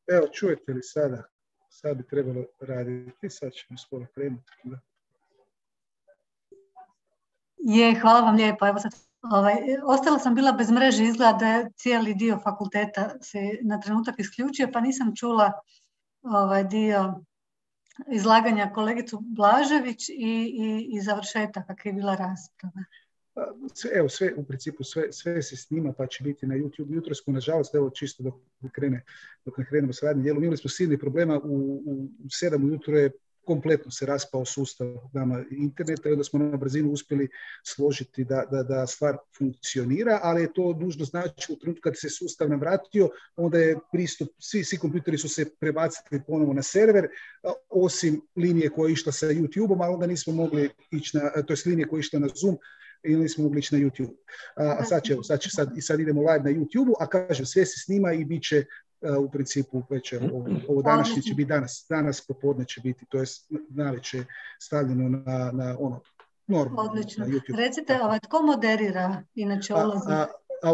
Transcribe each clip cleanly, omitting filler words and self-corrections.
Evo, čujete li sada? Sad bi trebalo raditi, sad ćemo skoro krenuti. Hvala vam lijepo. Evo sad, ostala sam bila bez mreže, izgleda da je cijeli dio fakulteta se na trenutak isključio, pa nisam čula dio izlaganja kolegicu Blažević i završetak kak je bila rasprava. Evo, sve, u principu, sve se snima, pa će biti na YouTube. Jutro smo, nažalost, evo, čisto dok ne krenemo s radnim dijelom, imali smo silnih problema, u 7 ujutro je kompletno se raspao sustav nama interneta i onda smo na brzinu uspjeli složiti da stvar funkcionira, ali je to nužno znači u trenutku kad se sustav navratio, onda je pristup, svi kompjuteri su se prebacili ponovo na server, osim linije koja je išla sa YouTube-om, ali onda nismo mogli ići to je linije koja je išla na Zoom, i nismo mogli ići na YouTube. Sad idemo live na YouTube-u, a kažem, sve se snima i bit će u principu već ovo današnje će biti danas popodne će biti, to je navečer stavljeno na ono normalno. Odlično. Recite, tko moderira inače ulazi?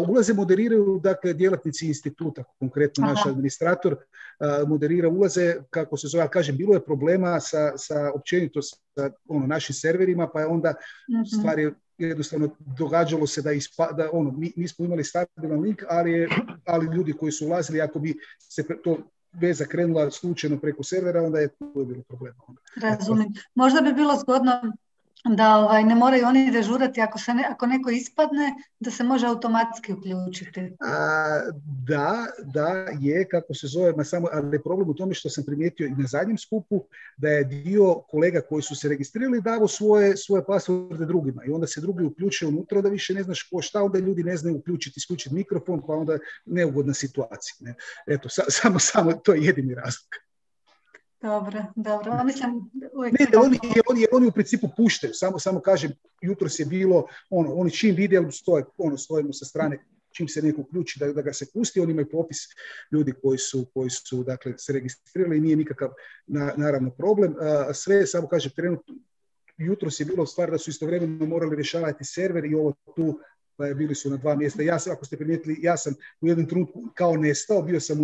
Ulaze moderiraju, dakle, djelatnici instituta, konkretno naš administrator moderira ulaze, kako se zove, kažem, bilo je problema sa općenito sa našim serverima, pa je onda stvari jednostavno događalo se da mi smo imali stabilan link, ali ljudi koji su ulazili, ako bi se to veza krenula slučajno preko servera, onda je to bilo problema. Razumijem. Možda bi bilo zgodno da ne moraju oni dežurati ako neko ispadne, da se može automatski uključiti. Da, je, kako se zove, ali je problem u tome što sam primijetio i na zadnjem skupu da je dio kolega koji su se registrirali davo svoje passworde drugima i onda se drugi uključe unutra da više ne znaš šta, onda ljudi ne znaju isključiti mikrofon, pa onda neugodna situacija. Ne? Eto, samo to je jedini razlog. Dobro. Mislim, uvijek... Oni u principu puštaju, samo kažem, jutros je bilo, oni čim vidjeli stojimo sa strane, čim se neko uključi da ga se pusti, oni imaju popis ljudi koji su dakle, se registrirali i nije nikakav naravno problem. Sve, samo kažem, trenutno, jutros je bilo stvar da su istovremeno morali rješavati server i ovo tu, bili su na 2 mjesta. Ako ste primijetili, ja sam u jednom trenutku kao nestao, bio sam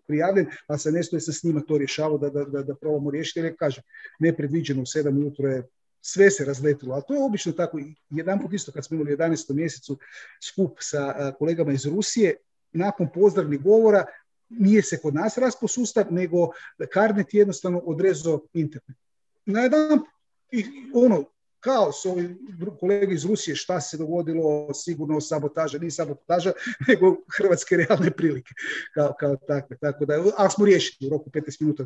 prijavljen, ali sam nestao i sam s njima to rješavao da probamo riješiti. Jer kažem, nepredviđeno u 7 ujutro je sve se razletilo, ali to je obično tako. Jedanput isto kad smo imali u 11. mjesecu skup sa kolegama iz Rusije, nakon pozdravnih govora nije se kod nas raspao sustav, nego Carnet jednostavno odrezao internet. Na jedan kao su ovi kolege iz Rusije, šta se dogodilo, sigurno sabotaža, nije sabotaža, nego hrvatske realne prilike, kao takve. Tako da, ali smo riješili u roku 15 minuta,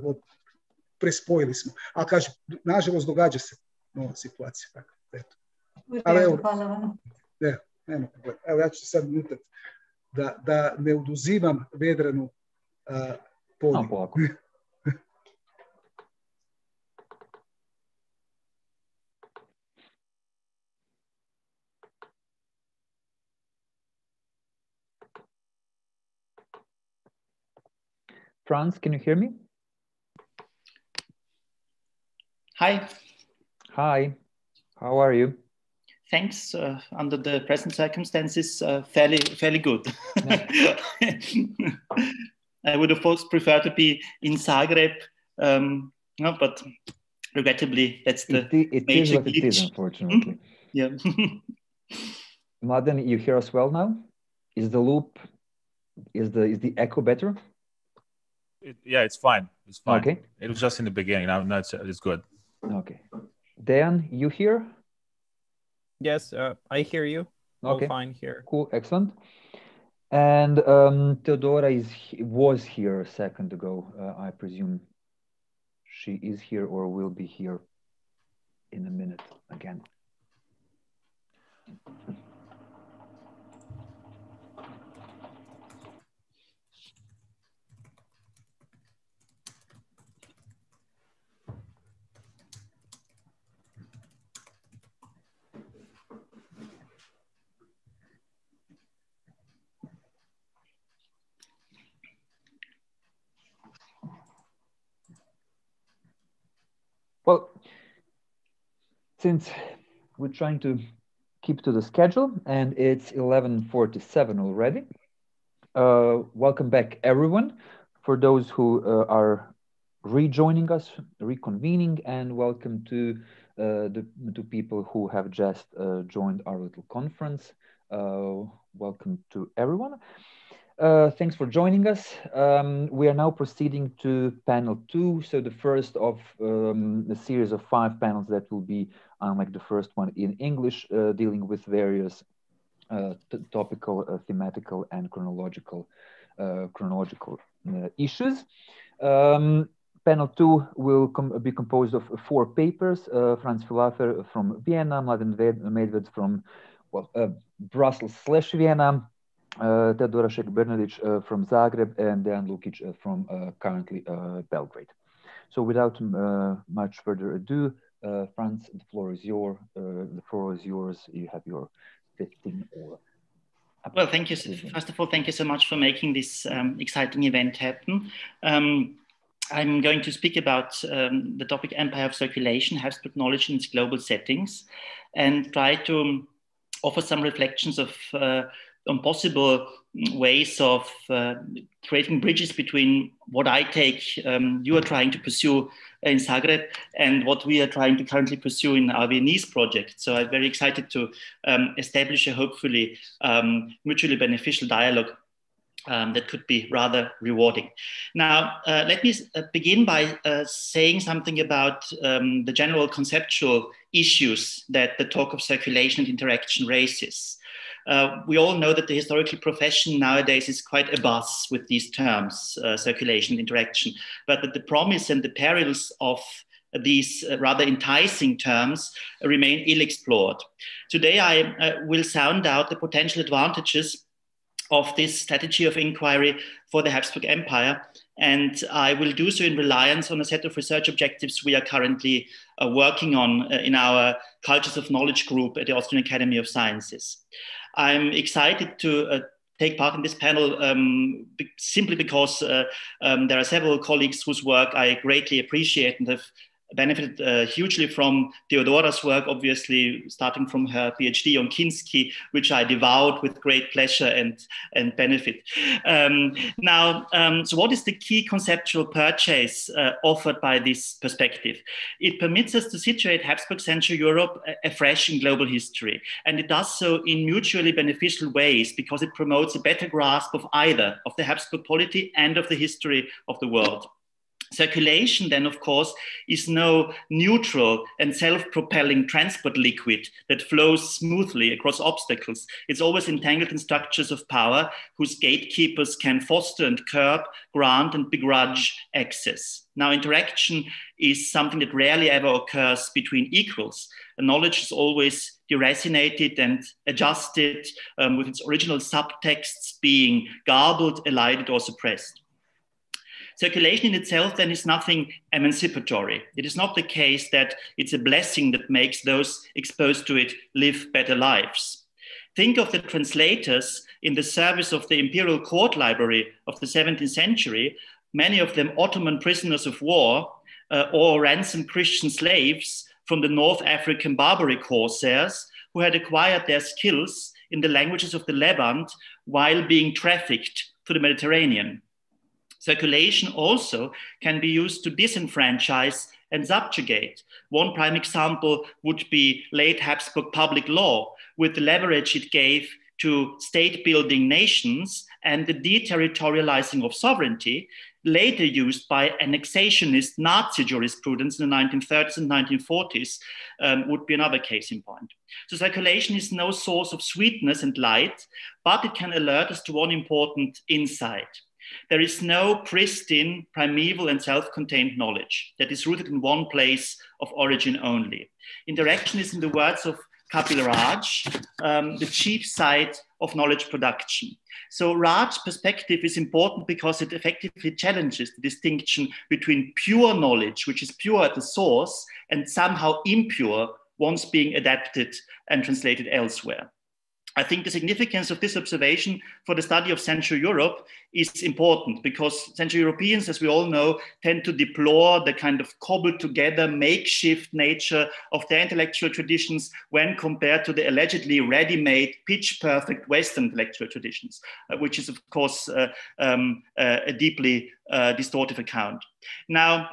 prespojili smo. Ali kažem, nažalost, događa se nova situacija. Tako, eto. Hvala vam. Nema problema. Evo, ja ću se sad minutati da ne oduzimam Vedranu polako. Franz, can you hear me? Hi. Hi. How are you? Thanks. Under the present circumstances, fairly good. Yeah. I would, of course, prefer to be in Zagreb, but regrettably, that's the it major is what it is, unfortunately. Yeah. Mladen, you hear us well now? Is the loop, is the echo better? Yeah, it's fine. It's fine. Okay. It was just in the beginning. Now it's good. Okay. Dan, you hear? Yes, I hear you. Okay. All fine here. Cool, excellent. And Theodora was here a second ago. I presume she is here or will be here in a minute again. Well, since we're trying to keep to the schedule and it's 11:47 already, welcome back everyone. For those who are rejoining us, reconvening, and welcome to the people who have just joined our little conference. Welcome to everyone. Thanks for joining us. We are now proceeding to panel 2. So the first of the series of 5 panels that will be, unlike the first one, in English, dealing with various topical, thematical, and chronological issues. Panel 2 will be composed of 4 papers. Franz Fulafer from Vienna, Mladen Medved from Brussels/Vienna, Teodora Šek-Bernardić from Zagreb, and Dejan Lukic from currently Belgrade. So without much further ado, Franz, the floor is yours. You have your 15 or... Well, thank you. First of all, thank you so much for making this exciting event happen. I'm going to speak about the topic Empire of Circulation, Habsburg knowledge in its global settings, and try to offer some reflections on possible ways of creating bridges between what I take you are trying to pursue in Zagreb and what we are trying to currently pursue in our Viennese project. So I'm very excited to establish a hopefully mutually beneficial dialogue that could be rather rewarding. Now, let me begin by saying something about the general conceptual issues that the talk of circulation and interaction raises. We all know that the historical profession nowadays is quite abuzz with these terms, circulation and interaction, but that the promise and the perils of these rather enticing terms remain ill-explored. Today, I will sound out the potential advantages of this strategy of inquiry for the Habsburg Empire, and I will do so in reliance on a set of research objectives we are currently working on in our Cultures of Knowledge group at the Austrian Academy of Sciences. I'm excited to take part in this panel simply because there are several colleagues whose work I greatly appreciate and have benefited hugely from Theodora's work, obviously starting from her PhD on Kinski, which I devoured with great pleasure and benefit. So what is the key conceptual purchase offered by this perspective? It permits us to situate Habsburg Central Europe afresh in global history. And it does so in mutually beneficial ways because it promotes a better grasp of either of the Habsburg polity and of the history of the world. Circulation, then, of course, is no neutral and self-propelling transport liquid that flows smoothly across obstacles. It's always entangled in structures of power whose gatekeepers can foster and curb, grant and begrudge access. Now, interaction is something that rarely ever occurs between equals. And knowledge is always deracinated and adjusted with its original subtexts being garbled, elided or suppressed. Circulation in itself then is nothing emancipatory. It is not the case that it's a blessing that makes those exposed to it live better lives. Think of the translators in the service of the Imperial Court Library of the 17th century, many of them Ottoman prisoners of war or ransomed Christian slaves from the North African Barbary corsairs who had acquired their skills in the languages of the Levant while being trafficked to the Mediterranean. Circulation also can be used to disenfranchise and subjugate. One prime example would be late Habsburg public law, with the leverage it gave to state-building nations and the deterritorializing of sovereignty, later used by annexationist Nazi jurisprudence in the 1930s and 1940s, would be another case in point. So circulation is no source of sweetness and light, but it can alert us to one important insight. There is no pristine, primeval, and self-contained knowledge that is rooted in one place of origin only. Interaction is, in the words of Kapil Raj, the chief side of knowledge production. So Raj's perspective is important because it effectively challenges the distinction between pure knowledge, which is pure at the source, and somehow impure once being adapted and translated elsewhere. I think the significance of this observation for the study of Central Europe is important, because Central Europeans, as we all know, tend to deplore the kind of cobbled together makeshift nature of their intellectual traditions when compared to the allegedly ready-made, pitch-perfect Western intellectual traditions, which is, of course, a deeply distortive account. Now,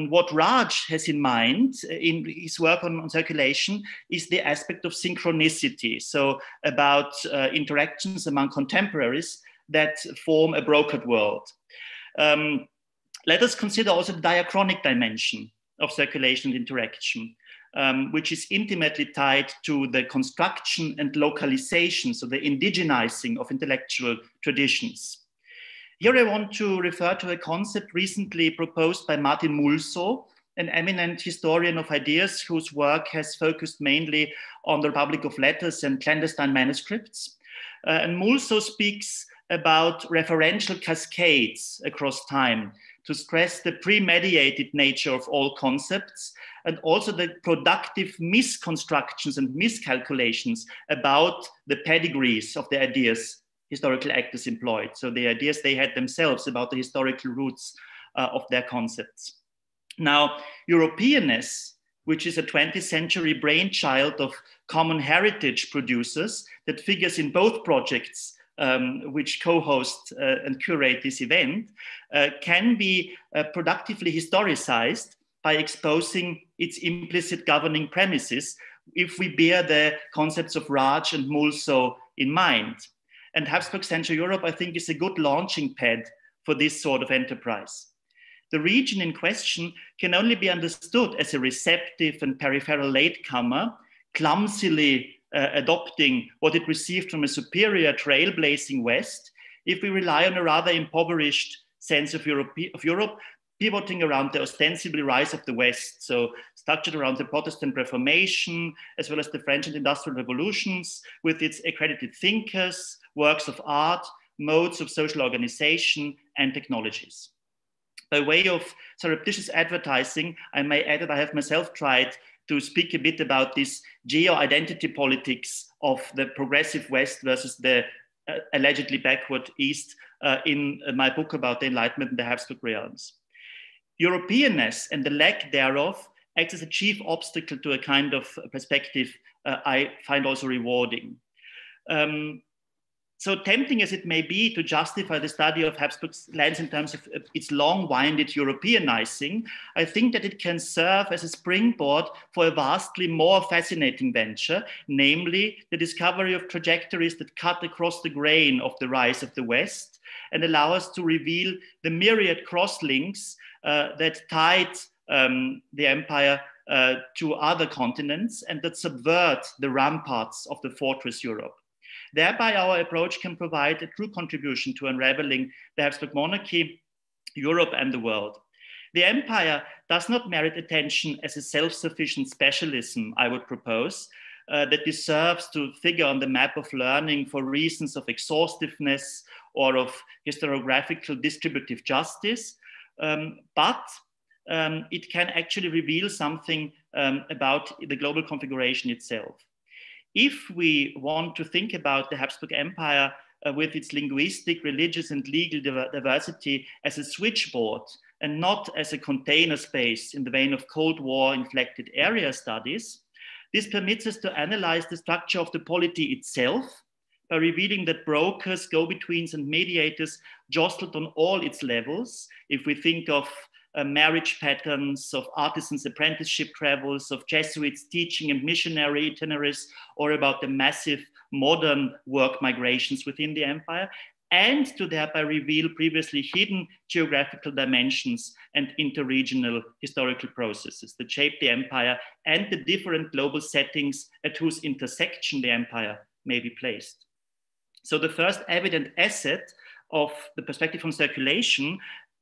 what Raj has in mind in his work on circulation is the aspect of synchronicity, so about interactions among contemporaries that form a brokered world. Let us consider also the diachronic dimension of circulation and interaction, which is intimately tied to the construction and localization, so the indigenizing of intellectual traditions. Here I want to refer to a concept recently proposed by Martin Mulso, an eminent historian of ideas whose work has focused mainly on the Republic of Letters and clandestine manuscripts. And Mulso speaks about referential cascades across time to stress the premediated nature of all concepts, and also the productive misconstructions and miscalculations about the pedigrees of the ideas historical actors employed, so the ideas they had themselves about the historical roots of their concepts. Now, Europeanness, which is a 20th century brainchild of common heritage producers that figures in both projects which co-host and curate this event, can be productively historicized by exposing its implicit governing premises if we bear the concepts of Raj and Mulso in mind. And Habsburg Central Europe, I think, is a good launching pad for this sort of enterprise. The region in question can only be understood as a receptive and peripheral latecomer, clumsily adopting what it received from a superior trailblazing West, if we rely on a rather impoverished sense of Europe, pivoting around the ostensibly rise of the West, so structured around the Protestant Reformation, as well as the French and Industrial Revolutions, with its accredited thinkers, works of art, modes of social organization, and technologies. By way of surreptitious advertising, I may add that I have myself tried to speak a bit about this geo-identity politics of the progressive West versus the allegedly backward East in my book about the Enlightenment and the Habsburg realms. Europeanness and the lack thereof acts as a chief obstacle to a kind of perspective I find also rewarding. So tempting as it may be to justify the study of Habsburg's lands in terms of its long-winded Europeanizing, I think that it can serve as a springboard for a vastly more fascinating venture, namely the discovery of trajectories that cut across the grain of the rise of the West and allow us to reveal the myriad crosslinks that tied the empire to other continents and that subvert the ramparts of the fortress Europe. Thereby, our approach can provide a true contribution to unraveling the Habsburg monarchy, Europe, and the world. The empire does not merit attention as a self-sufficient specialism, I would propose, that deserves to figure on the map of learning for reasons of exhaustiveness or of historiographical distributive justice, but it can actually reveal something about the global configuration itself. If we want to think about the Habsburg Empire with its linguistic, religious, and legal diversity as a switchboard and not as a container space in the vein of Cold War-inflected area studies, this permits us to analyze the structure of the polity itself by revealing that brokers, go-betweens, and mediators jostled on all its levels. If we think of marriage patterns, of artisans' apprenticeship travels, of Jesuits teaching and missionary itineraries, or about the massive modern work migrations within the empire, and to thereby reveal previously hidden geographical dimensions and interregional historical processes that shape the empire and the different global settings at whose intersection the empire may be placed. So the first evident asset of the perspective on circulation,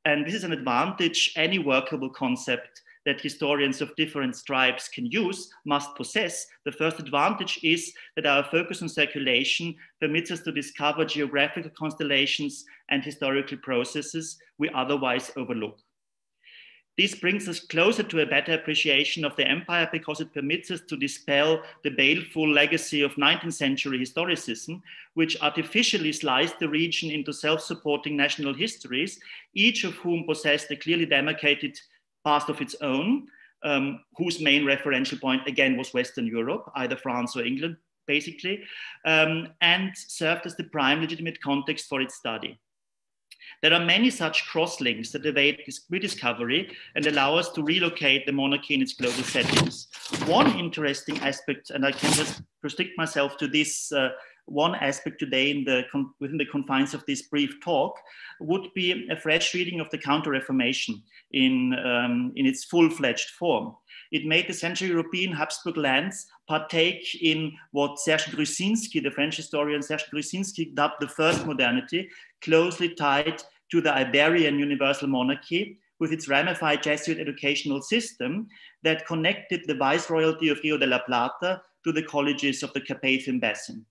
and this is an advantage any workable concept that historians of different stripes can use must possess. The first advantage is that our focus on circulation permits us to discover geographical constellations and historical processes we otherwise overlook. This brings us closer to a better appreciation of the empire because it permits us to dispel the baleful legacy of 19th century historicism, which artificially sliced the region into self-supporting national histories, each of whom possessed a clearly demarcated past of its own, whose main referential point again was Western Europe, either France or England, basically, and served as the prime legitimate context for its study. There are many such cross-links that await rediscovery and allow us to relocate the monarchy in its global settings. One interesting aspect, and I can just restrict myself to this one aspect today within the confines of this brief talk, would be a fresh reading of the Counter-Reformation in its full-fledged form. It made the Central European Habsburg lands partake in what Serge Grusinski, the French historian Serge Grusinski, dubbed the first modernity, closely tied to the Iberian universal monarchy with its ramified Jesuit educational system that connected the viceroyalty of Rio de la Plata to the colleges of the Carpathian Basin.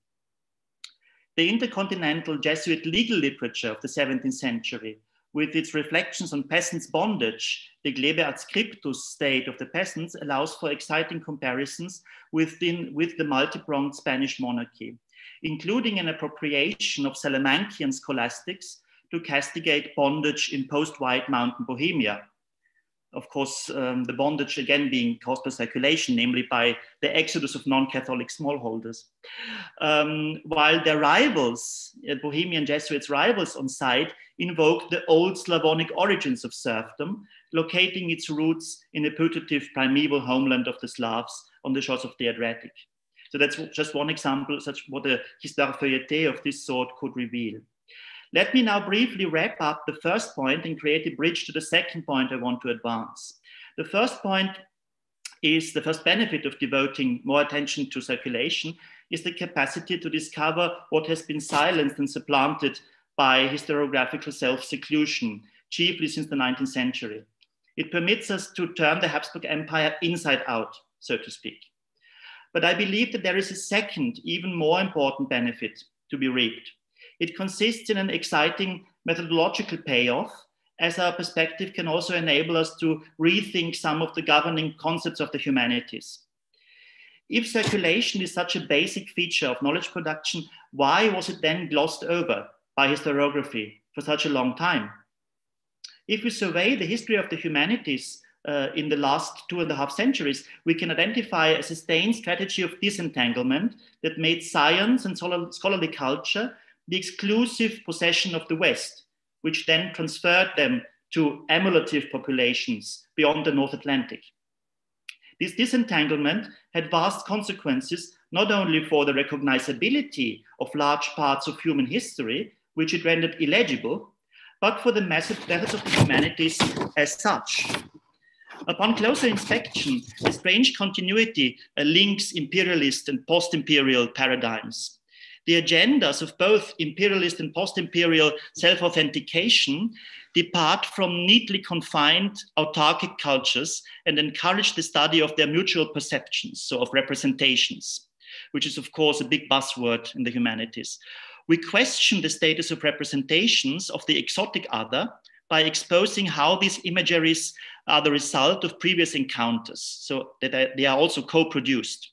The intercontinental Jesuit legal literature of the 17th century, with its reflections on peasants' bondage, the glebe adscriptus state of the peasants, allows for exciting comparisons with the multi-pronged Spanish monarchy, including an appropriation of Salamancan scholastics to castigate bondage in post-White Mountain Bohemia. Of course, the bondage again being caused by circulation, namely by the exodus of non-Catholic smallholders. While their rivals, Bohemian Jesuits' rivals on site, invoked the old Slavonic origins of serfdom, locating its roots in the putative primeval homeland of the Slavs on the shores of the Adriatic. So that's just one example, such what a histoire feuilletée of this sort could reveal. Let me now briefly wrap up the first point and create a bridge to the second point I want to advance. The first point is the first benefit of devoting more attention to circulation is the capacity to discover what has been silenced and supplanted by historiographical self-seclusion, chiefly since the 19th century. It permits us to turn the Habsburg Empire inside out, so to speak. But I believe that there is a second, even more important benefit to be reaped. It consists in an exciting methodological payoff, as our perspective can also enable us to rethink some of the governing concepts of the humanities. If circulation is such a basic feature of knowledge production, why was it then glossed over by historiography for such a long time? If we survey the history of the humanities in the last 2.5 centuries, we can identify a sustained strategy of disentanglement that made science and scholarly culture the exclusive possession of the West, which then transferred them to emulative populations beyond the North Atlantic. This disentanglement had vast consequences, not only for the recognizability of large parts of human history, which it rendered illegible, but for the methods of the humanities as such. Upon closer inspection, a strange continuity links imperialist and post-imperial paradigms. The agendas of both imperialist and post-imperial self-authentication depart from neatly confined autarkic cultures and encourage the study of their mutual perceptions, so of representations, which is of course a big buzzword in the humanities. We question the status of representations of the exotic other by exposing how these imageries are the result of previous encounters, so that they are also co-produced.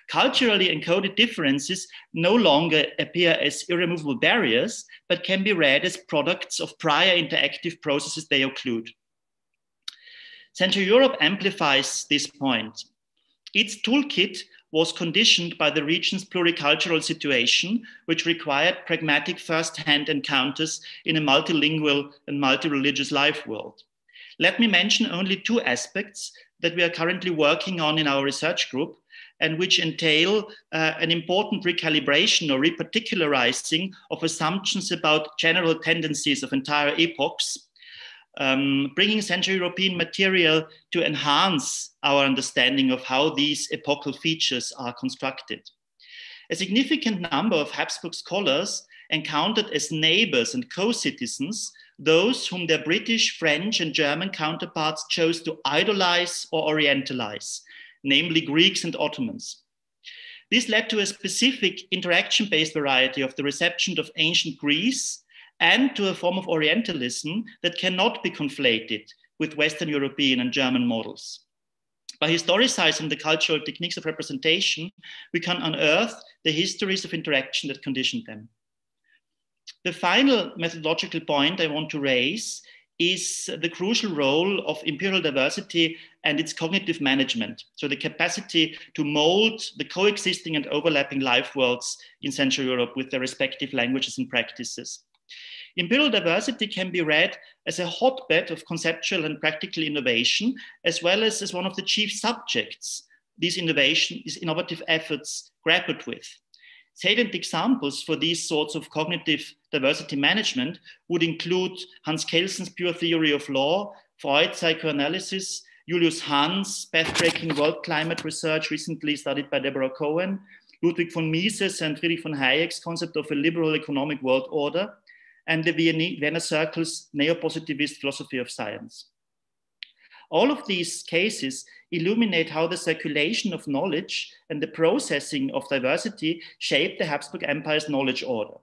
Culturally encoded differences no longer appear as irremovable barriers, but can be read as products of prior interactive processes they occlude. Central Europe amplifies this point. Its toolkit was conditioned by the region's pluricultural situation, which required pragmatic first-hand encounters in a multilingual and multi-religious life world. Let me mention only 2 aspects that we are currently working on in our research group, and which entail an important recalibration or reparticularizing of assumptions about general tendencies of entire epochs, bringing Central European material to enhance our understanding of how these epochal features are constructed. A significant number of Habsburg scholars encountered as neighbors and co-citizens those whom their British, French, and German counterparts chose to idolize or orientalize, namely Greeks and Ottomans. This led to a specific interaction-based variety of the reception of ancient Greece and to a form of Orientalism that cannot be conflated with Western European and German models. By historicizing the cultural techniques of representation, we can unearth the histories of interaction that conditioned them. The final methodological point I want to raise is the crucial role of imperial diversity and its cognitive management. So the capacity to mold the coexisting and overlapping life worlds in Central Europe with their respective languages and practices. Imperial diversity can be read as a hotbed of conceptual and practical innovation, as well as one of the chief subjects these innovative efforts grappled with. Salient examples for these sorts of cognitive diversity management would include Hans Kelsen's pure theory of law, Freud's psychoanalysis, Julius Hahn's path-breaking world climate research recently studied by Deborah Cohen, Ludwig von Mises and Friedrich von Hayek's concept of a liberal economic world order, and the Vienna Circle's neo-positivist philosophy of science. All of these cases illuminate how the circulation of knowledge and the processing of diversity shaped the Habsburg Empire's knowledge order.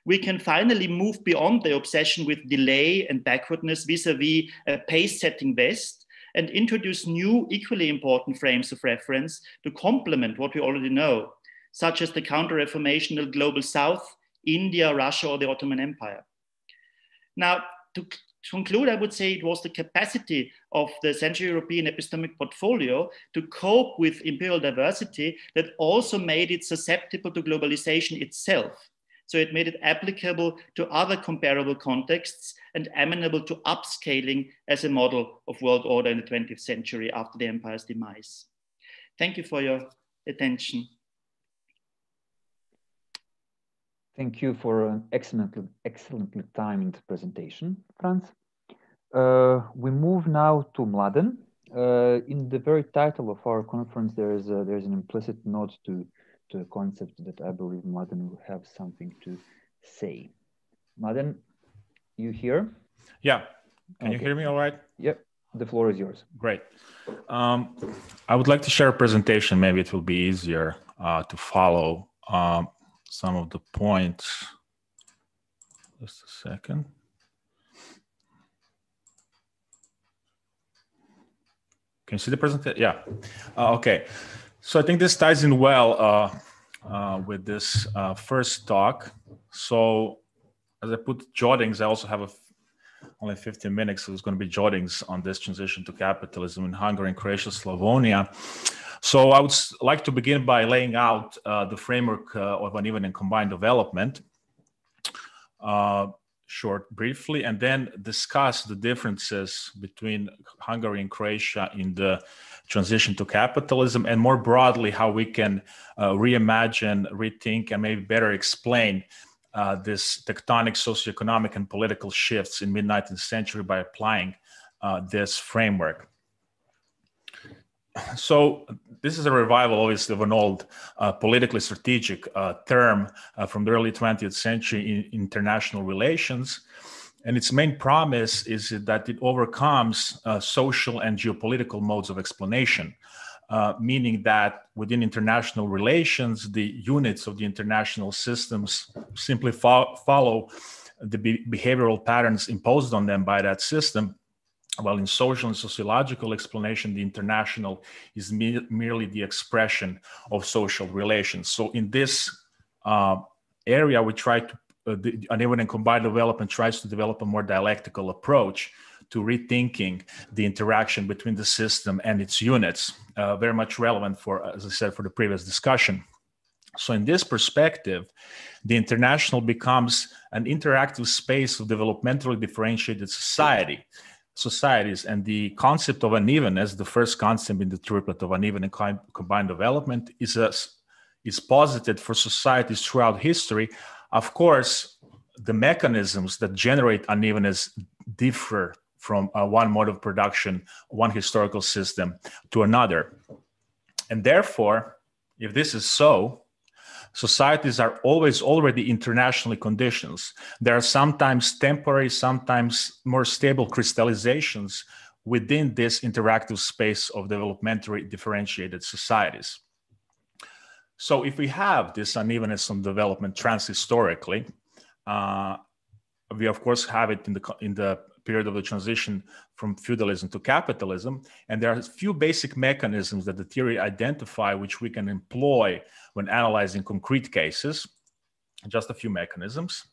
We can finally move beyond the obsession with delay and backwardness vis-a-vis a pace-setting West and introduce new, equally important frames of reference to complement what we already know, such as the counter-reformational global South, India, Russia, or the Ottoman Empire. Now, to conclude, I would say it was the capacity of the Central European epistemic portfolio to cope with imperial diversity that also made it susceptible to globalization itself. So it made it applicable to other comparable contexts and amenable to upscaling as a model of world order in the 20th century after the empire's demise. Thank you for your attention. Thank you for an excellently timed presentation, Franz. We move now to Mladen. In the very title of our conference, there's an implicit nod to a concept that I believe Mladen will have something to say. Mladen, you here? Yeah. Can you hear me all right? Yep. The floor is yours. Great. I would like to share a presentation. Maybe it will be easier to follow some of the points. Just a second. Can you see the presentation? Yeah. Okay. So I think this ties in well with this first talk. So as I put jottings, I also have only 15 minutes. So there's going to be jottings on this transition to capitalism in Hungary and Croatia, Slavonia. So I would like to begin by laying out the framework of uneven and combined development, briefly, and then discuss the differences between Hungary and Croatia in the transition to capitalism, and more broadly, how we can reimagine, rethink, and maybe better explain this tectonic socioeconomic and political shifts in mid-19th century by applying this framework. So this is a revival, obviously, of an old politically strategic term from the early 20th century in international relations. And its main promise is that it overcomes social and geopolitical modes of explanation, meaning that within international relations, the units of the international systems simply follow the behavioral patterns imposed on them by that system. While in social and sociological explanation, the international is merely the expression of social relations. So in this area, we try to, the uneven and combined development tries to develop a more dialectical approach to rethinking the interaction between the system and its units, very much relevant for, as I said, for the previous discussion. So in this perspective, the international becomes an interactive space of developmentally differentiated societies, and the concept of unevenness, the first concept in the triplet of uneven and combined development, is posited for societies throughout history. Of course, the mechanisms that generate unevenness differ from one mode of production, one historical system to another. And therefore, if this is so, societies are always already internationally conditioned. There are sometimes temporary, sometimes more stable crystallizations within this interactive space of developmentally differentiated societies. So if we have this unevenness on development transhistorically, we of course have it in the period of the transition from feudalism to capitalism. And there are a few basic mechanisms that the theory identify which we can employ when analyzing concrete cases. Just a few mechanisms.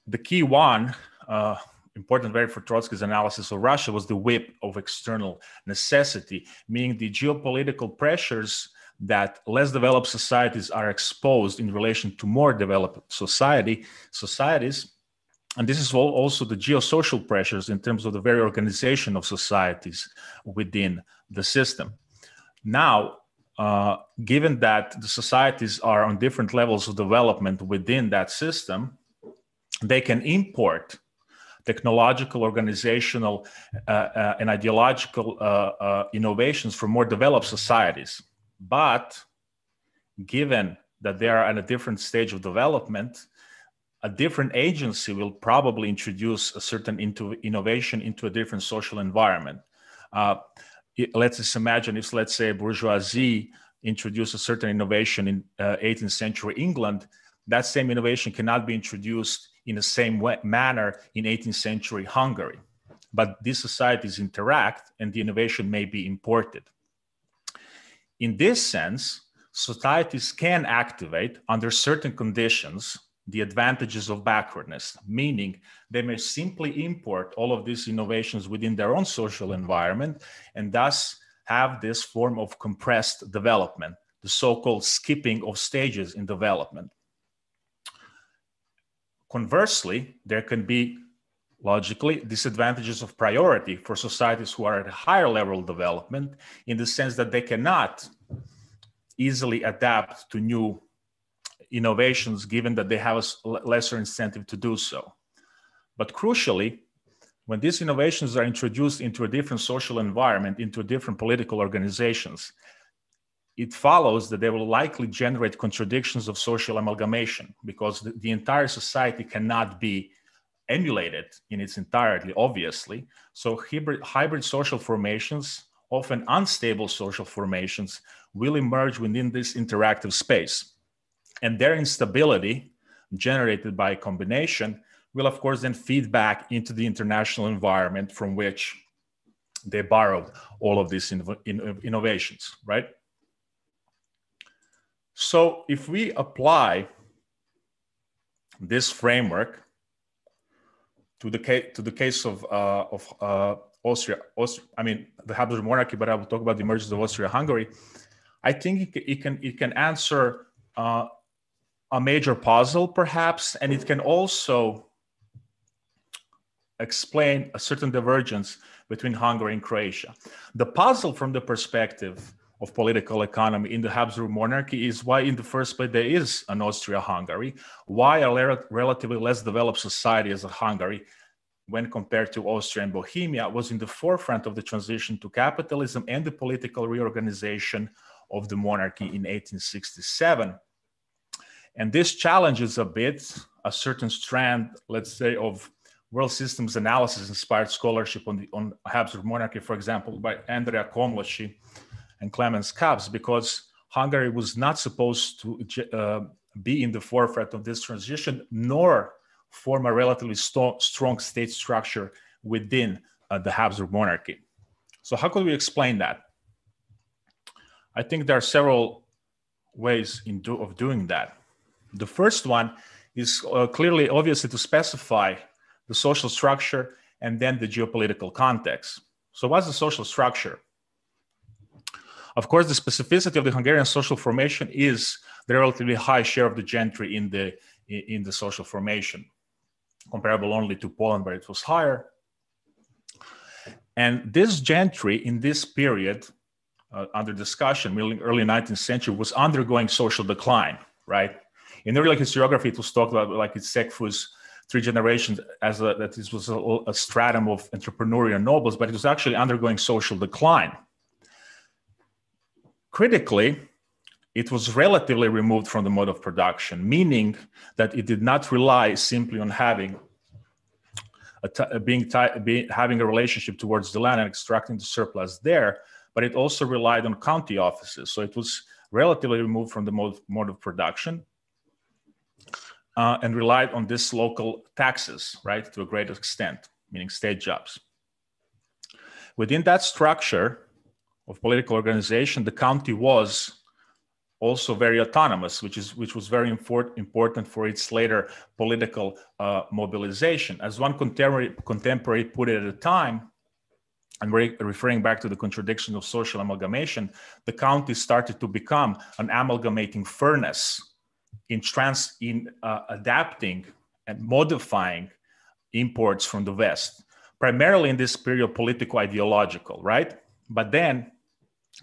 The key one, important very for Trotsky's analysis of Russia, was the whip of external necessity, meaning the geopolitical pressures that less developed societies are exposed in relation to more developed societies. And this is also the geosocial pressures in terms of the very organization of societies within the system. Now, given that the societies are on different levels of development within that system, they can import technological, organizational, and ideological innovations from more developed societies. But given that they are at a different stage of development, a different agency will probably introduce a certain innovation into a different social environment. Let's just imagine if, let's say, bourgeoisie introduced a certain innovation in 18th century England, that same innovation cannot be introduced in the same manner in 18th century Hungary. But these societies interact and the innovation may be imported. In this sense, societies can activate under certain conditions the advantages of backwardness, meaning they may simply import all of these innovations within their own social environment and thus have this form of compressed development, the so-called skipping of stages in development. Conversely, there can be logically disadvantages of priority for societies who are at a higher level of development, in the sense that they cannot easily adapt to new innovations given that they have a lesser incentive to do so. But crucially, when these innovations are introduced into a different social environment, into different political organizations, it follows that they will likely generate contradictions of social amalgamation, because the entire society cannot be emulated in its entirety, obviously. So hybrid social formations, often unstable social formations, will emerge within this interactive space. And their instability, generated by a combination, will of course then feed back into the international environment from which they borrowed all of these innovations, right? So if we apply this framework to the case of Austria, I mean the Habsburg monarchy, but I will talk about the emergence of Austria-Hungary. I think it can answer a major puzzle, perhaps, and it can also explain a certain divergence between Hungary and Croatia. The puzzle from the perspective of political economy in the Habsburg monarchy is why in the first place there is an Austria-Hungary, why a relatively less developed society as a Hungary, when compared to Austria and Bohemia, was in the forefront of the transition to capitalism and the political reorganization of the monarchy in 1867. And this challenges a bit a certain strand, let's say, of world systems analysis inspired scholarship on Habsburg monarchy, for example, by Andrea Komloci and Clemens Kaps, because Hungary was not supposed to be in the forefront of this transition, nor form a relatively strong state structure within the Habsburg monarchy. So how could we explain that? I think there are several ways of doing that. The first one is clearly, obviously, to specify the social structure and then the geopolitical context. So what's the social structure? Of course, the specificity of the Hungarian social formation is the relatively high share of the gentry in the social formation, comparable only to Poland, where it was higher. And this gentry in this period, under discussion, early 19th century, was undergoing social decline, right? In early historiography, it was talked about like its Sekfu's 3 generations as that this was a stratum of entrepreneurial nobles, but it was actually undergoing social decline. Critically, it was relatively removed from the mode of production, meaning that it did not rely simply on having having a relationship towards the land and extracting the surplus there, but it also relied on county offices. So it was relatively removed from the mode of production and relied on this local taxes, right, to a great extent. meaning state jobs. Within that structure of political organization, the county was also very autonomous, which was very important for its later political mobilization. As one contemporary put it at the time, and referring back to the contradiction of social amalgamation, the county started to become an amalgamating furnace in adapting and modifying imports from the West, primarily in this period politico-ideological, right? But then,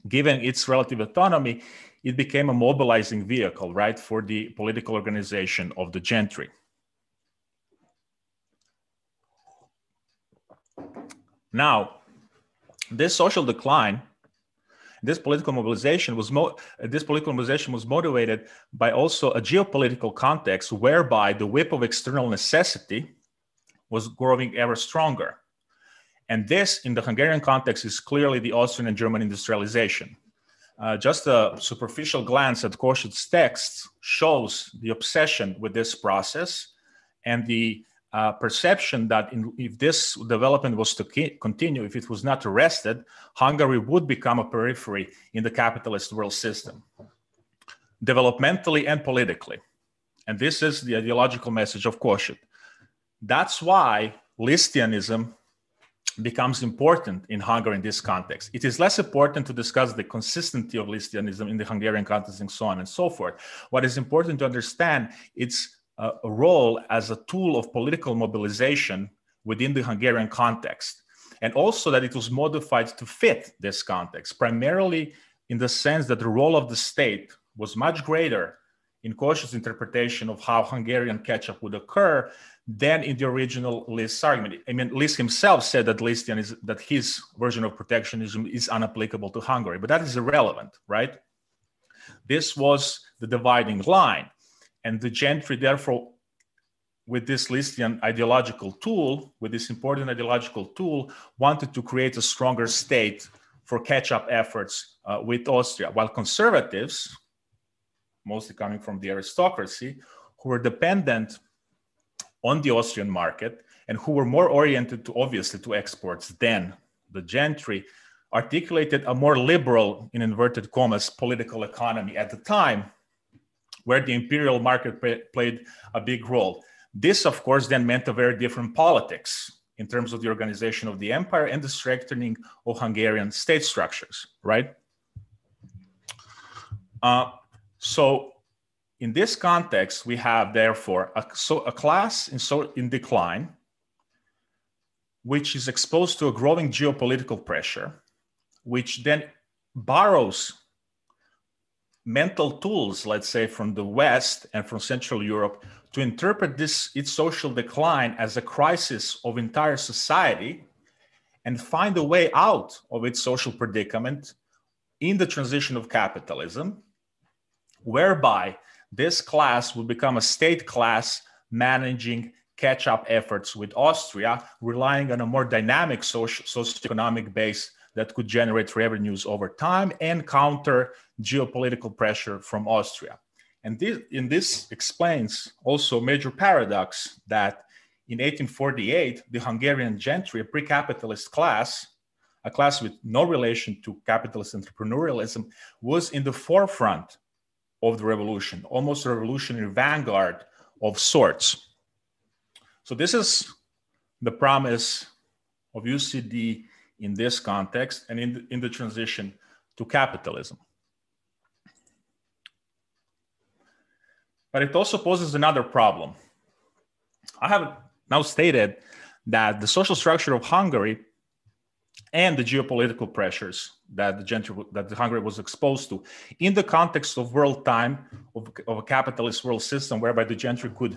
given its relative autonomy, it became a mobilizing vehicle, right, for the political organization of the gentry. Now, this social decline, this political mobilization was motivated by also a geopolitical context whereby the whip of external necessity was growing ever stronger. And this, in the Hungarian context, is clearly the Austrian and German industrialization. Just a superficial glance at Kossuth's texts shows the obsession with this process and the perception that if this development was to continue, if it was not arrested, Hungary would become a periphery in the capitalist world system, developmentally and politically. And this is the ideological message of Kossuth. That's why Listianism becomes important in Hungary in this context. It is less important to discuss the consistency of Listianism in the Hungarian context and so on and so forth. What is important to understand its a role as a tool of political mobilization within the Hungarian context, and also that it was modified to fit this context, primarily in the sense that the role of the state was much greater in Kossuth's interpretation of how Hungarian catch-up would occur than in the original List's argument. I mean, List himself said that that his version of protectionism is unapplicable to Hungary, but that is irrelevant, right? This was the dividing line. And the gentry, therefore, with this Listian ideological tool, with this important ideological tool, wanted to create a stronger state for catch-up efforts with Austria, while conservatives, mostly coming from the aristocracy, who were dependent on the Austrian market and who were more oriented to, obviously, to exports than the gentry, articulated a more liberal, in inverted commas, political economy at the time, where the imperial market played a big role. This, of course, then meant a very different politics in terms of the organization of the empire and the strengthening of Hungarian state structures, right? So in this context, we have, therefore, a class in decline, which is exposed to a growing geopolitical pressure, which then borrows mental tools, let's say, from the West and from Central Europe to interpret its social decline as a crisis of entire society and find a way out of its social predicament in the transition of capitalism, whereby this class will become a state class managing catch-up efforts with Austria, relying on a more dynamic socioeconomic base that could generate revenues over time and counter geopolitical pressure from Austria. And this explains also a major paradox that in 1848, the Hungarian gentry, a pre-capitalist class, a class with no relation to capitalist entrepreneurialism, was in the forefront of the revolution, almost a revolutionary vanguard of sorts. So this is the promise of UCD in this context and in the transition to capitalism. But it also poses another problem. I have now stated that the social structure of Hungary and the geopolitical pressures that Hungary was exposed to in the context of world time, of a capitalist world system whereby the gentry could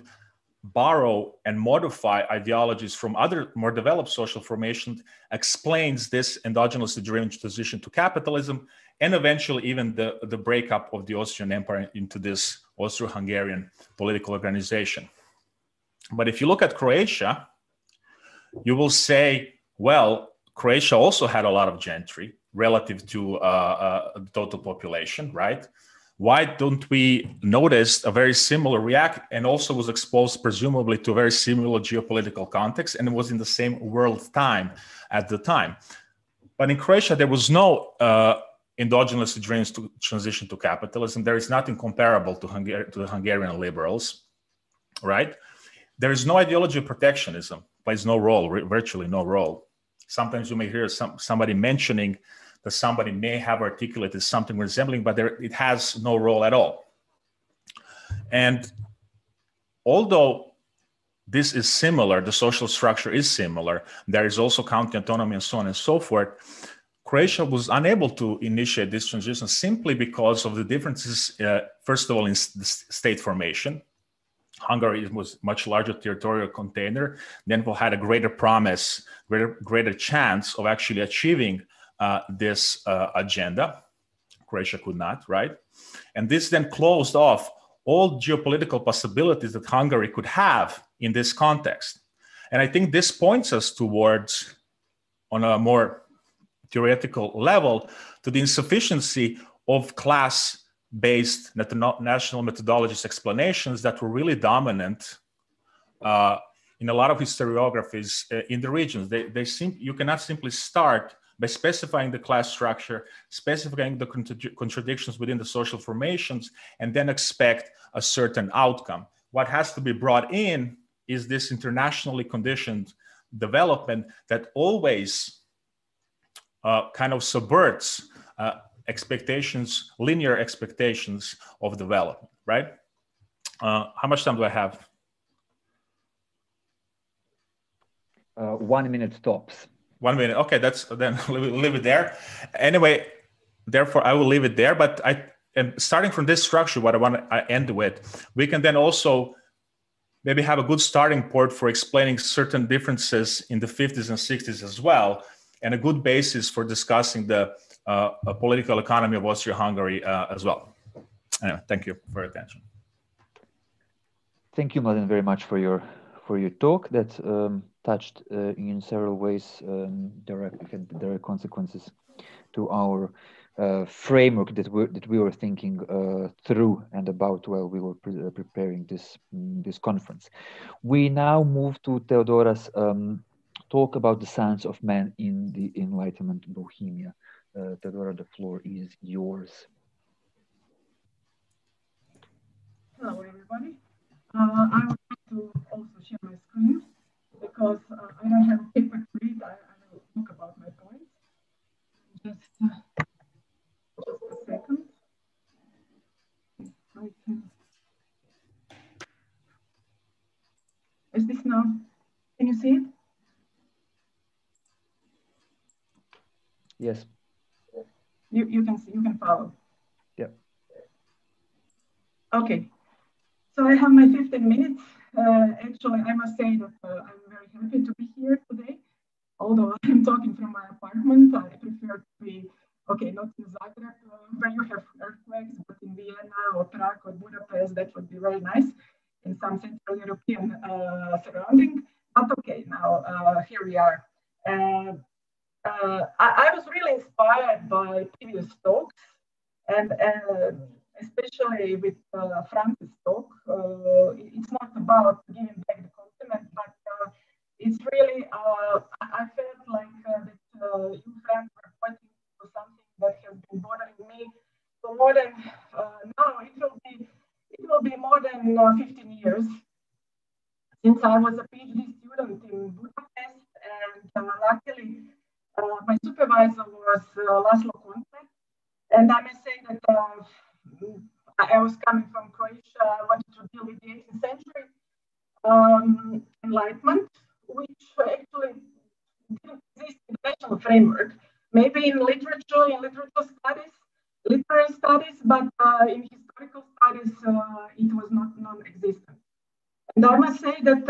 borrow and modify ideologies from other more developed social formations, explains this endogenously driven transition to capitalism and eventually even the breakup of the Austrian Empire into this Austro-Hungarian political organization. But if you look at Croatia, you will say, well, Croatia also had a lot of gentry relative to the total population, right? why don't we notice a very similar react, and also was exposed presumably to a very similar geopolitical context, and it was in the same world time at the time. But in Croatia, there was no endogenous dreams to transition to capitalism. There is nothing comparable to the Hungarian liberals, right? There is no ideology of protectionism, plays no role, virtually no role. Sometimes you may hear somebody mentioning that somebody may have articulated something resembling, but it has no role at all. And although this is similar, the social structure is similar, there is also county autonomy and so on and so forth, Croatia was unable to initiate this transition simply because of the differences, first of all, in state formation. Hungary was much larger territorial container, then had a greater promise, greater chance of actually achieving this agenda. Croatia could not, right? And this then closed off all geopolitical possibilities that Hungary could have in this context. And I think this points us towards, on a more theoretical level, to the insufficiency of class-based national methodologies explanations that were really dominant in a lot of historiographies in the regions. You cannot simply start by specifying the class structure, specifying the contradictions within the social formations, and then expect a certain outcome. What has to be brought in is this internationally conditioned development that always kind of subverts expectations, linear expectations of development, right? How much time do I have? 1 minute tops. 1 minute. Okay, then we'll leave it there. Anyway, therefore, I will leave it there. But and starting from this structure, what I want to end with, we can then also maybe have a good starting point for explaining certain differences in the 50s and 60s as well, and a good basis for discussing the political economy of Austria-Hungary as well. Anyway, thank you for your attention. Thank you, Mladen, very much for your talk that touched in several ways direct consequences to our framework that we were thinking through and about while we were preparing this conference. We now move to Theodora's talk about the science of man in the Enlightenment Bohemia. Theodora, the floor is yours. Hello, everybody. I would like to also share my screen because I don't have a paper to read. I will talk about my points. Just a second. Is this now? Can you see it? Yes. You can see. You can follow. Yeah. Okay. So I have my 15 minutes. Actually, I must say that I'm very happy to be here today. Although I'm talking from my apartment, I prefer to be, okay, not in Zagreb, where you have earthquakes, but in Vienna or Prague or Budapest, that would be very nice in some Central European surrounding. But okay, now here we are. I was really inspired by previous talks, and especially with France's talk. It's not about giving back the compliment, but it's really, I felt like that you, Frank, were pointing to something that has been bothering me for more than, now it will be more than 15 years since I was a PhD student in Budapest, and luckily my supervisor was Laszlo Konce, and I may say that I was coming from Croatia. I wanted to deal with the 18th century Enlightenment, which actually didn't exist in the national framework. Maybe in literature studies, literary studies, but in historical studies, it was not non-existent. And I must say that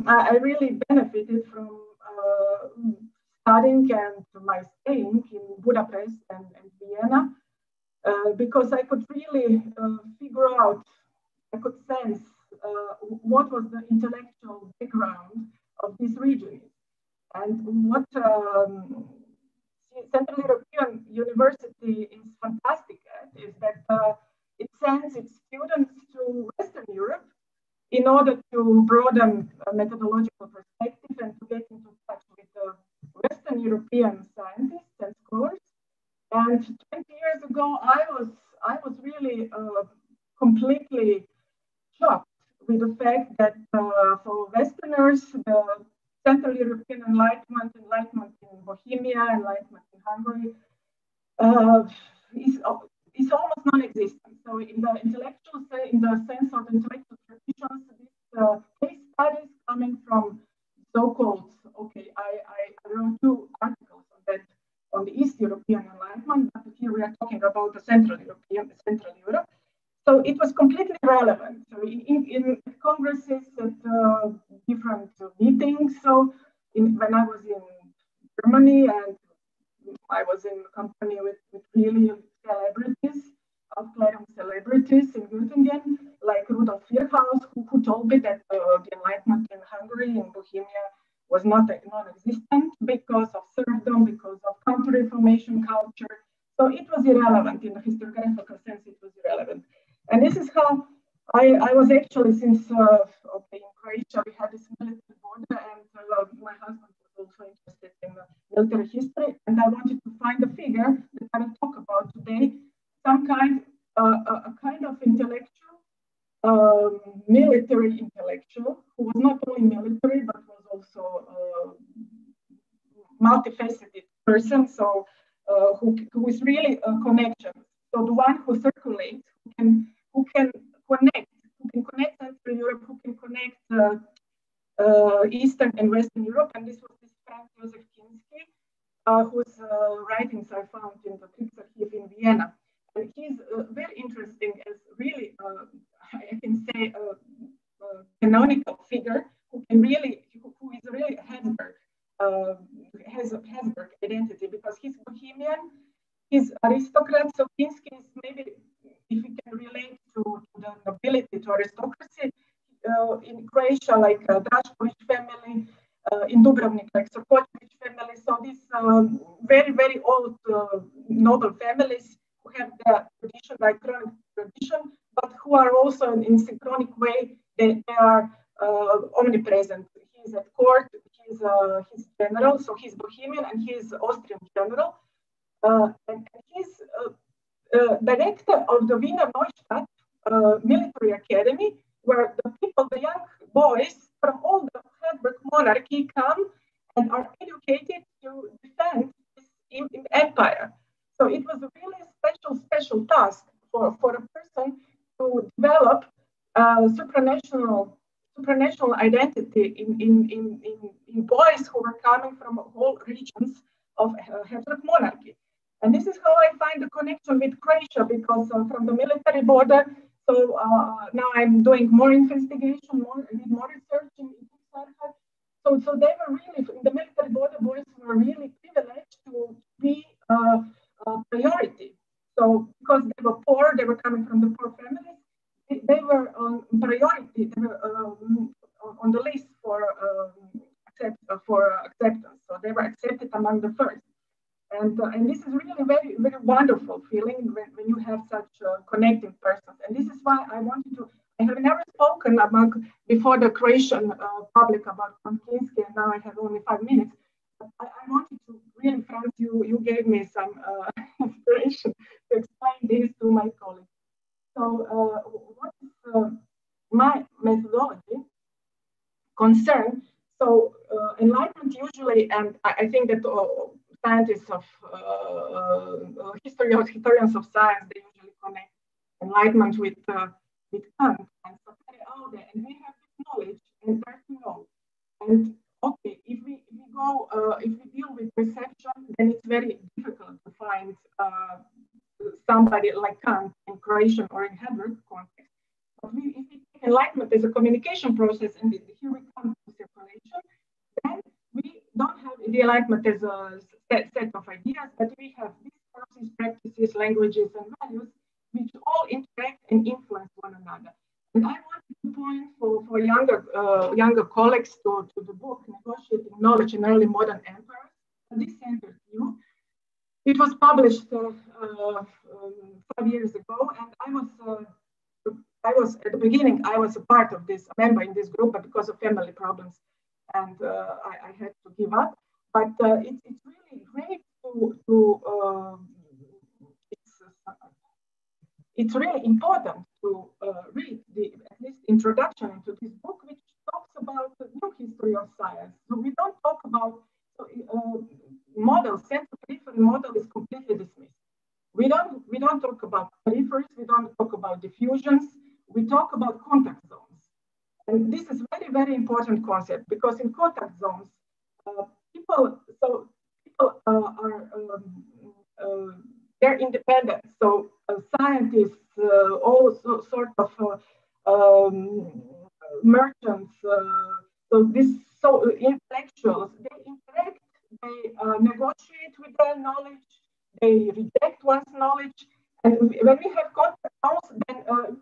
I really benefited from studying and my staying in Budapest and Vienna, because I could really figure out, I could sense what was the intellectual background of this region. And what Central European University is fantastic at is that it's sends its students to Western Europe in order to broaden a methodological perspective and to get into touch with the Western European scientists and scholars. And 20 years ago, I was really completely shocked with the fact that for Westerners, the Central European enlightenment in Bohemia, enlightenment in Hungary, is almost non-existent. So in the intellectual, in the sense of intellectual traditions, these case studies coming from so-called, okay, I wrote 2 articles on that, on the East European enlightenment, but here we are talking about the Central Europe. So it was completely relevant. So in congresses, at different meetings. So when I was in Germany, and I was in company with really celebrities, Aufklärung celebrities in Göttingen, like Rudolf Virchow, who told me that the enlightenment in Hungary, in Bohemia, was non-existent because of serfdom, because of counter-reformation culture. So it was irrelevant in the historiographical sense. It was irrelevant. And this is how I was actually, since in Croatia, we had this military border, and my husband was also interested in military history, and I wanted to find a figure that I will talk about today, some kind, a kind of intellectual, military intellectual, who was not only military, but was also a multifaceted person, so who is really a connection. So the one who circulates, who can connect Central Europe, who can connect Eastern and Western Europe, and this was this Franz Josef Kinsky, whose writings I found in the Kriegsarchiv in Vienna. And he's very interesting as really, I can say, a canonical figure who is really Habsburg, has a Habsburg identity, because he's Bohemian, he's aristocrat. So Kinsky is maybe, if we can relate to the nobility, to aristocracy, in Croatia, like Drašković family, in Dubrovnik, like Sokočević family. So these very, very old noble families who have their tradition, diachronic tradition, but who are also in synchronic way, they are omnipresent. He's at court, he's general, so he's Bohemian and he's Austrian general. And he's director of the Wiener Neustadt military academy, where the people, the young boys from all the Habsburg monarchy come and are educated to defend this empire. So it was a really special task for a person to develop supranational identity in boys who were coming from whole regions of Habsburg monarchy. And this is how I find the connection with Croatia, because from the military border, so now I'm doing more investigation, more research in this archive. So they were really, in the military border, boys were really privileged to be a priority. So because they were poor, they were coming from the poor families, they were on priority, they were on the list for acceptance. So they were accepted among the first. And this is really very, very wonderful feeling when you have such connecting persons. And this is why I wanted to, I have never spoken before the Croatian public about Kinsky, and now I have only 5 minutes. But I wanted to really, Franz, you gave me some inspiration to explain this to my colleagues. So what is my methodology concern? So enlightenment usually, and I think that scientists of historians of science, they usually connect enlightenment with Kant and Sanitary, and we have this knowledge and there's to know. And okay, if we deal with perception, then it's very difficult to find somebody like Kant in Croatian or in Habsburg context. But if we take enlightenment as a communication process, and here we come to circulation, then we don't have the enlightenment as a set of ideas, but we have discourses, practices, languages, and values, which all interact and influence one another. And I wanted to point for younger colleagues to the book, Negotiating Knowledge in Early Modern Empires. And this centers you. It was published 5 years ago, and I was at the beginning. I was a part of this, a member in this group, but because of family problems, and I had to give up. But it's really great it's really important to read at least introduction into this book, which talks about the new history of science. So we don't talk about model, central periphery model is completely dismissed. We don't talk about peripheries, we don't talk about diffusions, we talk about contact zones. And this is very, very important concept, because in contact zones, people are they're independent. So scientists, also sort of merchants, intellectuals, they interact, they negotiate with their knowledge, they reject one's knowledge. And when we have contact zones, then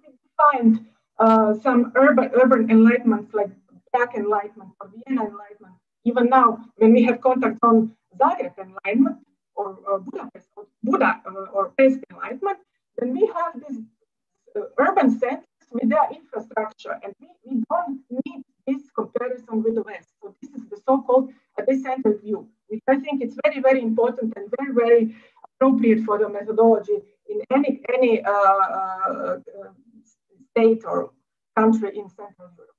we find some urban enlightenments like Prague Enlightenment or Vienna Enlightenment. Even now, when we have contact on Zagreb Enlightenment or Budapest or Buda or Pest Enlightenment, then we have these urban centers with their infrastructure, and we don't need this comparison with the West. So this is the so-called decentered view, which I think is very, very important and very, very appropriate for the methodology in any state or country in Central Europe.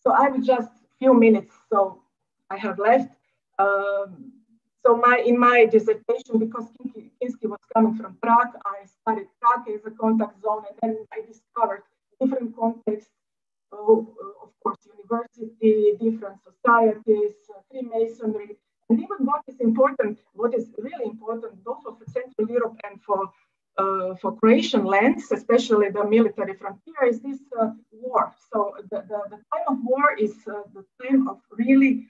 So I will just few minutes, so I have left. So in my dissertation, because Kinsky was coming from Prague, I studied Prague as a contact zone, and then I discovered different contexts, of course, university, different societies, Freemasonry, and even what is really important, both for Central Europe and for Croatian lands, especially the military frontier, is this war. So the time of war is the time of really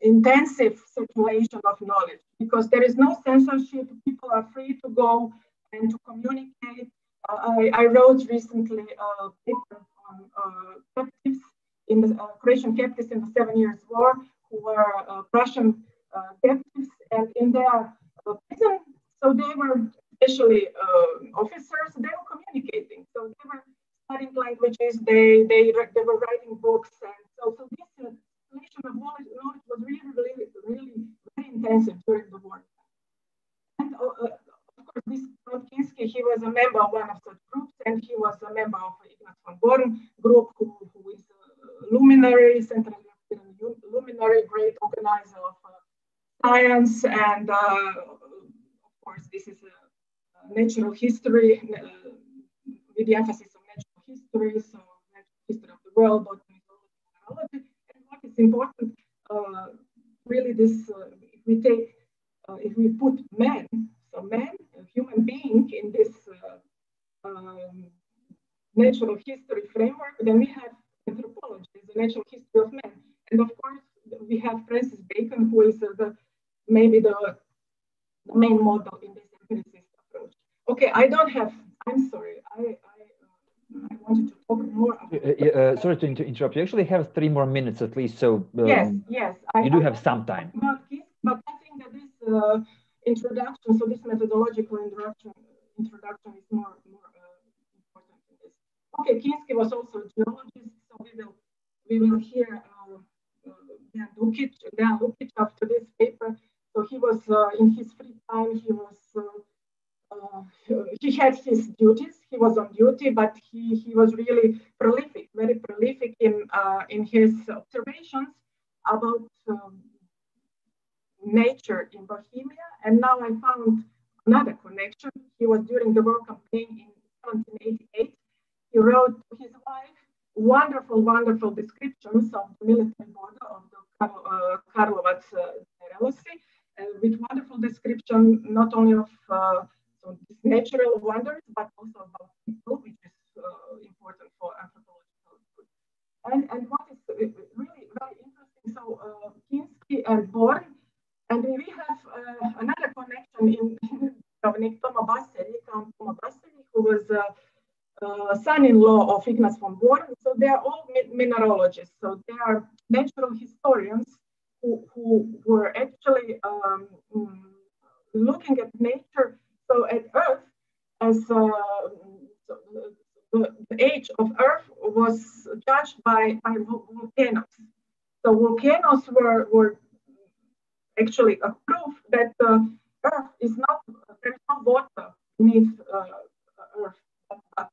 intensive circulation of knowledge, because there is no censorship. People are free to go and to communicate. I wrote recently a paper on captives in the Croatian captives in the 7 Years' War, who were Prussian captives, and in their prison. So they were especially officers. They were communicating. So they were studying languages. They were writing books, and so this of knowledge was really very intensive during the war. And of course, this Kinsky, he was a member of one of such groups, and he was a member of the Ignaz von Born group, who is a luminary, Central European luminary, great organizer of science. And of course, this is a natural history with the emphasis on natural history, so natural history of the world, botany, mineralogy. It's important, really, this, if we put man, so man, a human being, in this natural history framework, then we have anthropology, the natural history of man. And of course, we have Francis Bacon, who is maybe the main model in this empiricist approach. Okay, I'm sorry, I wanted to talk more about sorry to interrupt. You actually have 3 more minutes at least, so yes, you do have some time. But I think that this introduction, so this methodological introduction is more important in this. Okay, Kinsky was also a geologist, so we will hear Dan Lukic after this paper. So he was in his free time, he had his duties. He was on duty, but he was really prolific, very prolific in his observations about nature in Bohemia. And now I found another connection. He was during the war campaign in 1788. He wrote to his wife wonderful descriptions of the military border of the Karlovac Generosity, with wonderful description not only of these natural wonders, but also about people, which is important for anthropological good. And what is really very interesting, so Kinsky and Born, and we have another connection in Count Toma Basseli, who was son-in-law of Ignaz von Born. So they are all mineralogists. So they are natural historians who were actually looking at nature, so at Earth, as the age of Earth was judged by volcanoes. So volcanoes were actually a proof that Earth is not, there's no water beneath Earth, but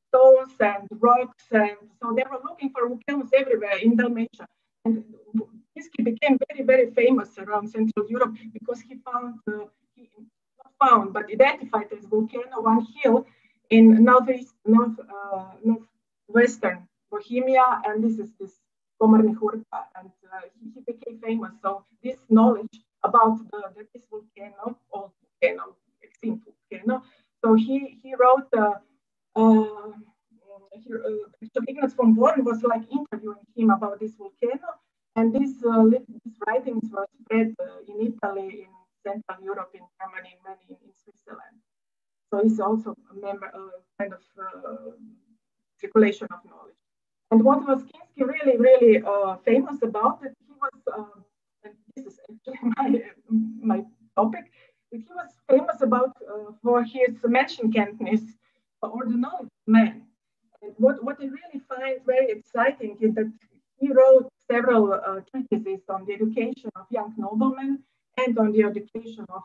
stones and rocks, and so they were looking for volcanoes everywhere in Dalmatia. And Blagesque became very, very famous around Central Europe because he found, but identified as volcano one hill in northwestern Bohemia, and this is this Komarni Hurta, and he became famous. So this knowledge about this volcano, old volcano, extinct volcano. So he wrote. Ignaz von Born was like interviewing him about this volcano, and these writings were spread in Italy, in Central Europe, in Germany, many in Switzerland. So he's also a member, kind of circulation of knowledge. And what was Kinsky really, really famous about it, he was, and this is actually my topic, that he was famous about for his Menschenkenntnis, or the knowledge of man. And what I really find very exciting is that he wrote several treatises on the education of young noblemen and on the education of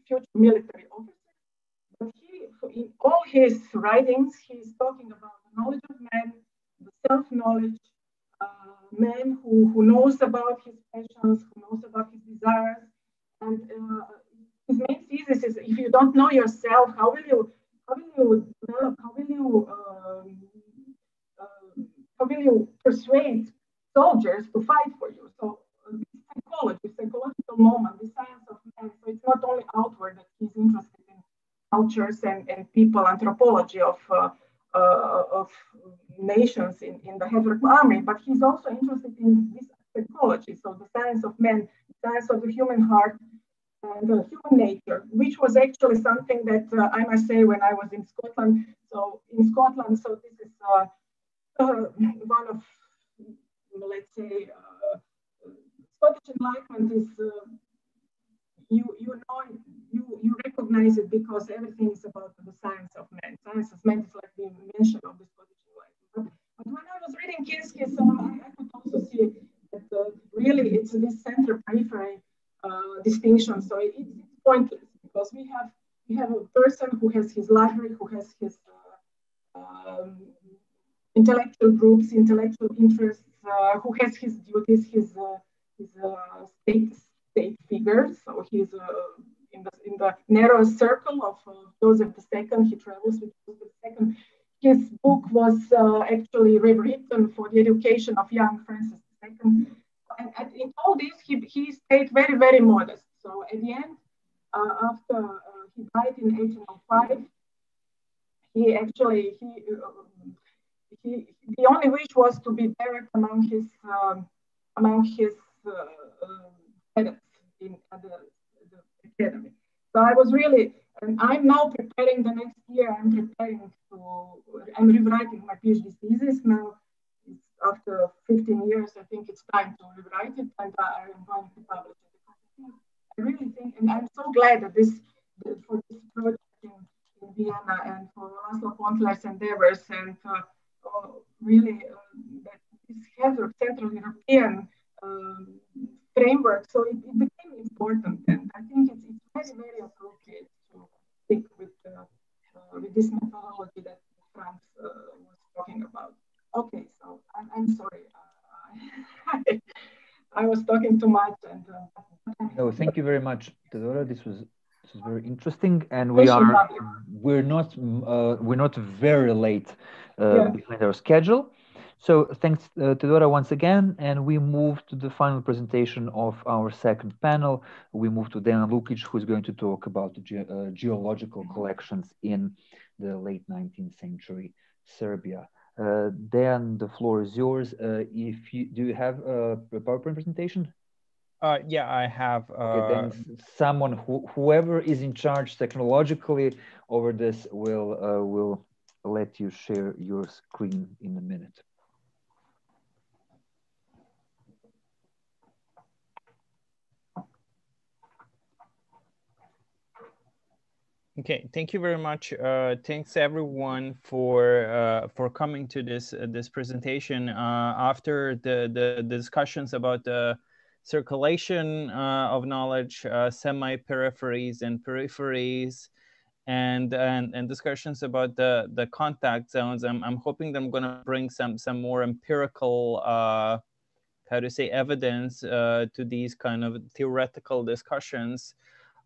future military officers. But in all his writings, he's talking about the knowledge of man, the self-knowledge, man who knows about his passions, who knows about his desires, and his main thesis is: if you don't know yourself, how will you develop? How will you persuade soldiers to fight for you? So psychological moment, the science of man. So it's not only outward that he's interested in cultures and people, anthropology of nations in the Hebraic army, but he's also interested in this psychology. So the science of man, the science of the human heart, and human nature, which was actually something that I must say when I was in Scotland. So in Scotland, so this is one of, let's say, Scottish Enlightenment is you recognize it because everything is about the science of man. Science of man is like the invention of the Scottish Enlightenment. But when I was reading Kinsky, so I could also see that really it's this center-periphery distinction. So it's pointless because we have a person who has his library, who has his intellectual groups, intellectual interests, who has his duties, his state figure. So he's in the narrow circle of Joseph II. He travels with Joseph II. His book was actually rewritten for the education of young Francis II. And in all this, he stayed very, very modest. So at the end, after he died in 1805, he actually the only wish was to be buried among his cadets at the academy. So I was really, and I'm now preparing the next year. I'm rewriting my PhD thesis now. After 15 years, I think it's time to rewrite it, and I am going to publish it. I really think, and I'm so glad that for this project in Vienna and for Laszlo Pontler's endeavors, and really that this Central European framework, so it became important, and I think it's very, very appropriate to stick with this methodology that Franz was talking about. Okay, so I'm sorry. I was talking too much. And no, thank you very much, Teodora. This was very interesting, and we're not very late behind our schedule. So thanks, Teodora, once again, and we move to the final presentation of our second panel. We move to Dejan Lukic, who is going to talk about the geological collections in the late 19th century Serbia. Dan, the floor is yours. Do you have a PowerPoint presentation? Yeah, I have. Okay, then someone, whoever is in charge technologically over this, will let you share your screen in a minute. Okay, thank you very much. Thanks everyone for coming to this presentation. After the discussions about the circulation of knowledge, semi-peripheries and peripheries, and discussions about the contact zones, I'm hoping that I'm going to bring some more empirical how to say evidence to these kind of theoretical discussions.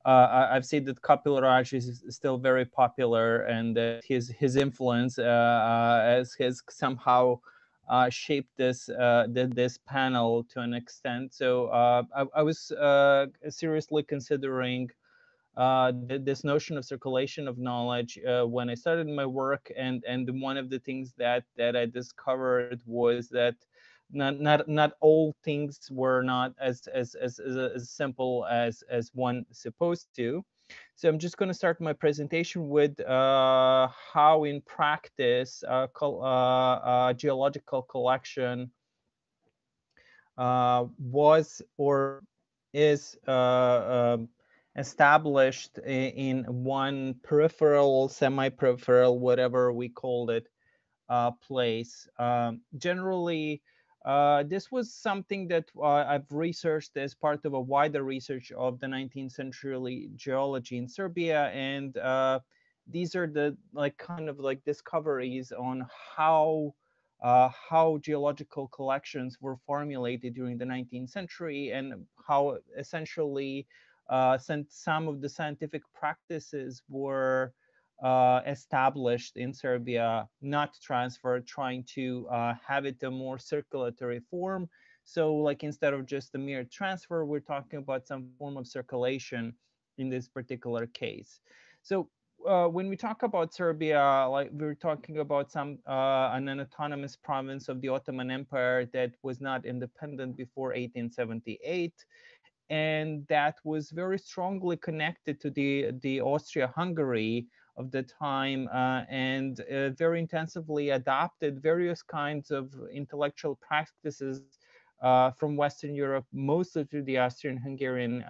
I've seen that Kapil is still very popular, and his influence has somehow shaped this panel to an extent. So I was seriously considering this notion of circulation of knowledge when I started my work, and one of the things that I discovered was that not all things were not as simple as one supposed to. So I'm just going to start my presentation with how in practice geological collection was or is established in one peripheral, semi-peripheral, whatever we called it, place. Generally, this was something that I've researched as part of a wider research of the 19th century geology in Serbia, and these are the kind of discoveries on how geological collections were formulated during the 19th century, and how essentially some of the scientific practices were established in Serbia, not transferred, trying to have it a more circulatory form. So instead of just a mere transfer, we're talking about some form of circulation in this particular case. So when we talk about Serbia, we're talking about an autonomous province of the Ottoman Empire that was not independent before 1878, and that was very strongly connected to the Austria-Hungary of the time, and very intensively adopted various kinds of intellectual practices from Western Europe, mostly through the Austrian-Hungarian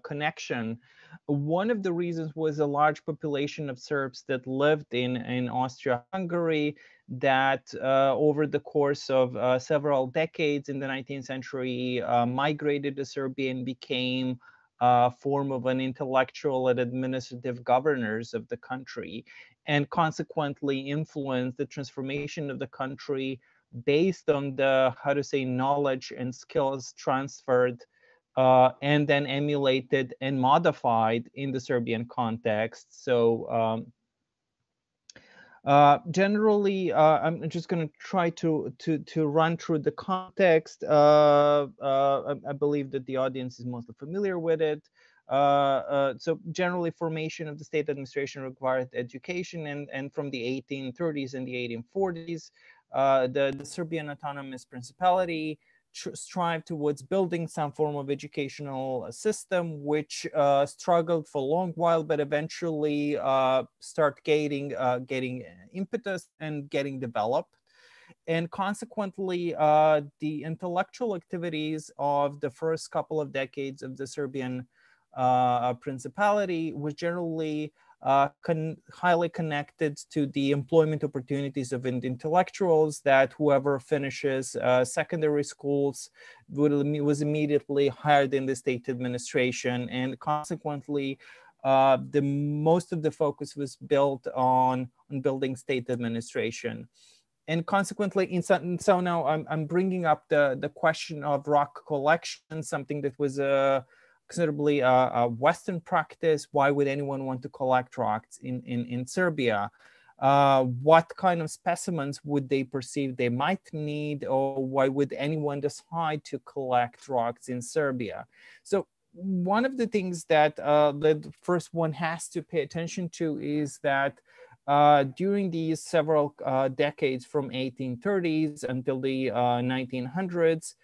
connection. One of the reasons was a large population of Serbs that lived in Austria-Hungary that over the course of several decades in the 19th century migrated to Serbia and became a form of an intellectual and administrative governors of the country, and consequently influenced the transformation of the country based on the, how to say, knowledge and skills transferred and then emulated and modified in the Serbian context. So generally, I'm just going to try to run through the context. I believe that the audience is mostly familiar with it. So generally, formation of the state administration required education, and from the 1830s and the 1840s, the Serbian Autonomous Principality strive towards building some form of educational system, which struggled for a long while, but eventually start getting impetus and getting developed. And consequently, the intellectual activities of the first couple of decades of the Serbian principality was generally highly connected to the employment opportunities of intellectuals, that whoever finishes secondary schools was immediately hired in the state administration, and consequently most of the focus was built on building state administration. And consequently, so now I'm bringing up the question of rock collection, something that was considerably a Western practice. Why would anyone want to collect rocks in Serbia? What kind of specimens would they perceive they might need, or why would anyone decide to collect rocks in Serbia? So one of the things that the first one has to pay attention to is that during these several decades from 1830s until the 1900s,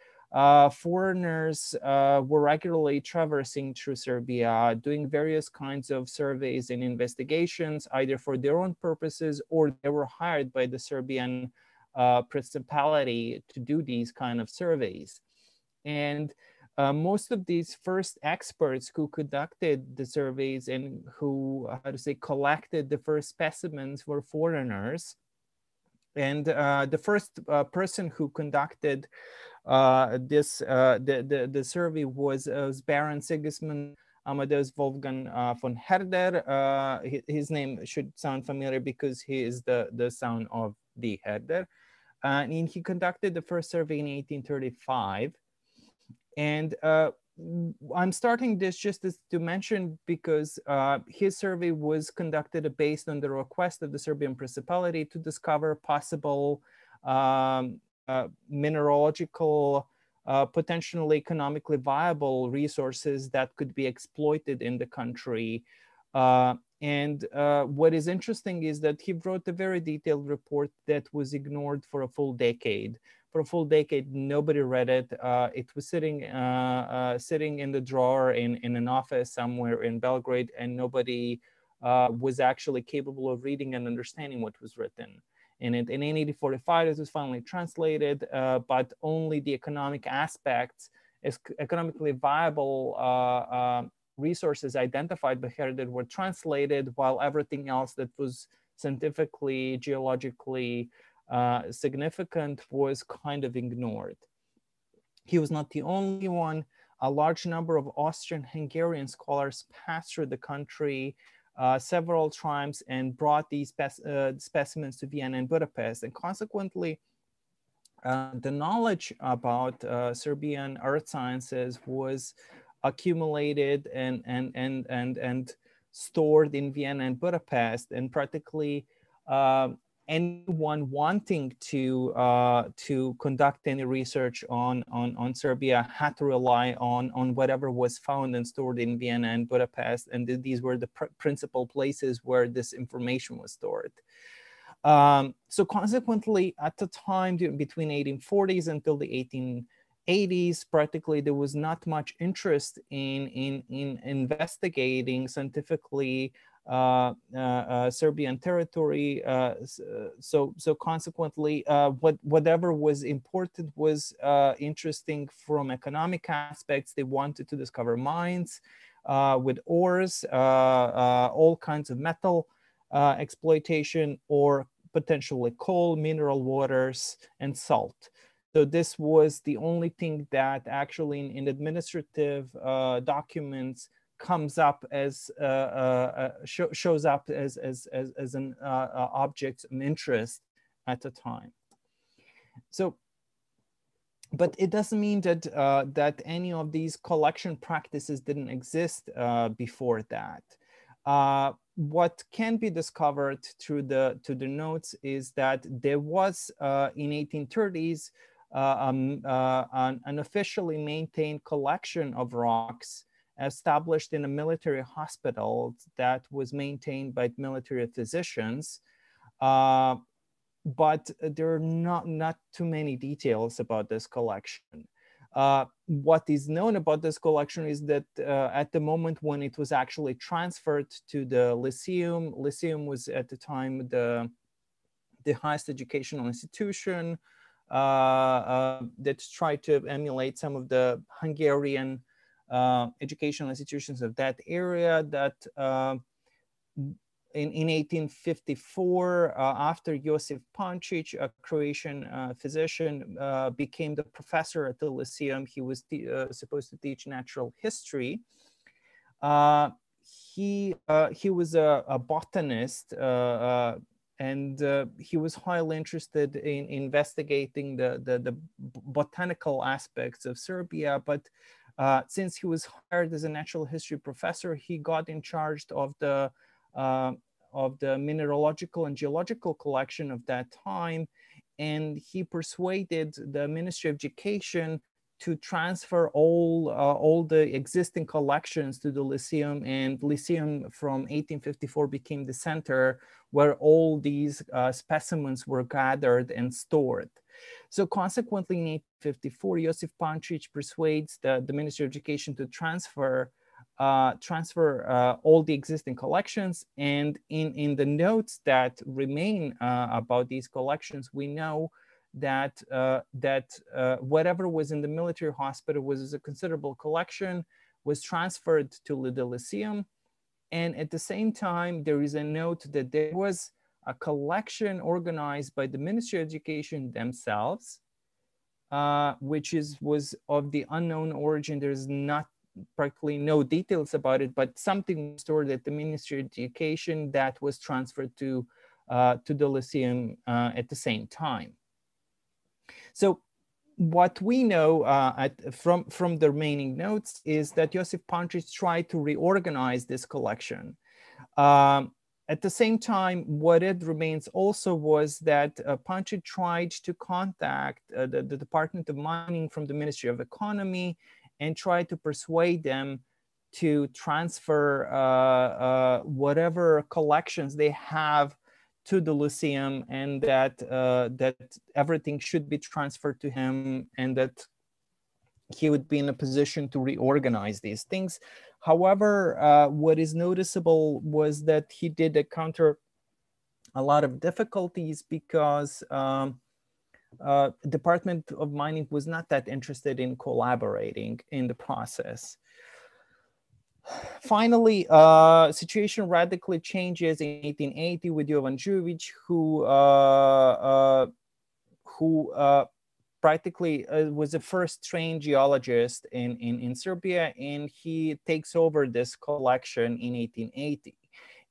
foreigners were regularly traversing through Serbia, doing various kinds of surveys and investigations, either for their own purposes or they were hired by the Serbian principality to do these kind of surveys. And most of these first experts who conducted the surveys and who, how to say, collected the first specimens were foreigners. And the first person who conducted the survey was Baron Sigismund Amadeus Wolfgang von Herder. His name should sound familiar because he is the son of the Herder. And he conducted the first survey in 1835. And I'm starting this just to mention because his survey was conducted based on the request of the Serbian Principality to discover possible mineralogical, potentially economically viable resources that could be exploited in the country. And what is interesting is that he wrote a very detailed report that was ignored for a full decade. For a full decade, nobody read it. It was sitting in the drawer in an office somewhere in Belgrade, and nobody was actually capable of reading and understanding what was written in it. In 1845, it was finally translated, but only the economic aspects, as economically viable resources identified by Herder were translated, while everything else that was scientifically, geologically significant was kind of ignored. He was not the only one. A large number of Austrian-Hungarian scholars passed through the country several times and brought these specimens to Vienna and Budapest. And consequently, the knowledge about Serbian earth sciences was accumulated and stored in Vienna and Budapest, and practically anyone wanting to conduct any research on Serbia had to rely on whatever was found and stored in Vienna and Budapest, and these were the principal places where this information was stored. So consequently, at the time between 1840s until the 1880s, practically there was not much interest in investigating scientifically Serbian territory. So consequently, whatever was important was interesting from economic aspects. They wanted to discover mines with ores, all kinds of metal exploitation, or potentially coal, mineral waters, and salt. So this was the only thing that actually in administrative documents comes up as shows up as an object of interest at the time. So, but it doesn't mean that that any of these collection practices didn't exist before that. What can be discovered through the notes is that there was in 1830s an officially maintained collection of rocks established in a military hospital that was maintained by military physicians, but there are not too many details about this collection. What is known about this collection is that at the moment when it was actually transferred to the Lyceum was at the time the highest educational institution that tried to emulate some of the Hungarian educational institutions of that area. That in 1854, after Josip Pančić, a Croatian physician, became the professor at the Lyceum, he was supposed to teach natural history. He was a botanist, and he was highly interested in investigating the botanical aspects of Serbia. But since he was hired as a natural history professor, he got in charge of the mineralogical and geological collection of that time, and he persuaded the Ministry of Education to transfer all the existing collections to the Lyceum, and Lyceum from 1854 became the center where all these specimens were gathered and stored. So consequently, in 1854, Josip Pančić persuades the Ministry of Education to transfer all the existing collections. And in the notes that remain about these collections, we know that whatever was in the military hospital was a considerable collection, was transferred to the Lyceum. And at the same time, there is a note that there was a collection organized by the Ministry of Education themselves, which was of the unknown origin. There's not practically no details about it, but something was stored at the Ministry of Education that was transferred to the Lyceum at the same time. So what we know from the remaining notes is that Josip Pančić tried to reorganize this collection. At the same time, what it remains also was that Pančić tried to contact the Department of Mining from the Ministry of Economy and tried to persuade them to transfer whatever collections they have to the Lyceum, and that everything should be transferred to him, and that he would be in a position to reorganize these things. However, what is noticeable was that he did encounter a lot of difficulties because Department of Mining was not that interested in collaborating in the process. Finally, situation radically changes in 1880 with Jovan Đurović, who practically was the first trained geologist in Serbia, and he takes over this collection in 1880.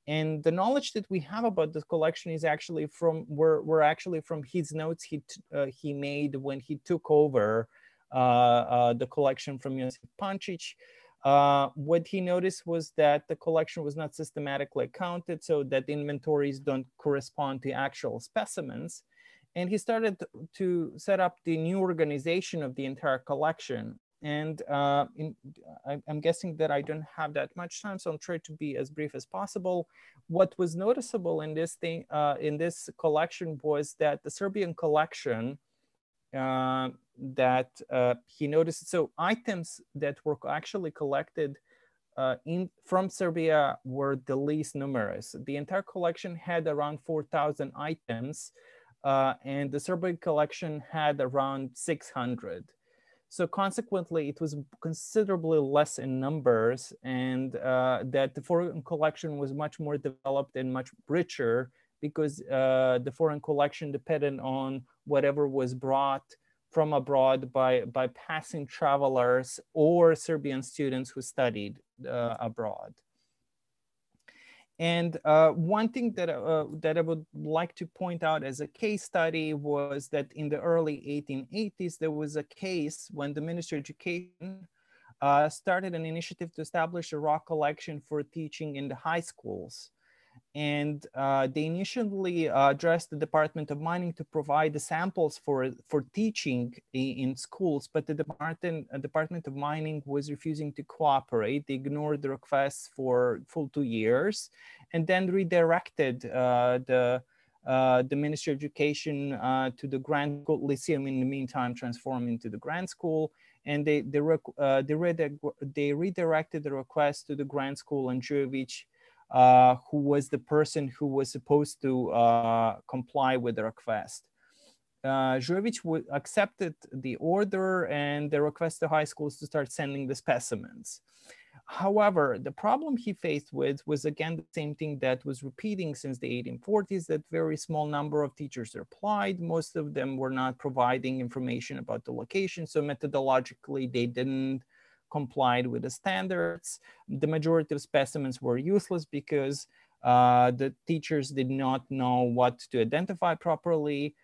And the knowledge that we have about this collection is actually were actually from his notes he made when he took over the collection from Josip Pančić. What he noticed was that the collection was not systematically counted, so that inventories don't correspond to actual specimens. And he started to set up the new organization of the entire collection. And I'm guessing that I don't have that much time, so I'll try to be as brief as possible. What was noticeable in this collection was that the Serbian collection that he noticed, so items that were actually collected from Serbia were the least numerous. The entire collection had around 4,000 items, and the Serbian collection had around 600. So consequently, it was considerably less in numbers, and that the foreign collection was much more developed and much richer, because the foreign collection depended on whatever was brought from abroad by passing travelers or Serbian students who studied abroad. And one thing that I would like to point out as a case study was that in the early 1880s, there was a case when the Ministry of Education started an initiative to establish a rock collection for teaching in the high schools. And they initially addressed the Department of Mining to provide the samples for teaching in schools, but the Department of Mining was refusing to cooperate. They ignored the requests for full 2 years, and then redirected the Ministry of Education to the Grand School Lyceum, in the meantime transformed into the Grand School, and they redirected the request to the Grand School and Đurović, who was the person who was supposed to comply with the request. Đurović accepted the order and the request to high schools to start sending the specimens. However, the problem he faced with was again the same thing that was repeating since the 1840s, that very small number of teachers applied. Most of them were not providing information about the location, so methodologically they didn't complied with the standards. The majority of specimens were useless because the teachers did not know what to identify properly.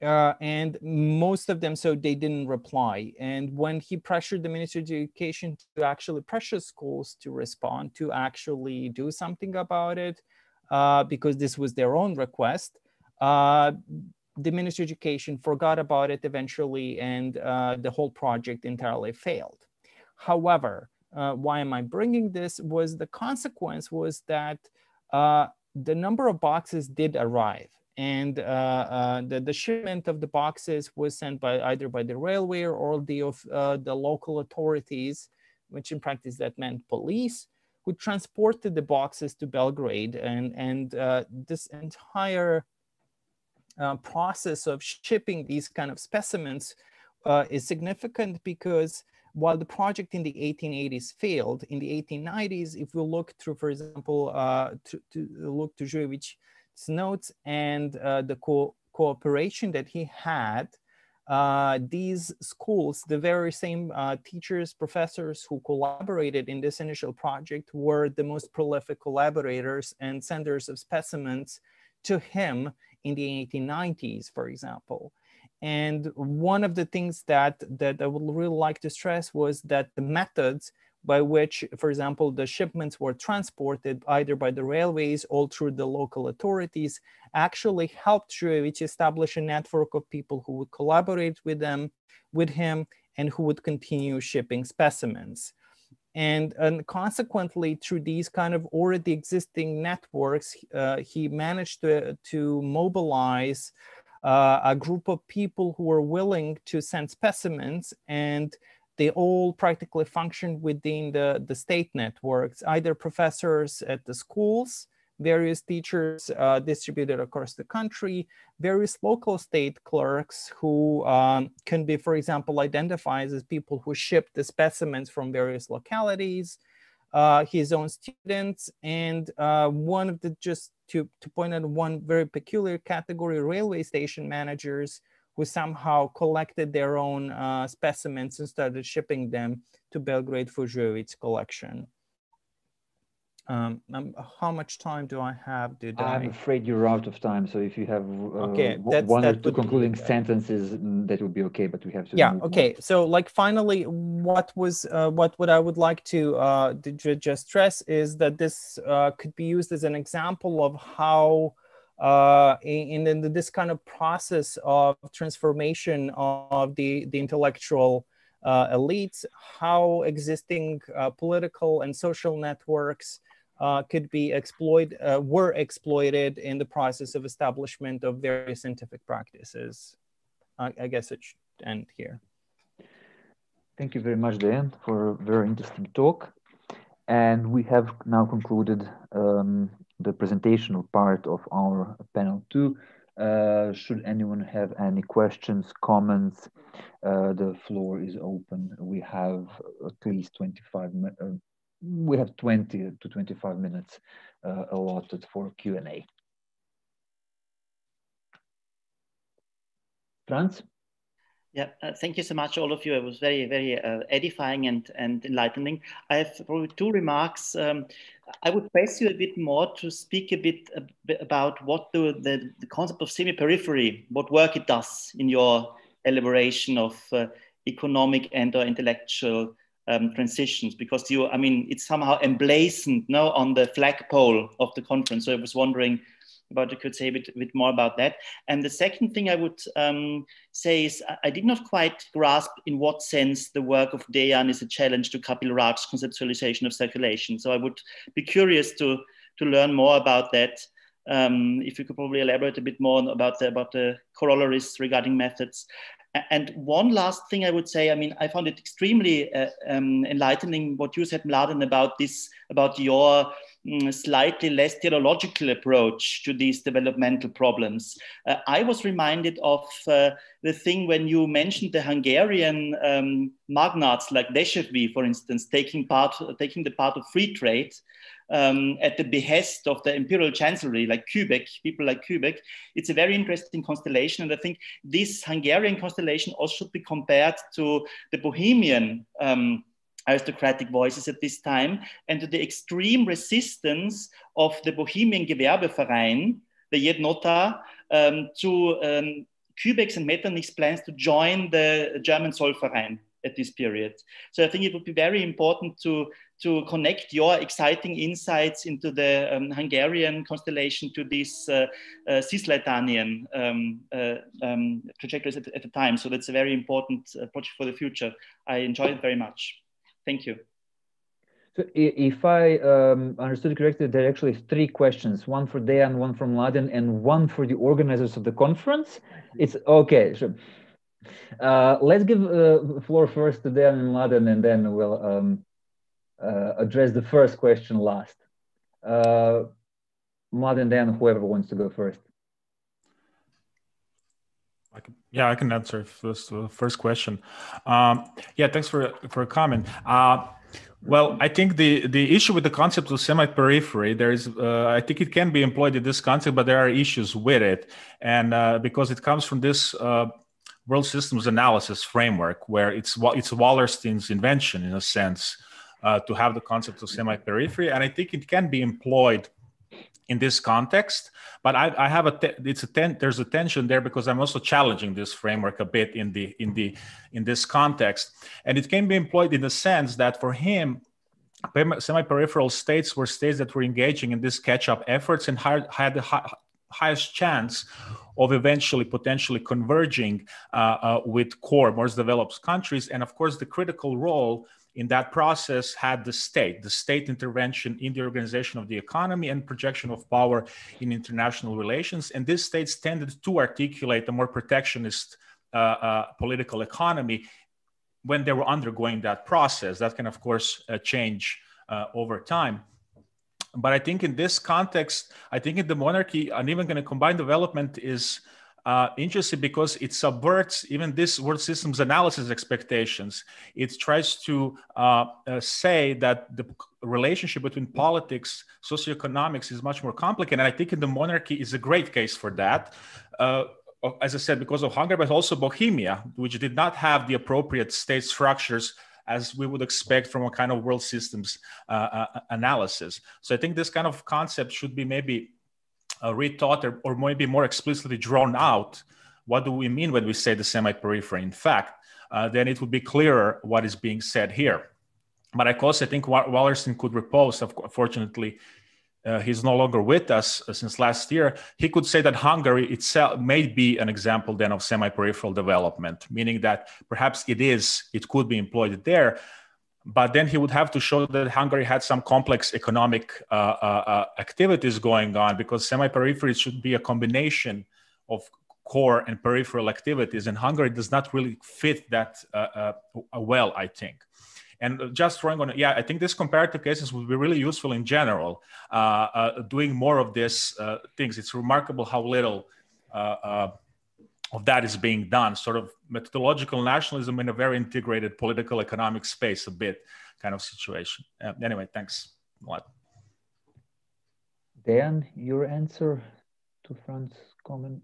And most of them, so they didn't reply. And when he pressured the Ministry of Education to actually pressure schools to respond, to actually do something about it, because this was their own request, the Ministry of Education forgot about it eventually, and the whole project entirely failed. However, why am I bringing this? Was the consequence was that the number of boxes did arrive, and the shipment of the boxes was sent either by the railway or the local authorities, which in practice that meant police, who transported the boxes to Belgrade, and this entire process of shipping these kind of specimens is significant because while the project in the 1880s failed, in the 1890s, if we look through, for example, look to Žujević's notes and the cooperation that he had, these schools, the very same teachers, professors who collaborated in this initial project were the most prolific collaborators and senders of specimens to him in the 1890s, for example. And one of the things that I would really like to stress was that the methods by which, for example, the shipments were transported either by the railways or through the local authorities actually helped Žujević establish a network of people who would collaborate with him and who would continue shipping specimens. And consequently, through these kind of already existing networks, he managed to mobilize a group of people who were willing to send specimens, and they all practically functioned within the state networks, either professors at the schools, various teachers distributed across the country, various local state clerks who can be, for example, identified as people who shipped the specimens from various localities, his own students, and one of the, just to point out one very peculiar category, railway station managers who somehow collected their own specimens and started shipping them to Belgrade for Žujević's collection. How much time do I have? I'm afraid you're out of time. So if you have okay, one or two concluding sentences, that would be okay. But we have to. Yeah. Okay. So, like, finally, what I would like to just stress is that this could be used as an example of how in this kind of process of transformation of the intellectual elites, how existing political and social networks could be were exploited in the process of establishment of various scientific practices. I guess it should end here. Thank you very much, Dejan, for a very interesting talk. And we have now concluded the presentational part of our panel 2. Should anyone have any questions, comments, the floor is open. We have at least 25 minutes. We have 20 to 25 minutes allotted for Q&A. Franz? Yeah, thank you so much, all of you. It was very, very edifying and enlightening. I have probably two remarks. I would press you a bit more to speak a bit about what the concept of semi-periphery, what work it does in your elaboration of economic and or intellectual transitions, because it's somehow emblazoned now on the flagpole of the conference. So I was wondering about you could say a bit more about that. And the second thing I would say is I did not quite grasp in what sense the work of Dejan is a challenge to Kapil-Raj's conceptualization of circulation. So I would be curious to learn more about that. If you could probably elaborate a bit more about the corollaries regarding methods. And one last thing I would say, I found it extremely enlightening what you said, Mladen, about your slightly less theological approach to these developmental problems. I was reminded of the thing when you mentioned the Hungarian magnates like Deshevy, for instance, taking the part of free trade at the behest of the imperial chancellery, like people like Kübeck. It's a very interesting constellation. And I think this Hungarian constellation also should be compared to the Bohemian aristocratic voices at this time, and to the extreme resistance of the Bohemian Gewerbeverein, the Jednota, to Kübeck's and Metternich's plans to join the German Zollverein at this period. So I think it would be very important to connect your exciting insights into the Hungarian constellation to these Cisleitanian trajectories at the time. So that's a very important project for the future. I enjoyed it very much. Thank you. So if I understood correctly, there are actually 3 questions, one for Dejan, one from Mladen, and one for the organizers of the conference. It's okay. Sure. Let's give the floor first to Dejan and Mladen, and then we'll address the first question last. Mladen, Dejan, whoever wants to go first. I can answer the first question. Yeah, thanks for a comment. Well, I think the issue with the concept of semi-periphery, there is, I think it can be employed in this concept, but there are issues with it, and because it comes from this world systems analysis framework, where it's Wallerstein's invention in a sense to have the concept of semi-periphery, and I think it can be employed in this context, but I have there's a tension there because I'm also challenging this framework a bit in this context, and it can be employed in the sense that for him, semi-peripheral states were states that were engaging in these catch-up efforts and had the highest chance of eventually potentially converging with core, more developed countries, and of course the critical role in that process had the state intervention in the organization of the economy and projection of power in international relations. And these states tended to articulate a more protectionist political economy when they were undergoing that process. That can, of course, change over time. But I think in this context, I think in the monarchy, and even kind of combined development is interesting because it subverts even this world systems analysis expectations. It tries to say that the relationship between politics, socioeconomics is much more complicated. And I think in the monarchy is a great case for that. As I said, because of Hungary, but also Bohemia, which did not have the appropriate state structures as we would expect from a kind of world systems analysis. So I think this kind of concept should be maybe rethought or maybe more explicitly drawn out. What do we mean when we say the semi-periphery? In fact, then it would be clearer what is being said here. But of course, I think Wallerstein could repose, unfortunately, he's no longer with us since last year. He could say that Hungary itself may be an example then of semi-peripheral development, meaning that perhaps it could be employed there. But then he would have to show that Hungary had some complex economic activities going on, because semi-periphery should be a combination of core and peripheral activities. And Hungary does not really fit that well, I think. And just throwing on, I think these comparative cases would be really useful in general, doing more of these things. It's remarkable how little of that is being done, sort of methodological nationalism in a very integrated political economic space, a bit kind of situation. Anyway, thanks a lot. Dan, your answer to Fran's comment?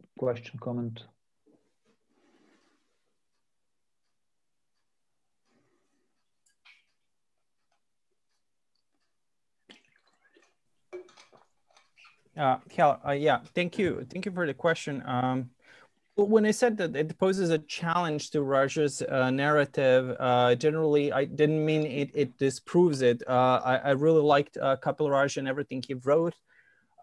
Yeah, thank you for the question. When I said that it poses a challenge to Russia's narrative, generally I didn't mean it disproves it. I really liked Kapil and everything he wrote.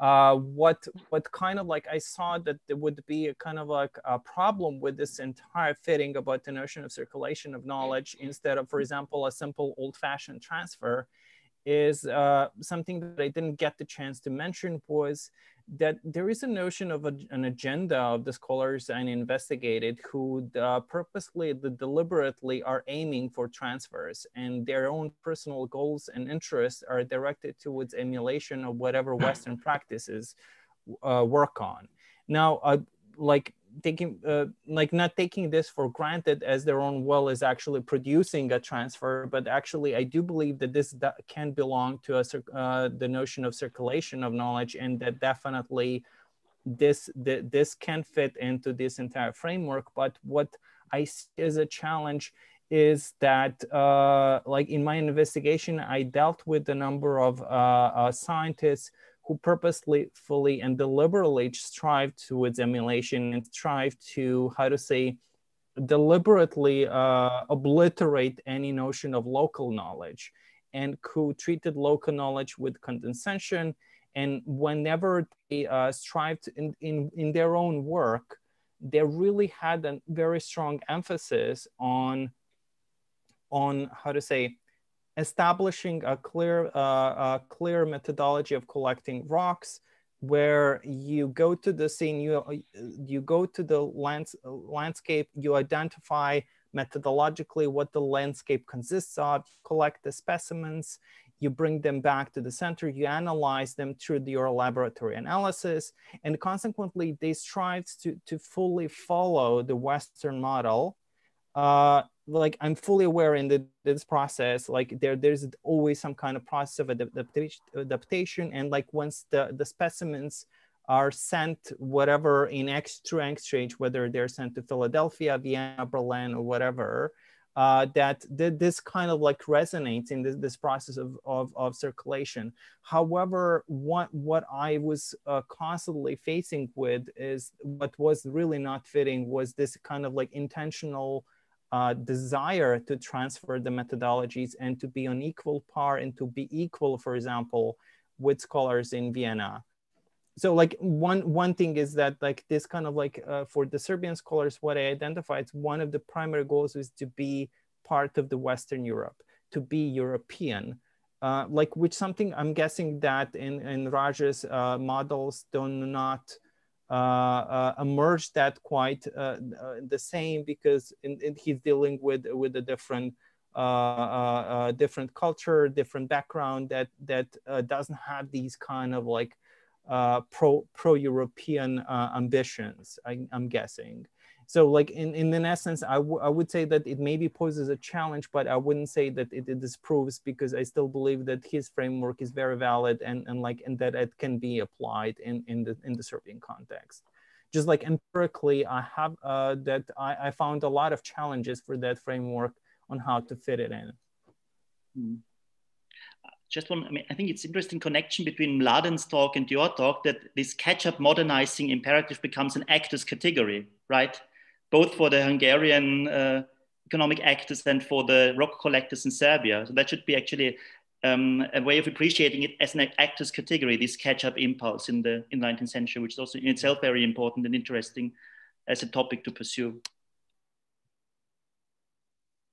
What kind of like I saw that there would be a kind of like a problem with this entire fitting about the notion of circulation of knowledge instead of, for example, a simple old-fashioned transfer, is something that I didn't get the chance to mention, was that there is a notion of an agenda of the scholars and investigated who purposely, deliberately are aiming for transfers, and their own personal goals and interests are directed towards emulation of whatever Western practices work on. Now, like not taking this for granted as their own will is actually producing a transfer, but actually I do believe that this can belong to the notion of circulation of knowledge, and that definitely this can fit into this entire framework. But what I see as a challenge is that like in my investigation, I dealt with a number of scientists who purposely, fully, and deliberately strive towards emulation and strive to, deliberately obliterate any notion of local knowledge, and who treated local knowledge with condescension. And whenever they strived in their own work, they really had a very strong emphasis on establishing a clear methodology of collecting rocks, where you go to the scene, you go to the landscape, you identify methodologically what the landscape consists of, collect the specimens, you bring them back to the center, you analyze them through your laboratory analysis, and consequently, they strive to fully follow the Western model. Like I'm fully aware in this process, like there's always some kind of process of adaptation, and like once the specimens are sent, whatever through exchange, whether they're sent to Philadelphia, Vienna, Berlin, or whatever, that this kind of like resonates in this process of circulation. However, what I was constantly facing with is what was really not fitting was this kind of like intentional desire to transfer the methodologies and to be on equal par and to be equal, for example, with scholars in Vienna. So like one thing is that like this kind of like for the Serbian scholars, what I identified, one of the primary goals is to be part of the Western Europe, to be European, like which something I'm guessing that in Raj's models do not emerge that quite the same, because he's dealing with a different different culture, different background that doesn't have these kind of like pro-European ambitions, I'm guessing. So like in essence, I would say that it maybe poses a challenge, but I wouldn't say that it disproves, because I still believe that his framework is very valid and that it can be applied in the Serbian context. Just like empirically, I have I found a lot of challenges for that framework on how to fit it in. Just one, I mean, I think it's interesting connection between Mladen's talk and your talk, that this catch-up modernizing imperative becomes an actors category, right? Both for the Hungarian economic actors and for the rock collectors in Serbia. So that should be actually a way of appreciating it as an actors category, this catch-up impulse in the 19th century, which is also in itself very important and interesting as a topic to pursue.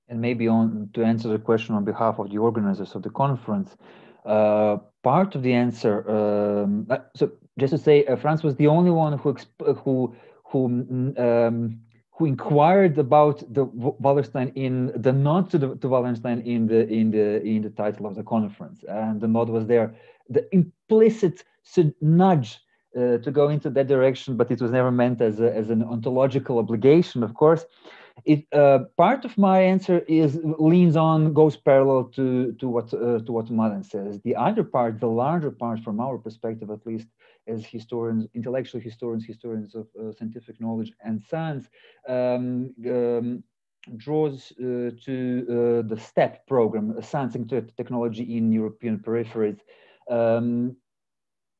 And maybe to answer the question on behalf of the organizers of the conference, part of the answer, so just to say, Franz was the only one who inquired about the Wallerstein in the nod to Wallerstein in the title of the conference, and the nod was there, the implicit nudge to go into that direction, but it was never meant as an ontological obligation, of course. Part of my answer goes parallel to what Mladen says. The other part, the larger part, from our perspective at least, as historians, intellectual historians of scientific knowledge and science, draws to the STEP program, Science and Technology in European Peripheries,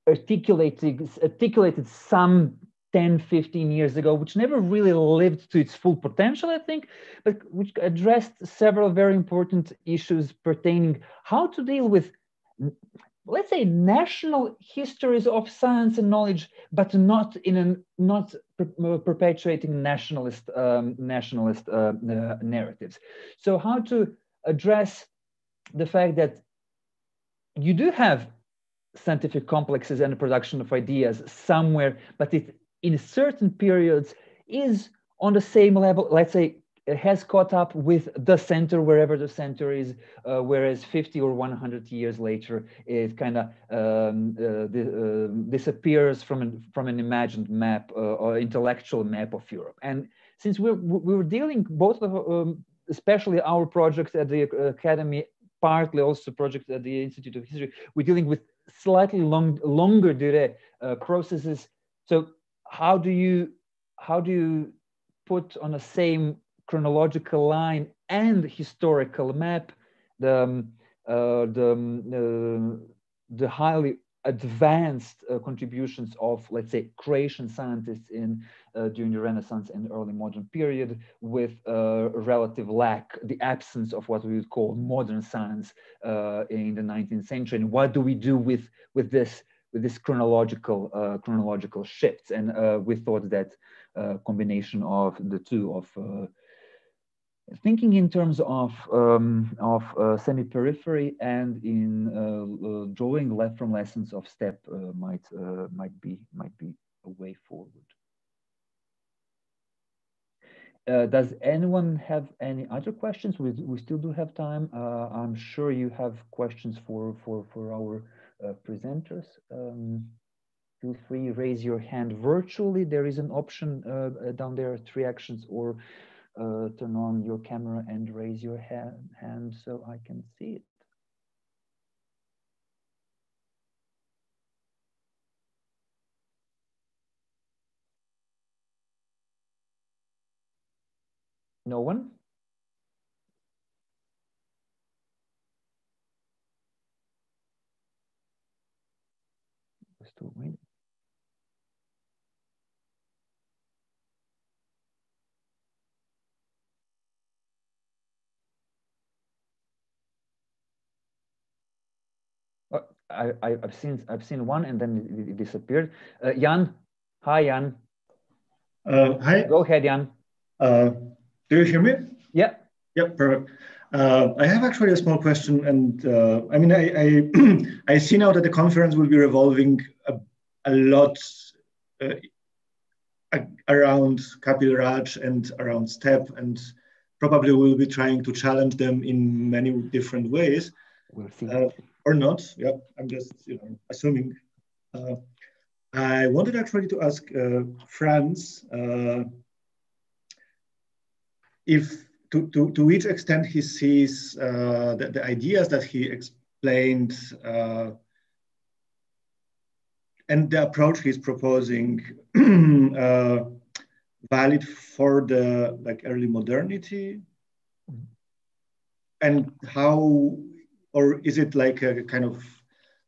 articulated some 10, 15 years ago, which never really lived to its full potential, I think, but which addressed several very important issues pertaining how to deal with, let's say, national histories of science and knowledge, but not perpetuating nationalist narratives. So how to address the fact that you do have scientific complexes and the production of ideas somewhere, but it in certain periods is on the same level, let's say, has caught up with the center, wherever the center is, whereas 50 or 100 years later, it kind of disappears from an imagined map or intellectual map of Europe. And since we were dealing both of, especially our project at the Academy, partly also project at the Institute of History, we're dealing with slightly longer durée processes. So how do you put on the same chronological line and historical map the highly advanced contributions of, let's say, Croatian scientists during the Renaissance and early modern period, with relative lack, the absence of what we would call modern science in the 19th century? And what do we do with this chronological shifts? And we thought that combination of the two, of thinking in terms of semi-periphery and in drawing from lessons of STEP might be a way forward. Does anyone have any other questions? We still do have time. I'm sure you have questions for our presenters. Feel free, raise your hand virtually. There is an option down there, 3 actions, or turn on your camera and raise your hand so I can see it. No one? We're still waiting. Oh, I've seen one and then it disappeared. Jan, hi Jan. Hi. Go ahead, Jan. Do you hear me? Yeah. Yeah, perfect. I have actually a small question, and I mean, I see now that the conference will be revolving a lot around Kapil Raj and around STEP, and probably will be trying to challenge them in many different ways. We'll see. Or not. Yeah, I'm just assuming. I wanted actually to ask Franz if to which extent he sees the ideas that he explained and the approach he's proposing valid for the early modernity, and how, or is it like a kind of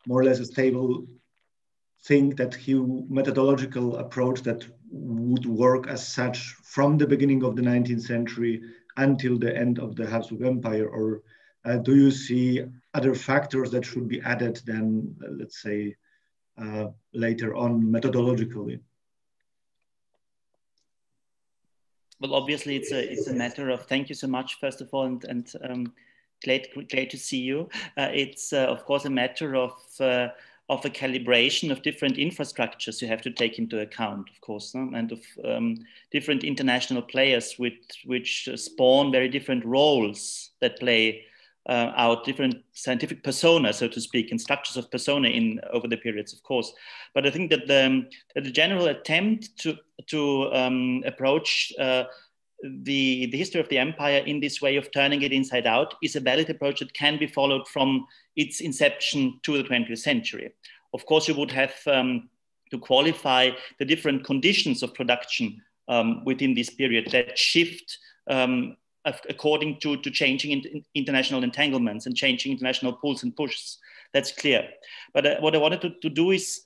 more or less a stable thing that methodological approach that would work as such from the beginning of the 19th century until the end of the Habsburg Empire, or do you see other factors that should be added then, let's say, later on methodologically? Well, obviously, it's a matter of, thank you so much, first of all, and glad to see you. It's of course a matter of a calibration of different infrastructures you have to take into account, of course, and of different international players which spawn very different roles that play out different scientific persona, so to speak, and structures of persona over the periods, of course. But I think that the general attempt to approach the history of the empire in this way of turning it inside out is a valid approach that can be followed from its inception to the 20th century. Of course, you would have to qualify the different conditions of production within this period that shift according to changing international entanglements and changing international pulls and pushes. That's clear. But what I wanted to do is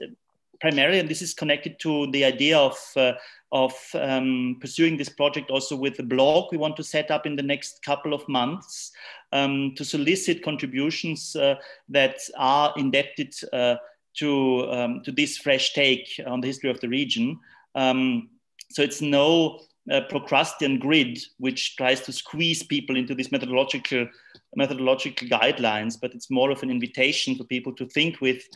primarily, and this is connected to the idea of pursuing this project also with the blog we want to set up in the next couple of months, to solicit contributions that are indebted to this fresh take on the history of the region. So it's no Procrustean grid which tries to squeeze people into these methodological guidelines, but it's more of an invitation for people to think with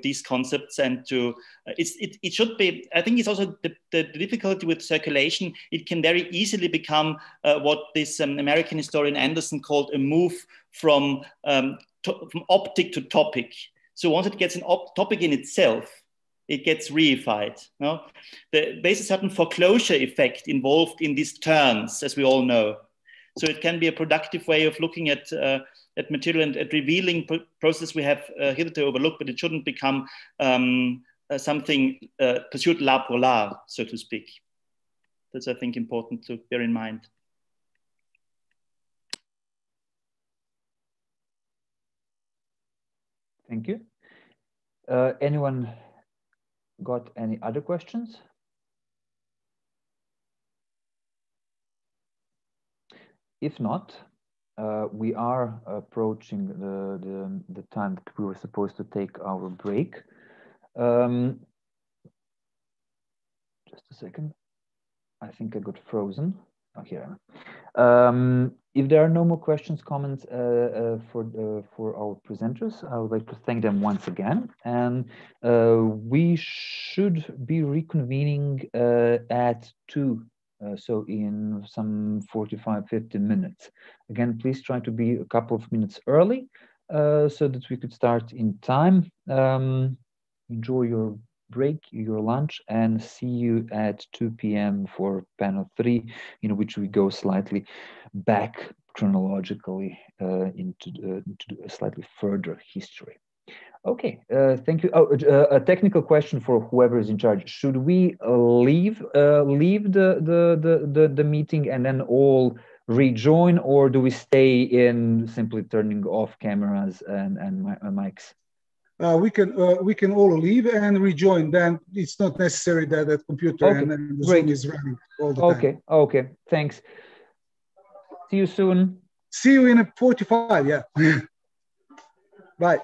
these concepts, and to it should be. I think it's also the difficulty with circulation. It can very easily become what this American historian Anderson called a move from optic to topic. So once it gets an topic in itself, it gets reified. No? There's a certain foreclosure effect involved in these turns, as we all know. So it can be a productive way of looking at material and at revealing process we have hitherto overlooked, but it shouldn't become something pursued la pour la, so to speak. That's, I think, important to bear in mind. Thank you. Anyone got any other questions? If not, we are approaching the time that we were supposed to take our break. Just a second. I think I got frozen. Oh, here I am. If there are no more questions, comments for our presenters, I would like to thank them once again. And we should be reconvening at 2 So in some 45, 50 minutes. Again, please try to be a couple of minutes early so that we could start in time. Enjoy your break, your lunch, and see you at 2 p.m. for panel 3, in which we go slightly back chronologically into a slightly further history. Okay, thank you. Oh, a technical question for whoever is in charge. Should we leave the meeting and then all rejoin, or do we stay in simply turning off cameras and mics? We can all leave and rejoin. Then it's not necessary that that computer Okay, and the great. Zoom is running all the time. Okay, thanks. See you soon. See you in 45. Yeah. Bye.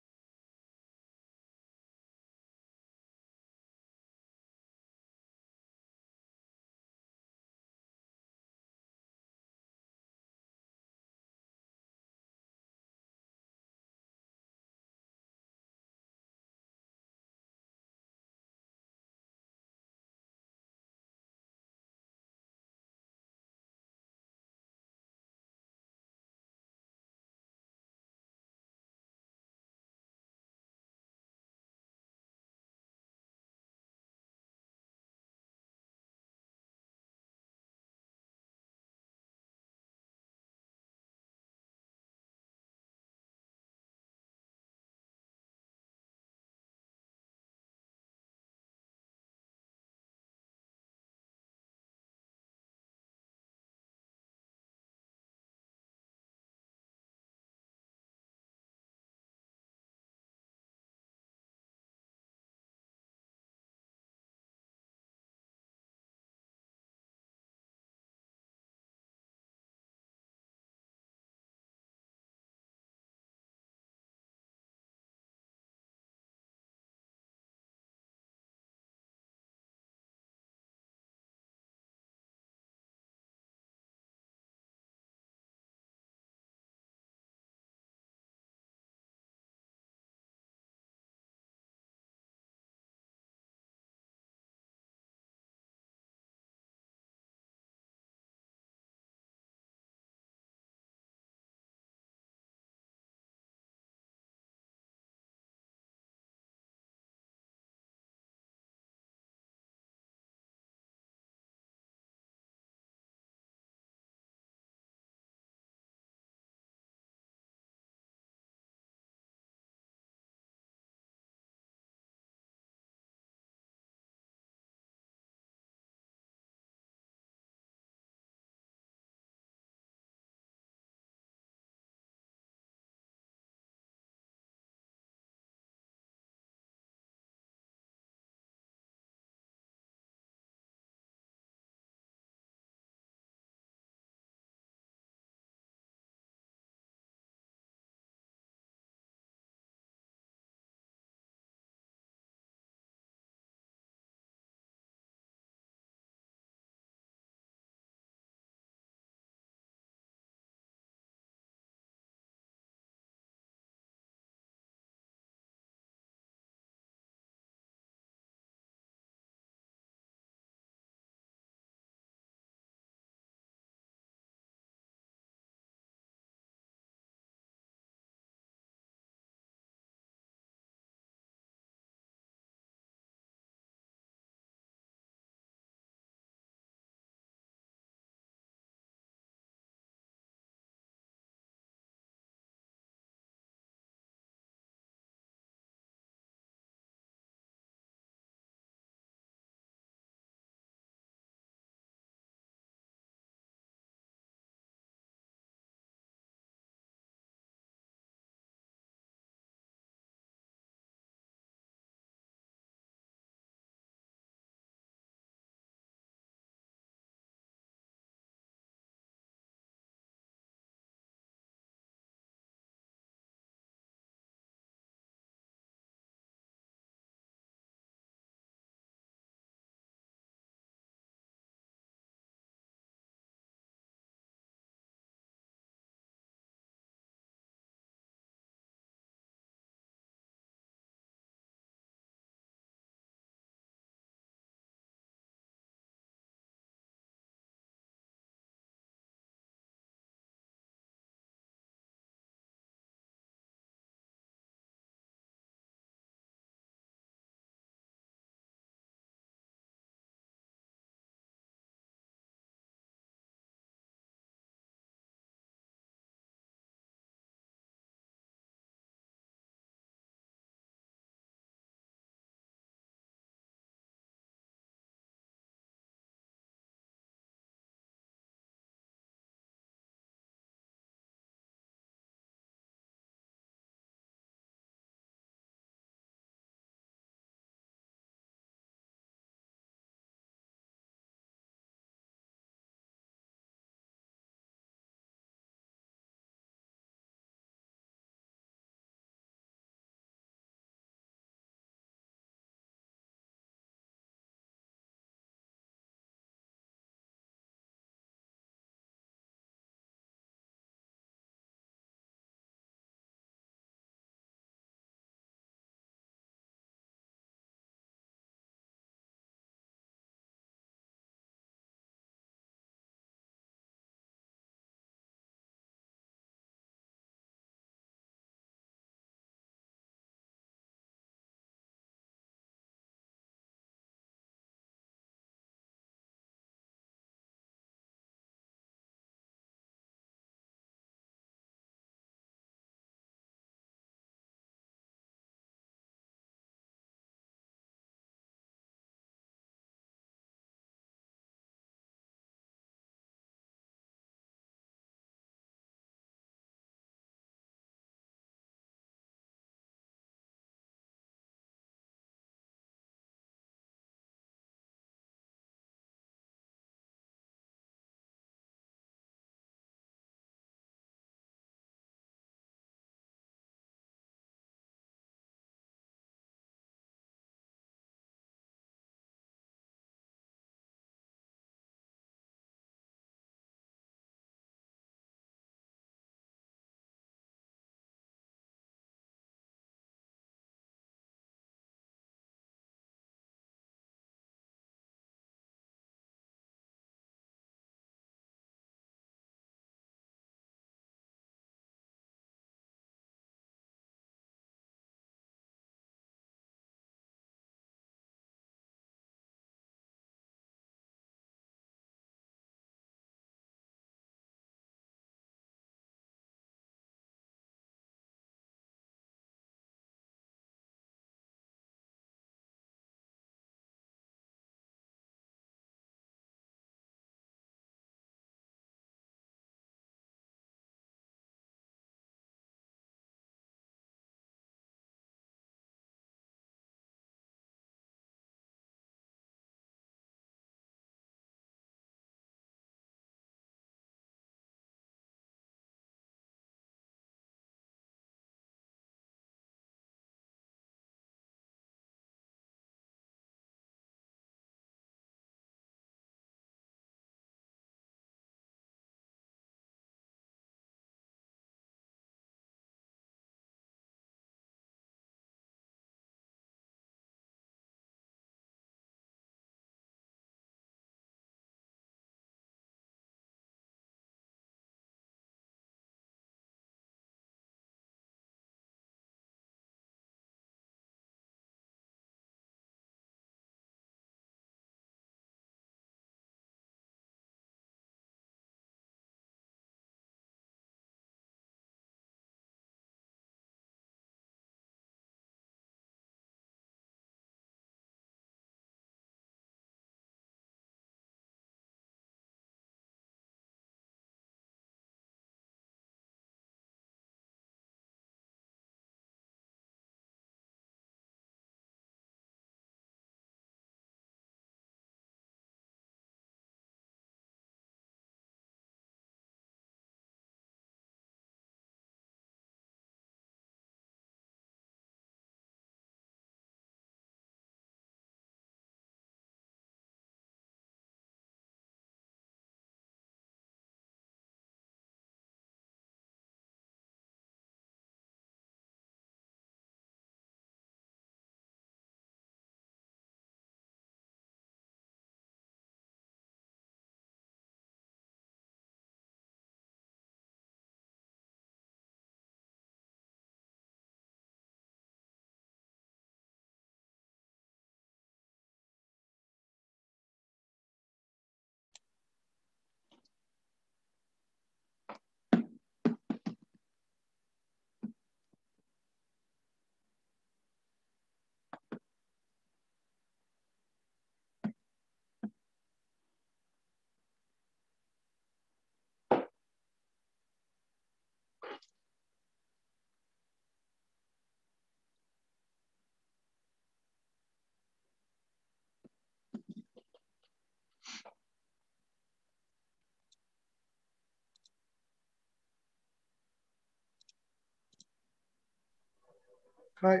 Hi.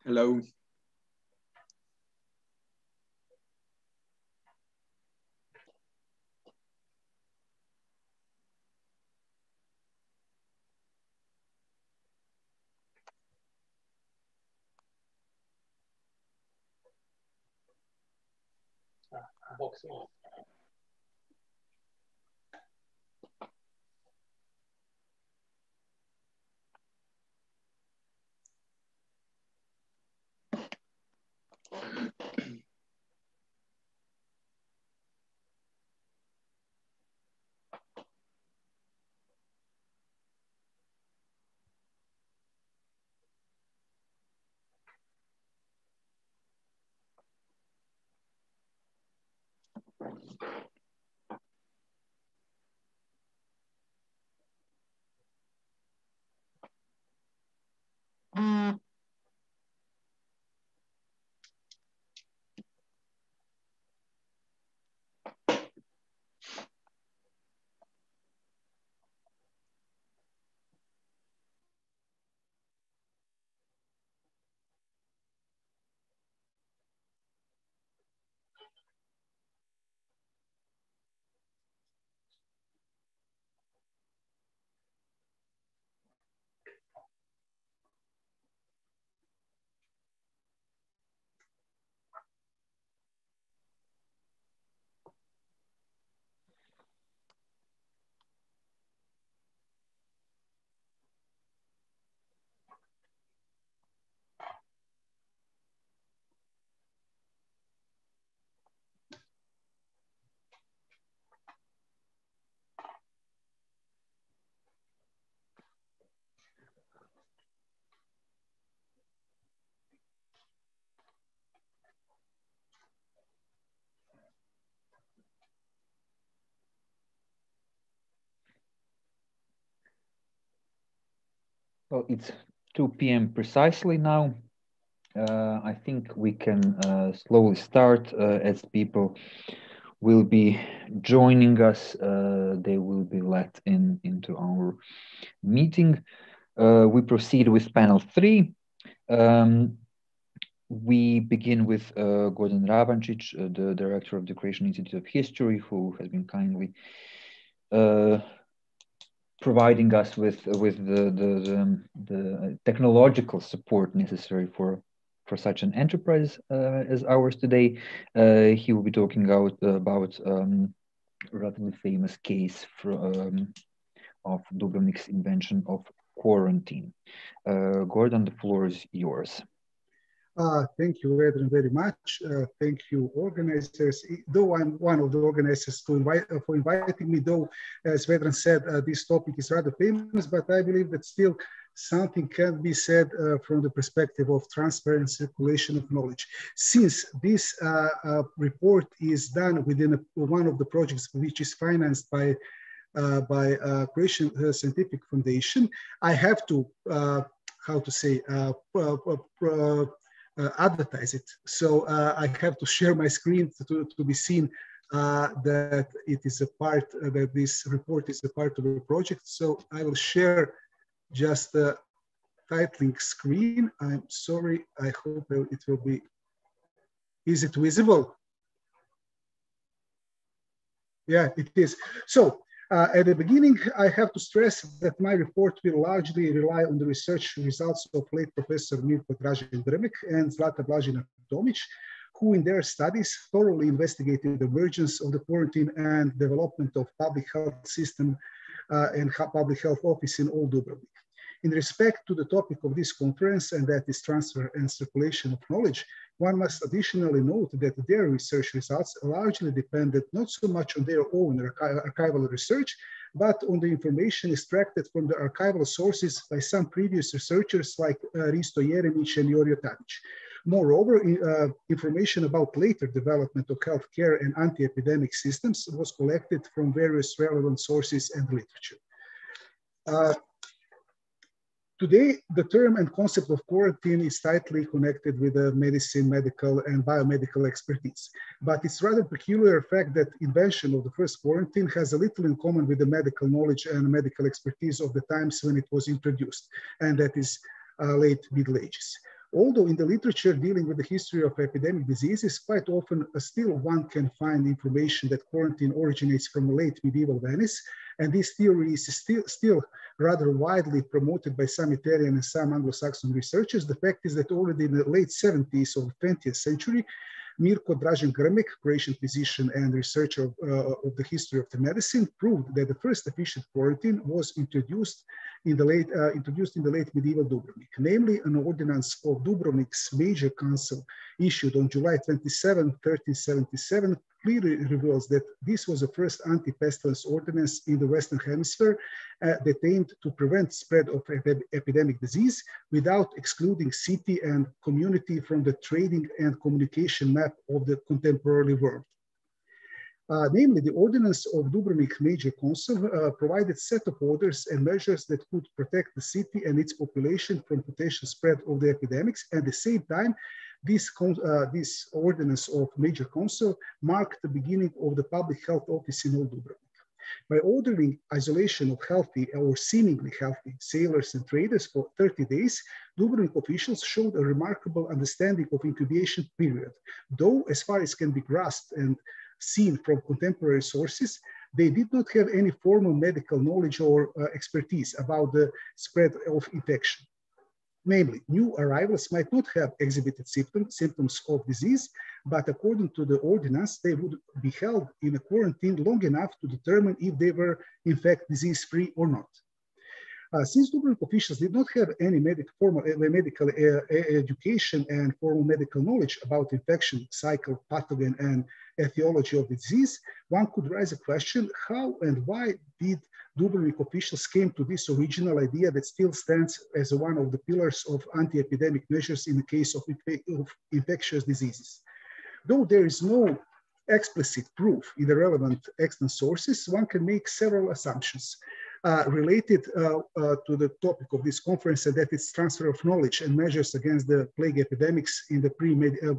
Hello. Boxing. Well, it's 2 p.m. precisely now. I think we can slowly start as people will be joining us. They will be let into our meeting. We proceed with panel 3. We begin with Gordon Ravenchich, the director of the Croatian Institute of History, who has been kindly providing us with the technological support necessary for such an enterprise as ours today. He will be talking about a relatively famous case of Dubrovnik's invention of quarantine. Gordon, the floor is yours. Thank you, Adrian, very much. Thank you, organizers. Though I'm one of the organizers for inviting me, though, as Vedran said, this topic is rather famous, but I believe that still something can be said from the perspective of transparent circulation of knowledge. Since this report is done within one of the projects which is financed by Croatian Scientific Foundation, I have to, how to say, advertise it. So I have to share my screen to be seen that it is a part, that this report is a part of the project. So I will share just the titling screen. I'm sorry, I hope it will be, is it visible? Yeah, it is. So at the beginning, I have to stress that my report will largely rely on the research results of late Professor Mirko Dražen-Drmek and Zlata Blažina-Tomić, who in their studies thoroughly investigated the emergence of the quarantine and development of public health system and public health office in all Dubrovnik. In respect to the topic of this conference, and that is transfer and circulation of knowledge, one must additionally note that their research results largely depended not so much on their own archival research, but on the information extracted from the archival sources by some previous researchers like Risto Jeremić and Jorio Tadić. Moreover, information about later development of healthcare and anti-epidemic systems was collected from various relevant sources and literature. Today, the term and concept of quarantine is tightly connected with medicine, medical, and biomedical expertise. But it's rather peculiar fact that invention of the first quarantine has a little in common with the medical knowledge and medical expertise of the times when it was introduced, and that is late Middle Ages. Although in the literature dealing with the history of epidemic diseases, quite often still one can find information that quarantine originates from late medieval Venice, and this theory is still rather widely promoted by some Italian and some Anglo-Saxon researchers. The fact is that already in the late 70s of the 20th century, Mirko Dražen Grmek, Croatian physician and researcher of the history of the medicine, proved that the first efficient quarantine was introduced in the late medieval Dubrovnik. Namely, an ordinance of Dubrovnik's major council issued on July 27, 1377, clearly reveals that this was the first anti-pestilence ordinance in the Western Hemisphere that aimed to prevent spread of epidemic disease without excluding city and community from the trading and communication map of the contemporary world. Namely, the ordinance of Dubrovnik Major Council provided set of orders and measures that could protect the city and its population from potential spread of the epidemics. At the same time, this ordinance of Major Council marked the beginning of the public health office in Old Dubrovnik. By ordering isolation of healthy or seemingly healthy sailors and traders for 30 days, Dubrovnik officials showed a remarkable understanding of incubation period. Though, as far as can be grasped and seen from contemporary sources, they did not have any formal medical knowledge or expertise about the spread of infection. Namely, new arrivals might not have exhibited symptoms of disease, but according to the ordinance, they would be held in a quarantine long enough to determine if they were in fact disease-free or not. Since Dubrovnik officials did not have any formal medical education and formal medical knowledge about infection, cycle, pathogen, and etiology of the disease, one could raise a question: how and why did Dubrovnik officials came to this original idea that still stands as one of the pillars of anti-epidemic measures in the case of infectious diseases? Though there is no explicit proof in the relevant extant sources, one can make several assumptions related to the topic of this conference, and that is transfer of knowledge and measures against the plague epidemics in the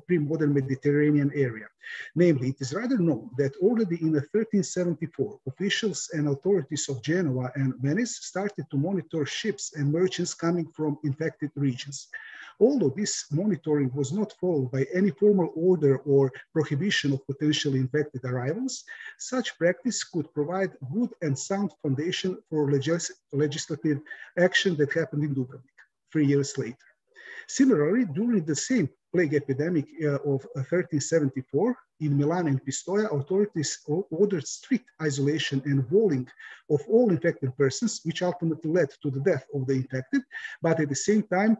pre-modern Mediterranean area. Namely, it is rather known that already in 1374, officials and authorities of Genoa and Venice started to monitor ships and merchants coming from infected regions. Although this monitoring was not followed by any formal order or prohibition of potentially infected arrivals, such practice could provide good and sound foundation for legislative action that happened in Dubrovnik 3 years later. Similarly, during the same plague epidemic of 1374, in Milan and Pistoia, authorities ordered strict isolation and walling of all infected persons, which ultimately led to the death of the infected, but at the same time,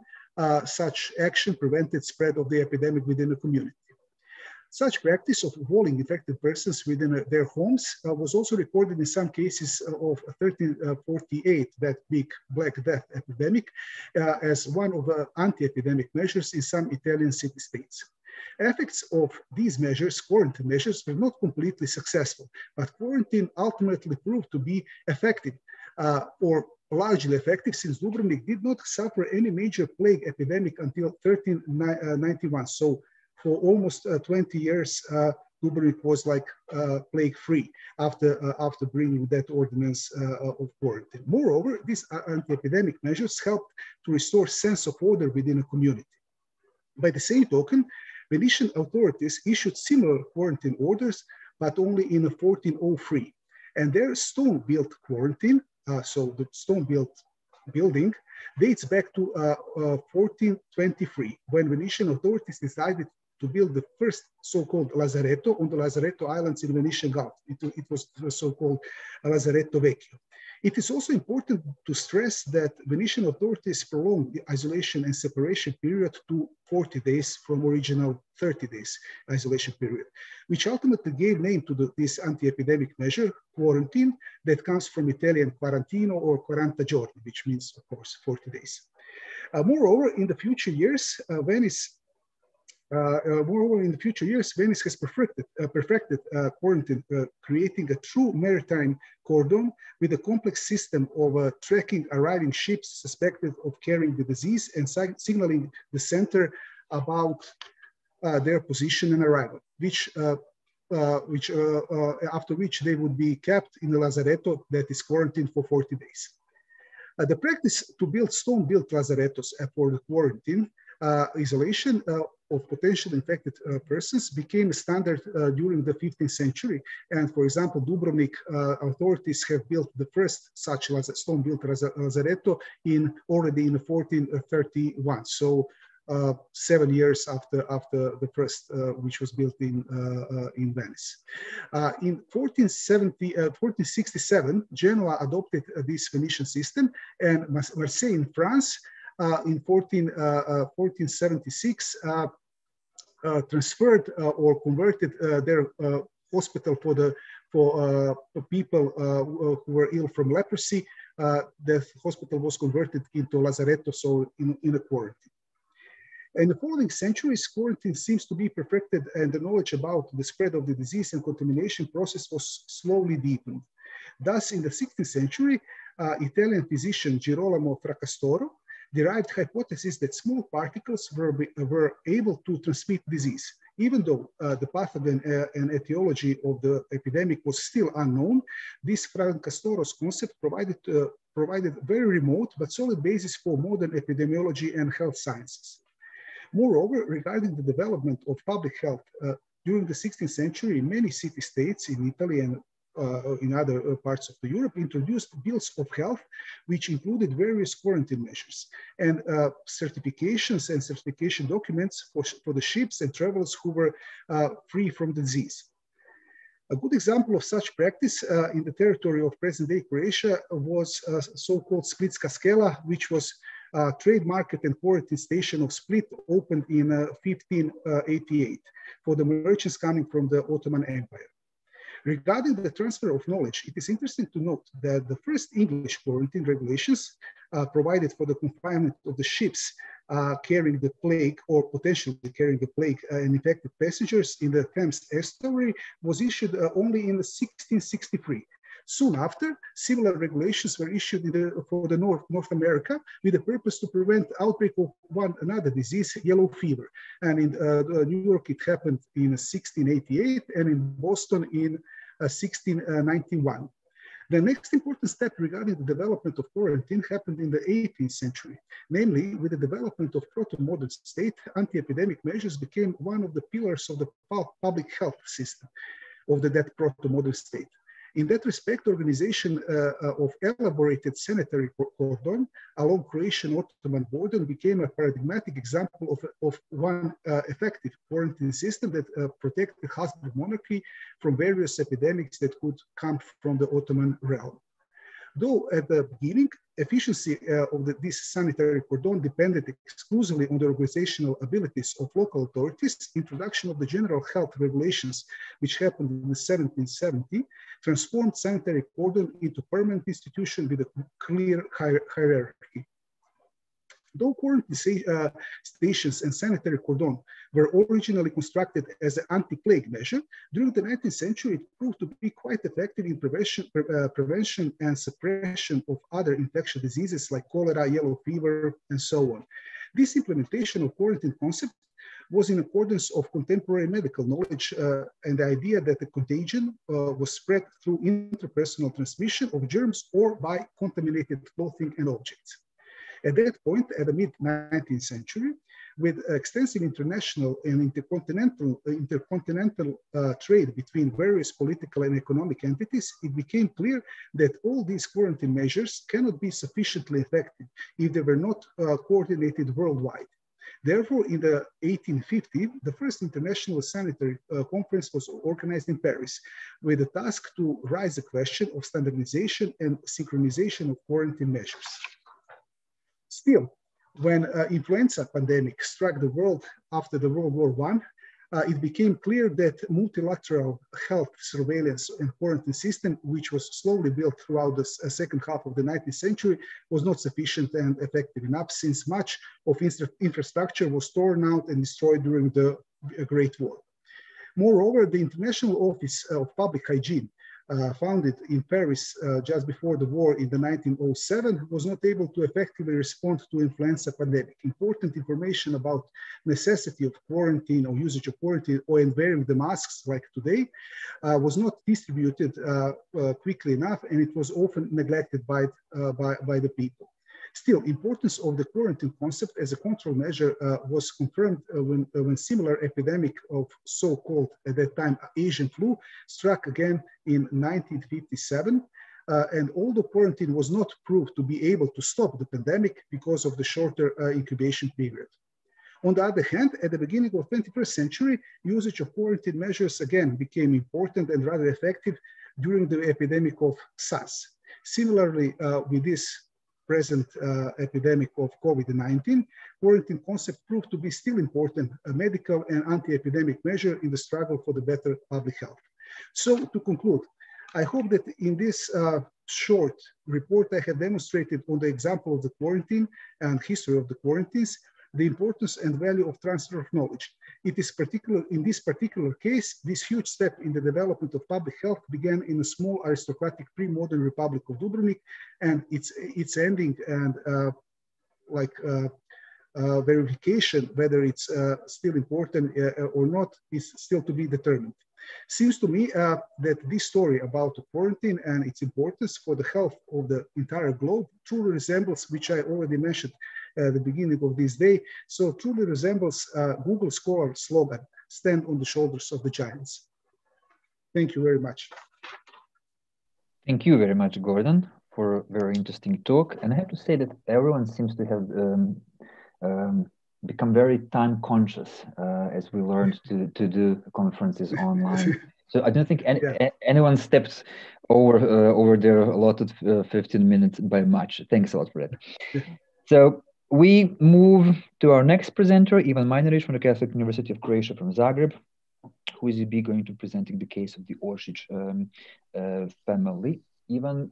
such action prevented spread of the epidemic within the community. Such practice of walling infected persons within their homes was also recorded in some cases of 1348, that big Black Death epidemic, as one of the anti-epidemic measures in some Italian city-states. Effects of these measures, quarantine measures, were not completely successful, but quarantine ultimately proved to be effective or largely effective, since Dubrovnik did not suffer any major plague epidemic until 1391. So for almost 20 years, Dubrovnik was like plague-free after bringing that ordinance of quarantine. Moreover, these anti-epidemic measures helped to restore sense of order within a community. By the same token, Venetian authorities issued similar quarantine orders, but only in 1403. And their stone-built quarantine, so the stone-built building, dates back to 1423, when Venetian authorities decided to build the first so-called Lazaretto on the Lazaretto Islands in the Venetian Gulf. It was the so-called Lazaretto Vecchio. It is also important to stress that Venetian authorities prolonged the isolation and separation period to 40 days from original 30 days isolation period, which ultimately gave name to this anti-epidemic measure, quarantine, that comes from Italian quarantino or 40 giorni, which means, of course, 40 days. Moreover, in the future years, Venice Moreover, in the future years, Venice has perfected quarantine, creating a true maritime cordon with a complex system of tracking arriving ships suspected of carrying the disease and signaling the center about their position and arrival, after which they would be kept in the lazaretto that is quarantined for 40 days. The practice to build stone-built lazarettos for the quarantine isolation of potentially infected persons became a standard during the 15th century. And for example, Dubrovnik authorities have built the first such stone-built lazaretto already in 1431. So 7 years after the first, which was built in Venice. In 1467, Genoa adopted this Venetian system, and Marseille in France in 1476 transferred or converted their hospital for people who were ill from leprosy. The hospital was converted into lazaretto, so in a quarantine. In the following centuries, quarantine seems to be perfected, and the knowledge about the spread of the disease and contamination process was slowly deepened. Thus, in the 16th century, Italian physician Girolamo Fracastoro derived hypothesis that small particles were able to transmit disease. Even though the pathogen and etiology of the epidemic was still unknown, this Fracastoro's concept provided very remote but solid basis for modern epidemiology and health sciences. Moreover, regarding the development of public health, during the 16th century, many city-states in Italy and in other parts of Europe introduced bills of health, which included various quarantine measures and certifications and certification documents for the ships and travelers who were free from the disease. A good example of such practice in the territory of present-day Croatia was so-called Splitska skela, which was trade market and quarantine station of Split, opened in 1588 for the merchants coming from the Ottoman Empire. Regarding the transfer of knowledge, it is interesting to note that the first English quarantine regulations provided for the confinement of the ships carrying the plague or potentially carrying the plague and infected passengers in the Thames estuary was issued only in 1663. Soon after, similar regulations were issued for the North America with the purpose to prevent outbreak of another disease, yellow fever. And in New York, it happened in 1688, and in Boston in 1691. The next important step regarding the development of quarantine happened in the 18th century. Namely, with the development of proto-modern state, anti-epidemic measures became one of the pillars of the public health system of that proto-modern state. In that respect, organization of elaborated sanitary cordon along Croatian Ottoman border became a paradigmatic example of one effective quarantine system that protected Habsburg monarchy from various epidemics that could come from the Ottoman realm. Though at the beginning, efficiency of this sanitary cordon depended exclusively on the organizational abilities of local authorities, introduction of the general health regulations, which happened in 1770, transformed sanitary cordon into permanent institution with a clear hierarchy. Though quarantine stations and sanitary cordon were originally constructed as an anti-plague measure, during the 19th century, it proved to be quite effective in prevention and suppression of other infectious diseases like cholera, yellow fever, and so on. This implementation of quarantine concept was in accordance of contemporary medical knowledge and the idea that the contagion was spread through interpersonal transmission of germs or by contaminated clothing and objects. At that point, at the mid-19th century, with extensive international and intercontinental trade between various political and economic entities, it became clear that all these quarantine measures cannot be sufficiently effective if they were not coordinated worldwide. Therefore, in the 1850, the first international sanitary conference was organized in Paris with the task to raise the question of standardization and synchronization of quarantine measures. Still, when influenza pandemic struck the world after the World War I, it became clear that multilateral health surveillance and quarantine system, which was slowly built throughout the second half of the 19th century, was not sufficient and effective enough, since much of infrastructure was torn out and destroyed during the Great War. Moreover, the International Office of Public Hygiene, founded in Paris just before the war in the 1907, was not able to effectively respond to influenza pandemic. Important information about necessity of quarantine or usage of quarantine or in wearing the masks like today was not distributed quickly enough, and it was often neglected by the people. Still, importance of the quarantine concept as a control measure was confirmed when similar epidemic of so-called, at that time, Asian flu struck again in 1957. And although quarantine was not proved to be able to stop the pandemic because of the shorter incubation period. On the other hand, at the beginning of the 21st century, usage of quarantine measures again became important and rather effective during the epidemic of SARS. Similarly, with this present epidemic of COVID-19, quarantine concept proved to be still important, a medical and anti-epidemic measure in the struggle for the better public health. So to conclude, I hope that in this short report I have demonstrated on the example of the quarantine and history of the quarantines, the importance and value of transfer of knowledge. It is in this particular case, this huge step in the development of public health began in a small aristocratic pre-modern Republic of Dubrovnik, and its ending and verification, whether it's still important or not, is still to be determined. Seems to me that this story about the quarantine and its importance for the health of the entire globe truly resembles, which I already mentioned at the beginning of this day, so truly resembles Google Scholar slogan, stand on the shoulders of the giants. Thank you very much. Thank you very much, Gordon, for a very interesting talk. And I have to say that everyone seems to have become very time conscious as we learned to do conferences online. So I don't think anyone steps over their allotted 15 minutes by much. Thanks a lot for that. So we move to our next presenter, Ivan Majnarić from the Catholic University of Croatia from Zagreb, who is going to presenting the case of the Oršić family. Ivan,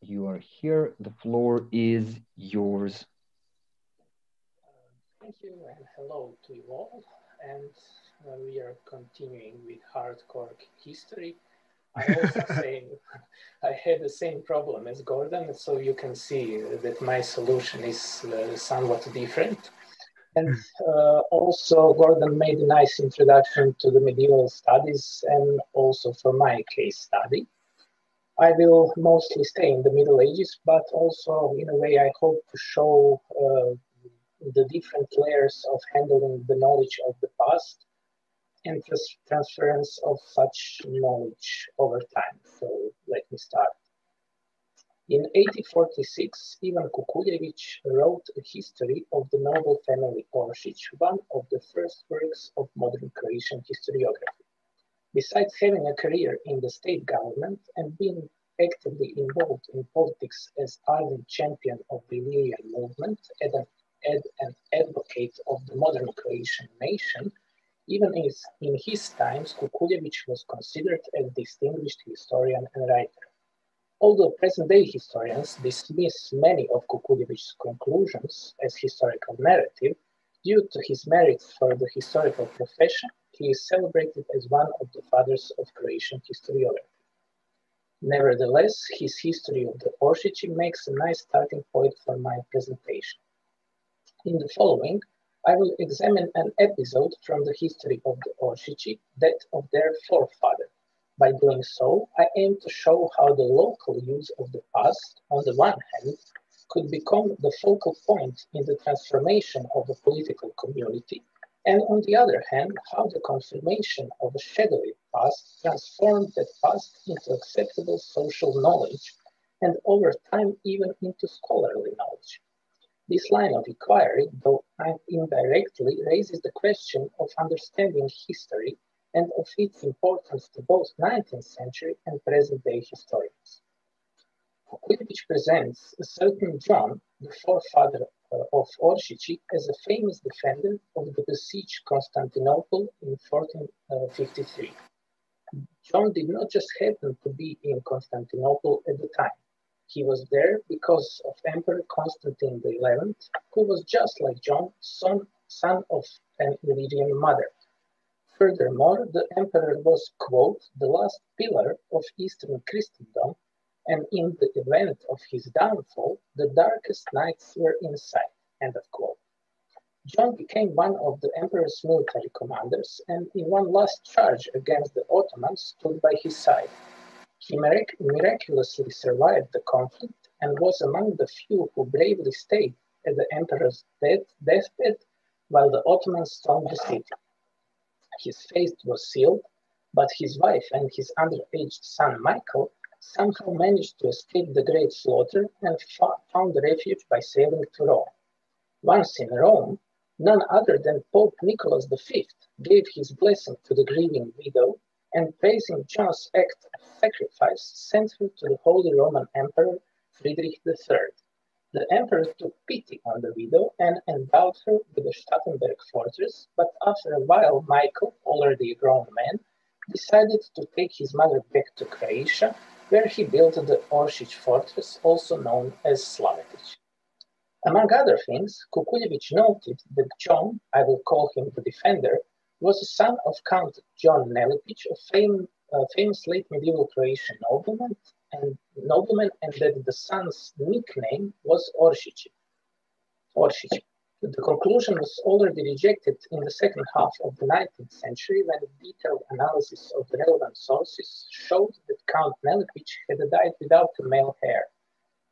you are here. The floor is yours. Thank you, and hello to you all. And we are continuing with hardcore history. I also say I had the same problem as Gordon, so you can see that my solution is somewhat different. And also Gordon made a nice introduction to the medieval studies and also for my case study. I will mostly stay in the Middle Ages, but also in a way I hope to show the different layers of handling the knowledge of the past and transference of such knowledge over time. So let me start. In 1846, Ivan Kukuljević wrote a history of the noble family Oršić, one of the first works of modern Croatian historiography. Besides having a career in the state government and being actively involved in politics as ardent champion of the Illyrian movement and an advocate of the modern Croatian nation, even in his times, Kukuljević was considered a distinguished historian and writer. Although present-day historians dismiss many of Kukuljević's conclusions as historical narrative, due to his merits for the historical profession, he is celebrated as one of the fathers of Croatian historiography. Nevertheless, his history of the Oršići makes a nice starting point for my presentation. In the following, I will examine an episode from the history of the Oršići, that of their forefather. By doing so, I aim to show how the local use of the past, on the one hand, could become the focal point in the transformation of a political community, and on the other hand, how the confirmation of a shadowy past transformed that past into acceptable social knowledge, and over time even into scholarly knowledge. This line of inquiry, though indirectly, raises the question of understanding history and of its importance to both 19th century and present-day historians. Kukuljević presents a certain John, the forefather of Oršići as a famous defender of the besieged Constantinople in 1453. John did not just happen to be in Constantinople at the time. He was there because of Emperor Constantine XI, who was just like John, son of an Illyrian mother. Furthermore, the emperor was, quote, the last pillar of Eastern Christendom, and in the event of his downfall, the darkest nights were in sight, end of quote. John became one of the emperor's military commanders, and in one last charge against the Ottomans stood by his side. He miraculously survived the conflict and was among the few who bravely stayed at the emperor's deathbed while the Ottomans stormed the city. His fate was sealed, but his wife and his underage son Michael somehow managed to escape the great slaughter and found refuge by sailing to Rome. Once in Rome, none other than Pope Nicholas V gave his blessing to the grieving widow, and praising John's act of sacrifice sent her to the Holy Roman Emperor Friedrich III. The emperor took pity on the widow and endowed her with the Stauffenberg fortress, but after a while Michael, already a grown man, decided to take his mother back to Croatia, where he built the Oršić fortress, also known as Slavetić. Among other things, Kukuljević noted that John, I will call him the defender, was a son of Count John Nelipić, a famous late medieval Croatian nobleman, and that the son's nickname was Oršić. The conclusion was already rejected in the second half of the 19th century when a detailed analysis of the relevant sources showed that Count Nelipić had died without a male heir.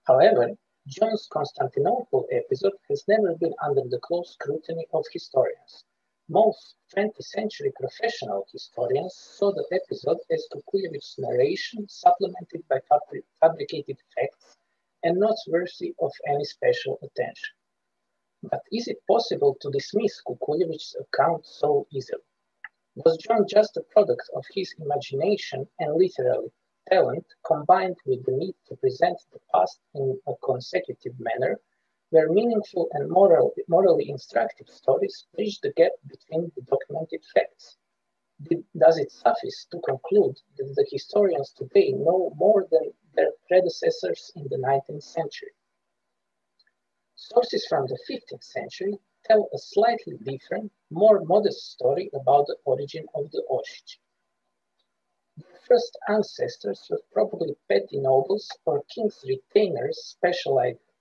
However, John's Constantinople episode has never been under the close scrutiny of historians. Most 20th century professional historians saw the episode as Kukuljević's narration supplemented by fabricated facts and not worthy of any special attention. But is it possible to dismiss Kukuljević's account so easily? Was John just a product of his imagination and literary talent combined with the need to present the past in a consecutive manner, where meaningful and morally instructive stories bridge the gap between the documented facts? Does it suffice to conclude that the historians today know more than their predecessors in the 19th century? Sources from the 15th century tell a slightly different, more modest story about the origin of the Oršić. Their first ancestors were probably petty nobles or king's retainers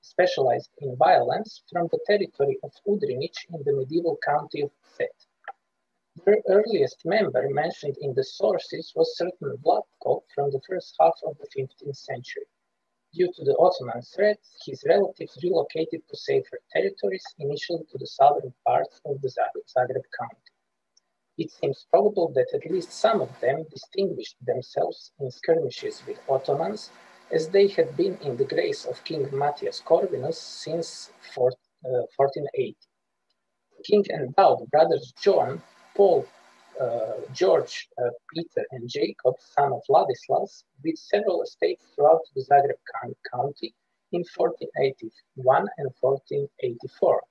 specialized in violence from the territory of Udrinić in the medieval county of Set. Their earliest member mentioned in the sources was certain Vlatko from the first half of the 15th century. Due to the Ottoman threat, his relatives relocated to safer territories, initially to the southern parts of the Zagreb county. It seems probable that at least some of them distinguished themselves in skirmishes with Ottomans, as they had been in the grace of King Matthias Corvinus since 1480. The king endowed brothers John, Paul, George, Peter, and Jacob, son of Ladislas, with several estates throughout the Zagreb county in 1481 and 1484.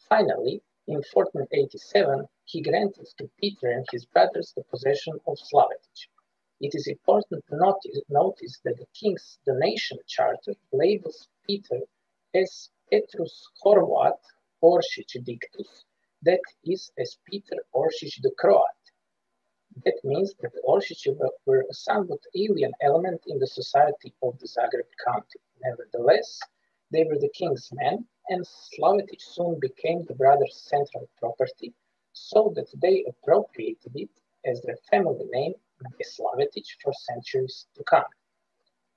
Finally, in 1487, he granted to Peter and his brothers the possession of Slavetić. It is important to notice that the king's donation charter labels Peter as Petrus Horvat Oršić Dictus, that is, as Peter Oršić the Croat. That means that the Oršići were a somewhat alien element in the society of the Zagreb county. Nevertheless, they were the king's men, and Slavetić soon became the brothers' central property, so that they appropriated it as their family name, Slavetić, for centuries to come.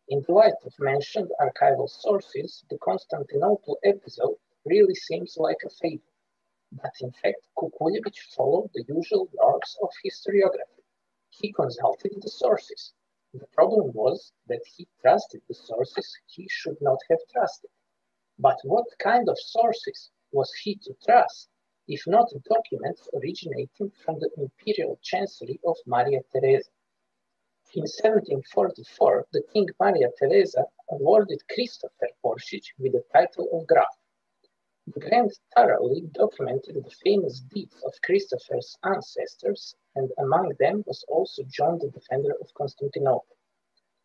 In the light of mentioned archival sources, the Constantinople episode really seems like a fable. But in fact, Kukuljević followed the usual norms of historiography. He consulted the sources. The problem was that he trusted the sources he should not have trusted. But what kind of sources was he to trust, if not documents originating from the imperial chancery of Maria Theresa? In 1744, the King Maria Theresa awarded Christopher Oršić with the title of Graf. The Grant thoroughly documented the famous deeds of Christopher's ancestors, and among them was also John the Defender of Constantinople.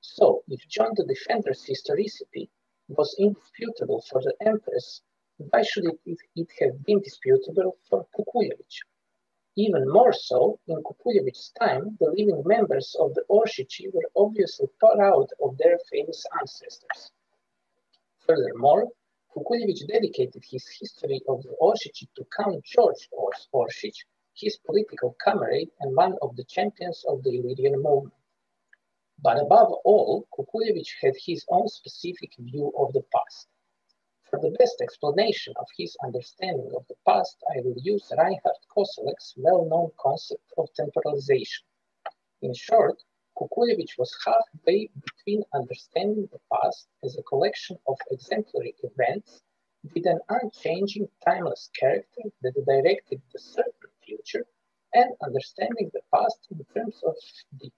So, if John the Defender's historicity was indisputable for the Empress, why should it have been disputable for Kukuljević? Even more so, in Kukuljević's time, the living members of the Oršići were obviously proud of their famous ancestors. Furthermore, Kukuljević dedicated his history of the Oršići to Count George Oršić, his political comrade and one of the champions of the Illyrian movement. But above all, Kukuljević had his own specific view of the past. For the best explanation of his understanding of the past, I will use Reinhard Koselleck's well-known concept of temporalization. In short, Kukuljević was halfway between understanding the past as a collection of exemplary events with an unchanging, timeless character that directed the certain future, and understanding the past in terms of the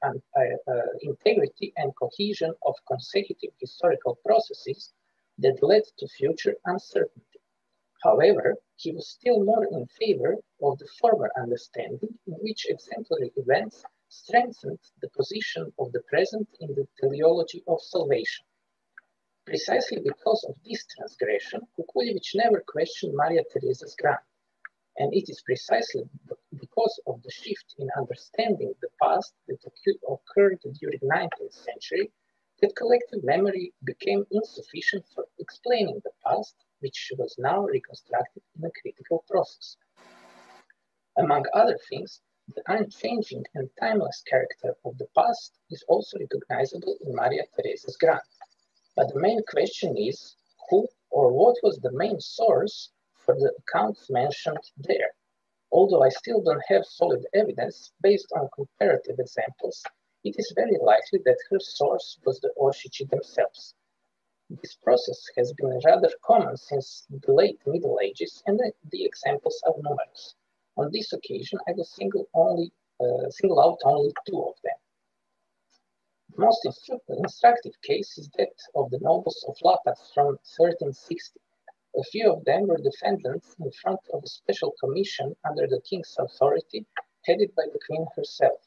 integrity and cohesion of consecutive historical processes that led to future uncertainty. However, he was still more in favor of the former understanding, in which exemplary events strengthened the position of the present in the teleology of salvation. Precisely because of this transgression, Kukuljević never questioned Maria Theresa's grant. And it is precisely because of the shift in understanding the past that occurred during the 19th century that collective memory became insufficient for explaining the past, which was now reconstructed in a critical process. Among other things, the unchanging and timeless character of the past is also recognizable in Maria Theresa's grant. But the main question is, who or what was the main source for the accounts mentioned there? Although I still don't have solid evidence based on comparative examples, it is very likely that her source was the Oršići themselves. This process has been rather common since the late Middle Ages, and the examples are numerous. On this occasion, I will single out only two of them. The most instructive case is that of the nobles of Lapac from 1360. A few of them were defendants in front of a special commission under the king's authority, headed by the queen herself.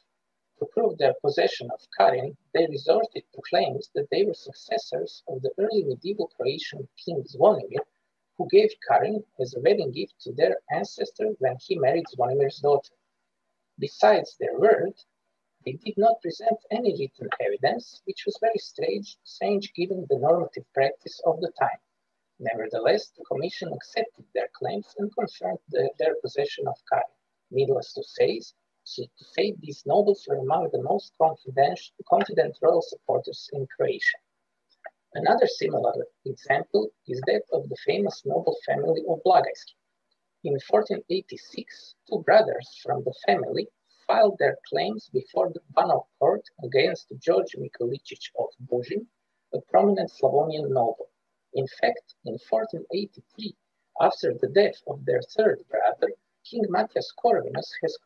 To prove their possession of Karin, they resorted to claims that they were successors of the early medieval Croatian king Zvonimir, who gave Karin as a wedding gift to their ancestor when he married Zvonimir's daughter. Besides their word, they did not present any written evidence, which was very strange given the normative practice of the time. Nevertheless, the commission accepted their claims and confirmed their possession of Karin. Needless to say, these nobles were among the most confident royal supporters in Croatia. Another similar example is that of the famous noble family of Blagesque. In 1486, two brothers from the family filed their claims before the Banov court against George Mikulicic of Buzin, a prominent Slavonian noble. In fact, in 1483, after the death of their third brother, King Matthias Corvinus has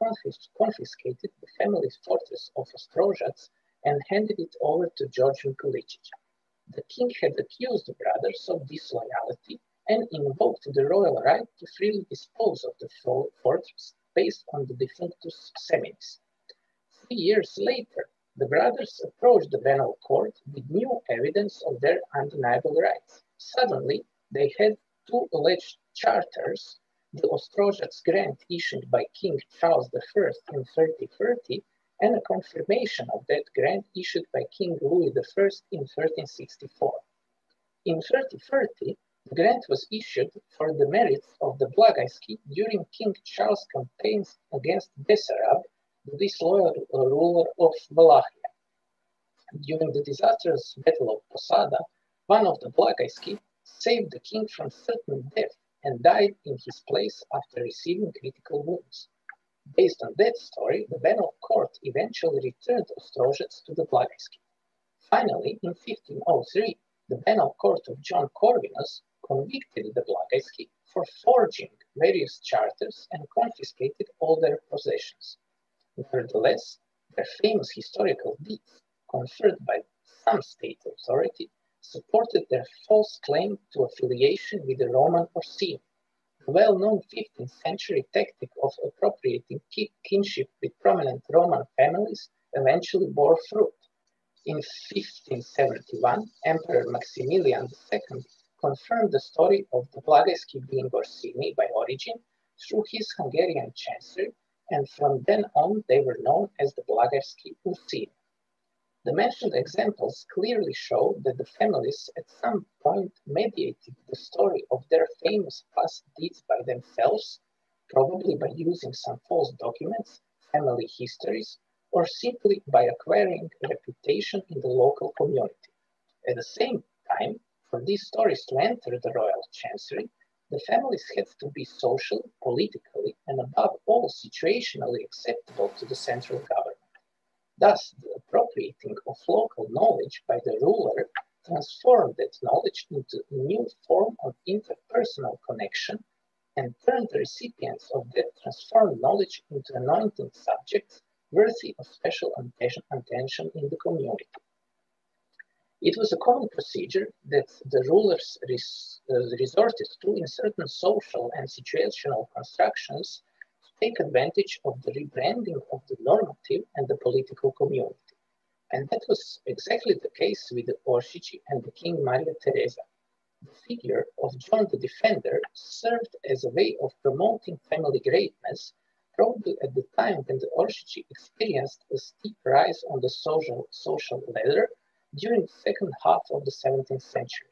confiscated the family's fortress of Ostrožac and handed it over to George Mikulicic. The king had accused the brothers of disloyalty and invoked the royal right to freely dispose of the fortress based on the defunctus seminis. 3 years later, the brothers approached the Banov court with new evidence of their undeniable rights. Suddenly, they had two alleged charters, the Ostrožac grant issued by King Charles I in 1330 and a confirmation of that grant issued by King Louis I in 1364. In 1330, the grant was issued for the merits of the Blagesque during King Charles' campaigns against Bessarab, the disloyal ruler of Wallachia. During the disastrous Battle of Posada, one of the Blagesque saved the king from certain death and died in his place after receiving critical wounds. Based on that story, the Banov court eventually returned Ostrožac to the Blagesque. Finally, in 1503, the Banov court of John Corvinus convicted the Blagesque for forging various charters and confiscated all their possessions. Nevertheless, their famous historical deeds, conferred by some state authority, supported their false claim to affiliation with the Roman Orsini. well-known 15th century tactic of appropriating kinship with prominent Roman families eventually bore fruit. In 1571, Emperor Maximilian II confirmed the story of the Blagesque being Orsini by origin through his Hungarian chancery, and from then on they were known as the Blagesque Ursini. The mentioned examples clearly show that the families at some point mediated the story of their famous past deeds by themselves, probably by using some false documents, family histories, or simply by acquiring reputation in the local community. At the same time, for these stories to enter the royal chancery, the families had to be socially, politically, and above all situationally acceptable to the central government. Thus, the appropriating of local knowledge by the ruler transformed that knowledge into a new form of interpersonal connection and turned the recipients of that transformed knowledge into anointed subjects worthy of special attention in the community. It was a common procedure that the rulers resorted to in certain social and situational constructions to take advantage of the rebranding of the normative and the political community. And that was exactly the case with the Orsici and the King Maria Theresa. The figure of John the Defender served as a way of promoting family greatness, probably at the time when the Orsici experienced a steep rise on the social ladder during the second half of the 17th century.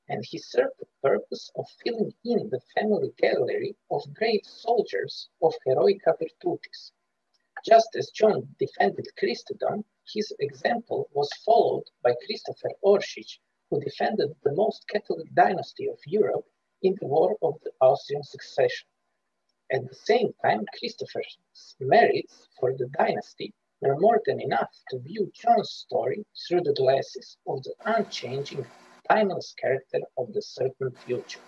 And he served the purpose of filling in the family gallery of brave soldiers of heroica virtutis. Just as John defended Christendom, his example was followed by Christopher Orsic, who defended the most Catholic dynasty of Europe in the War of the Austrian Succession. At the same time, Christopher's merits for the dynasty were more than enough to view John's story through the glasses of the unchanging, timeless character of the certain future.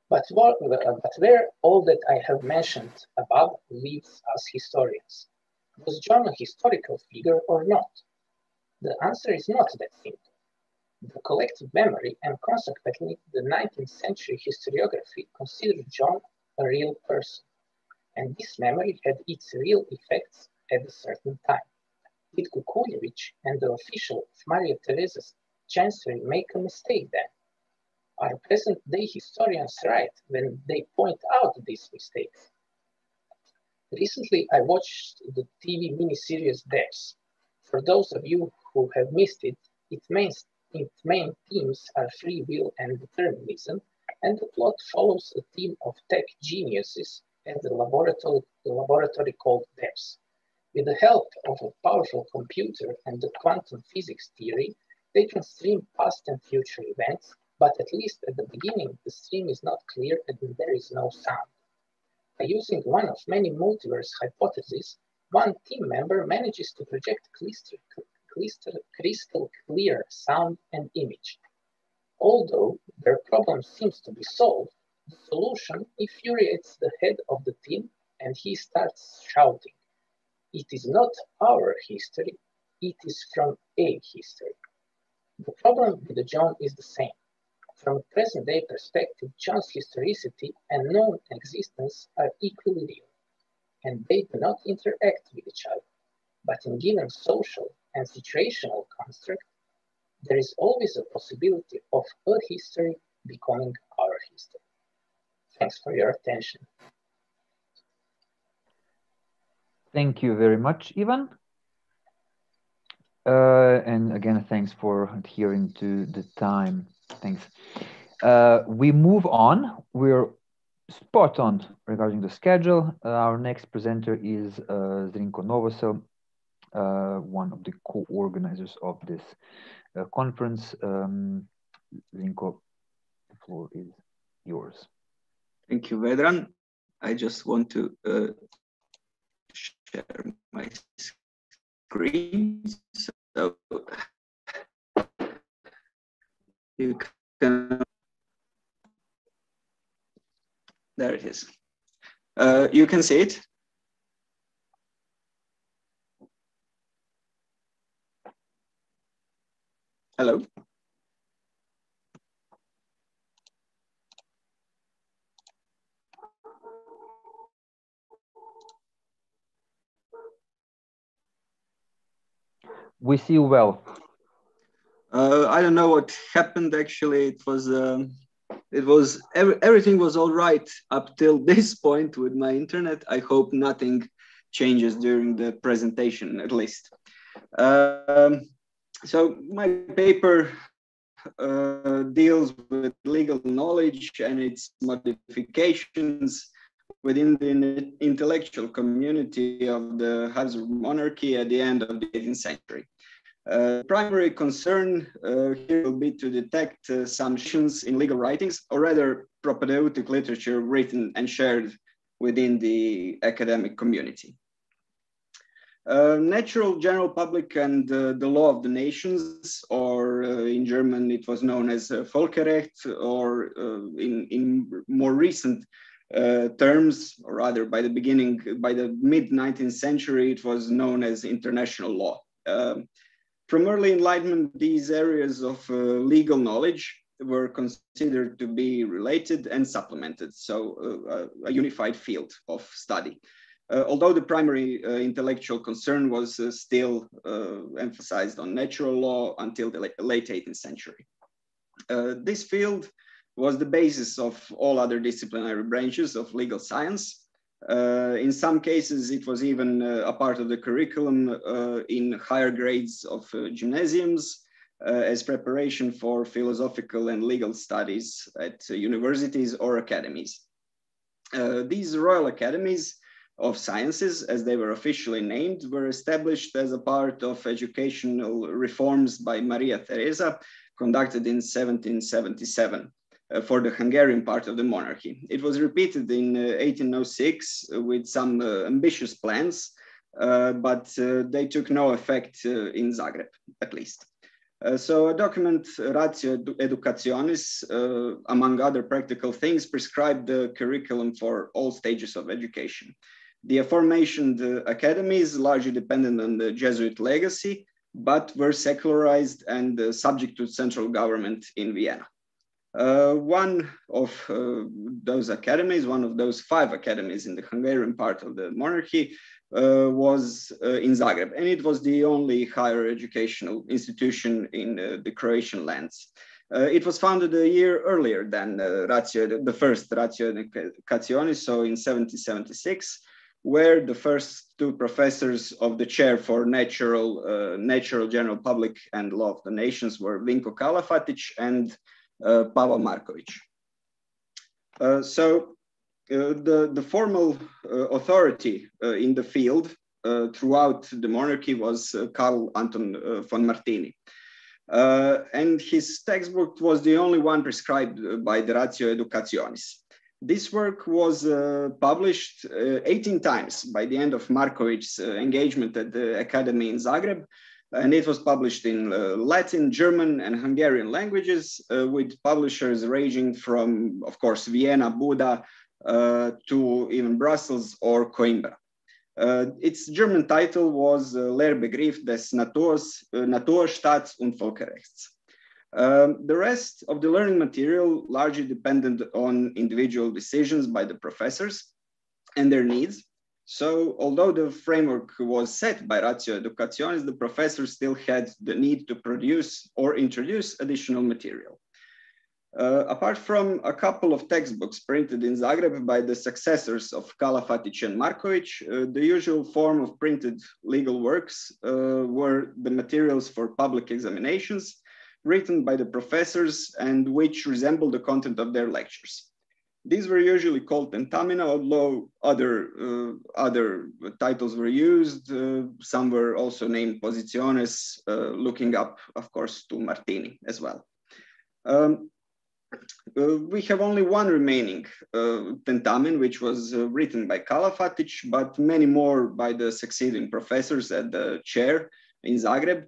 But where all that I have mentioned above leaves us historians? Was John a historical figure or not? The answer is not that simple. The collective memory and consequently the 19th century historiography considered John a real person, and this memory had its real effects at a certain time. Did Kukuljevic and the official of Maria Theresa's chancery make a mistake then? Are present-day historians right when they point out these mistakes? Recently, I watched the TV miniseries Theirs. For those of you who have missed it, its main themes are free will and determinism, and the plot follows a team of tech geniuses at the laboratory called Theirs. With the help of a powerful computer and the quantum physics theory, they can stream past and future events, but at least at the beginning, the stream is not clear and there is no sound. By using one of many multiverse hypotheses, one team member manages to project crystal clear sound and image. Although their problem seems to be solved, the solution infuriates the head of the team and he starts shouting, "It is not our history, it is from a history." The problem with John is the same. From a present-day perspective, John's historicity and known existence are equally real, and they do not interact with each other. But in given social and situational construct, there is always a possibility of a history becoming our history. Thanks for your attention. Thank you very much, Ivan. And again, thanks for adhering to the time. Thanks. We move on. We're spot on regarding the schedule. Our next presenter is Zrinko Novosel, one of the co-organizers of this conference. Zrinko, the floor is yours. Thank you, Vedran. I just want to share my screen. So you can, there it is. You can see it. Hello. We see you well. I don't know what happened actually. Everything was all right up till this point with my internet. I hope nothing changes during the presentation at least. So my paper deals with legal knowledge and its modifications within the intellectual community of the Habsburg monarchy at the end of the 18th century. Primary concern here will be to detect assumptions in legal writings, or rather propedeutic literature written and shared within the academic community. Natural general public and the law of the nations, or in German it was known as Völkerrecht, or in more recent terms, or rather by the mid-19th century, it was known as international law. From early Enlightenment, these areas of legal knowledge were considered to be related and supplemented, so a unified field of study. Although the primary intellectual concern was still emphasized on natural law until the late 18th century. This field was the basis of all other disciplinary branches of legal science. In some cases, it was even a part of the curriculum in higher grades of gymnasiums as preparation for philosophical and legal studies at universities or academies. These Royal Academies of Sciences, as they were officially named, were established as a part of educational reforms by Maria Theresa, conducted in 1777. For the Hungarian part of the monarchy. It was repeated in 1806 with some ambitious plans, but they took no effect in Zagreb, at least. So a document, Ratio Educationis, among other practical things, prescribed the curriculum for all stages of education. The aforementioned academies largely depended on the Jesuit legacy, but were secularized and subject to central government in Vienna. One of those academies, one of those 5 academies in the Hungarian part of the monarchy, was in Zagreb, and it was the only higher educational institution in the Croatian lands. It was founded a year earlier than the first Ratio Educationis, so in 1776, where the first 2 professors of the chair for natural general public and law of the nations were Vinko Kalafatic and Pavel Markovic. So the formal authority in the field throughout the monarchy was Karl Anton von Martini. And his textbook was the only one prescribed by the Ratio Educationis. This work was published 18 times by the end of Markovic's engagement at the Academy in Zagreb, and it was published in Latin, German, and Hungarian languages, with publishers ranging from, of course, Vienna, Buda, to even Brussels or Coimbra. Its German title was Lehrbegriff des Naturstaats- und Völkerrechts. The rest of the learning material largely depended on individual decisions by the professors and their needs. So although the framework was set by Ratio Educationis, the professors still had the need to produce or introduce additional material. Apart from a couple of textbooks printed in Zagreb by the successors of Kalafatic and Markovic, the usual form of printed legal works were the materials for public examinations written by the professors and which resembled the content of their lectures. These were usually called tentamina, although other titles were used. Some were also named posiciones, looking up, of course, to Martini as well. We have only one remaining tentamen, which was written by Kalafatic, but many more by the succeeding professors at the chair in Zagreb,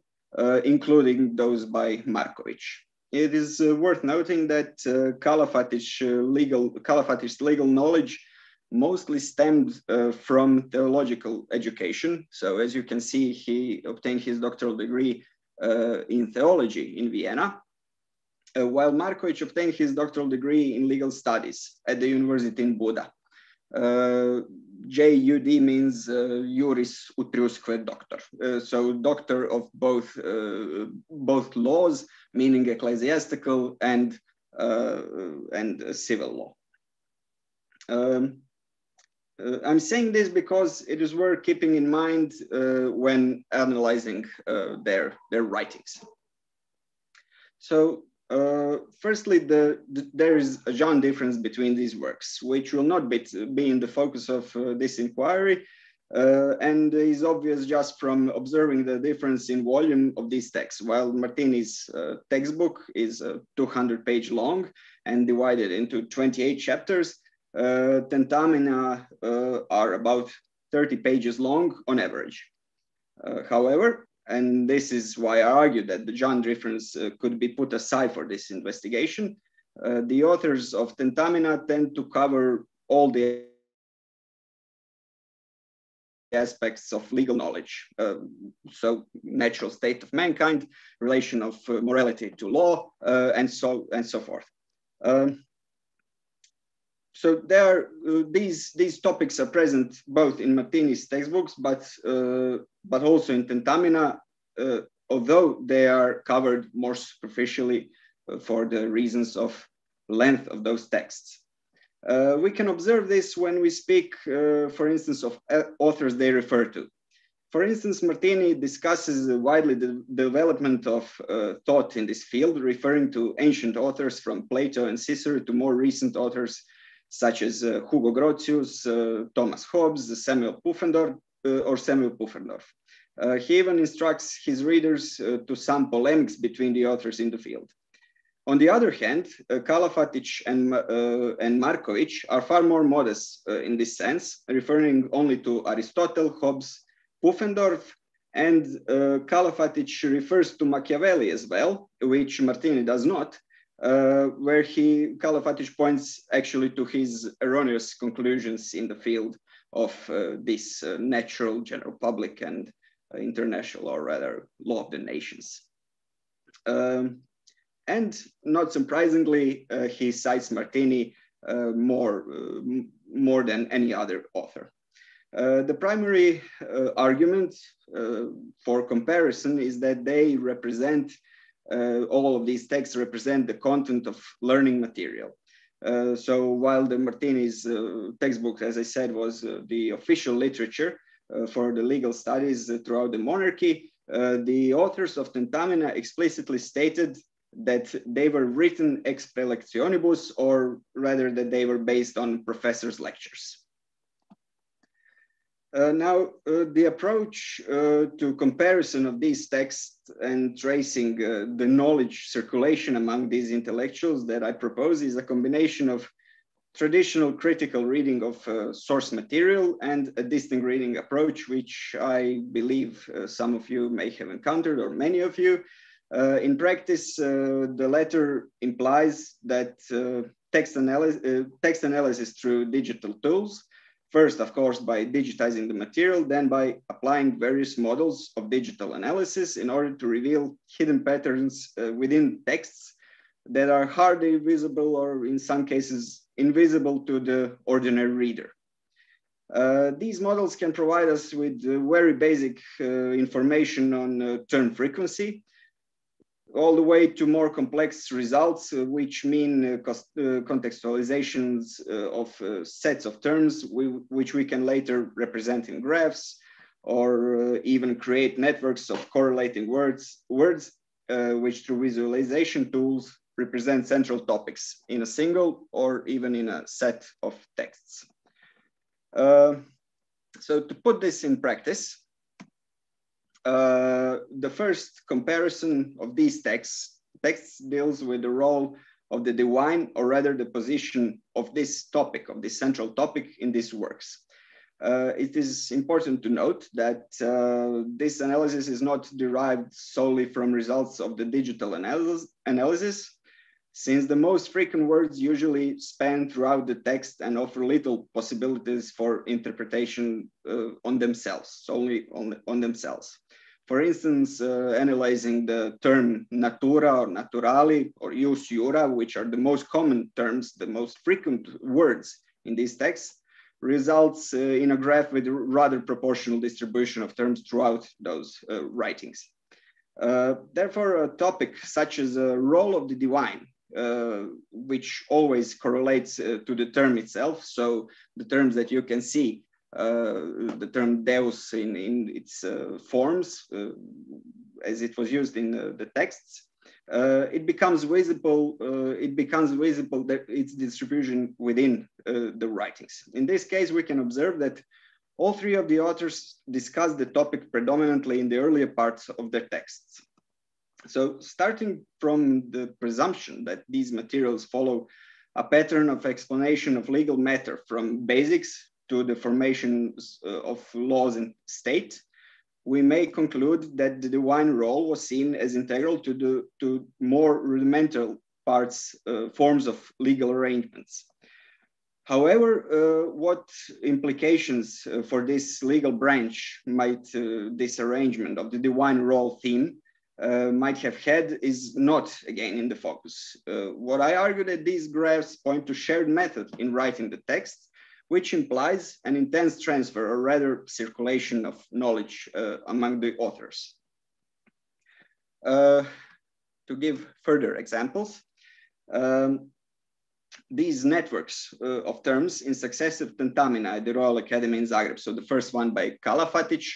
including those by Markovic. It is worth noting that Kalafatic's legal knowledge mostly stemmed from theological education. So as you can see, he obtained his doctoral degree in theology in Vienna, while Markovic obtained his doctoral degree in legal studies at the university in Buda. JUD means Juris Utriusque Doctor. So doctor of both laws, meaning ecclesiastical and civil law. I'm saying this because it is worth keeping in mind when analyzing their writings. So firstly, there is a genre difference between these works, which will not be in the focus of this inquiry, and is obvious just from observing the difference in volume of these texts. While Martini's textbook is 200-page long and divided into 28 chapters, Tentamina are about 30 pages long on average. However, and this is why I argue that the genre difference could be put aside for this investigation, the authors of Tentamina tend to cover all the aspects of legal knowledge. So natural state of mankind, relation of morality to law, and so forth. So there, these topics are present both in Martini's textbooks, but also in Tentamina, although they are covered more superficially for the reasons of length of those texts. We can observe this when we speak, for instance, of authors they refer to. For instance, Martini discusses widely the development of thought in this field, referring to ancient authors from Plato and Cicero to more recent authors such as Hugo Grotius, Thomas Hobbes, Samuel Pufendorf. He even instructs his readers to some polemics between the authors in the field. On the other hand, Kalafatic and Markovic are far more modest in this sense, referring only to Aristotle, Hobbes, Pufendorf, and Kalafatic refers to Machiavelli as well, which Martini does not, where Kalafatic points actually to his erroneous conclusions in the field of this natural, general public and international, or rather, law of the nations. And not surprisingly, he cites Martini more than any other author. The primary argument for comparison is that they represent, all of these texts represent the content of learning material. So while the Martini's textbook, as I said, was the official literature for the legal studies throughout the monarchy, the authors of Tentamina explicitly stated that they were written ex prelectionibus, or rather that they were based on professors' lectures. Now, the approach to comparison of these texts and tracing the knowledge circulation among these intellectuals that I propose is a combination of traditional critical reading of source material and a distinct reading approach, which I believe some of you may have encountered, or many of you. In practice, the latter implies that text analysis through digital tools, first, of course, by digitizing the material, then by applying various models of digital analysis in order to reveal hidden patterns within texts that are hardly visible, or in some cases, invisible to the ordinary reader. These models can provide us with very basic information on term frequency, all the way to more complex results, which mean contextualizations of sets of terms, which we can later represent in graphs, or even create networks of correlating words, which through visualization tools represent central topics in a single or even in a set of texts. So to put this in practice, the first comparison of these texts deals with the role of the divine, or rather the position of this topic, of this central topic in these works. It is important to note that this analysis is not derived solely from results of the digital analysis, since the most frequent words usually span throughout the text and offer little possibilities for interpretation on themselves, solely on themselves. For instance, analyzing the term natura or naturali or ius iura, which are the most common terms, the most frequent words in these texts, results in a graph with rather proportional distribution of terms throughout those writings. Therefore, a topic such as a role of the divine, which always correlates to the term itself, so the terms that you can see, the term Deus in its forms, as it was used in the texts, it becomes visible that its distribution within the writings. In this case, we can observe that all three of the authors discussed the topic predominantly in the earlier parts of their texts. So starting from the presumption that these materials follow a pattern of explanation of legal matter from basics to the formation of laws and state, we may conclude that the divine role was seen as integral to more rudimental forms of legal arrangements. However, what implications for this legal branch might this arrangement of the divine role theme might have had is not again in the focus. What I argue that these graphs point to shared method in writing the text, which implies an intense transfer or rather circulation of knowledge among the authors. To give further examples, these networks of terms in successive tentamina at the Royal Academy in Zagreb. So the first one by Kalafatić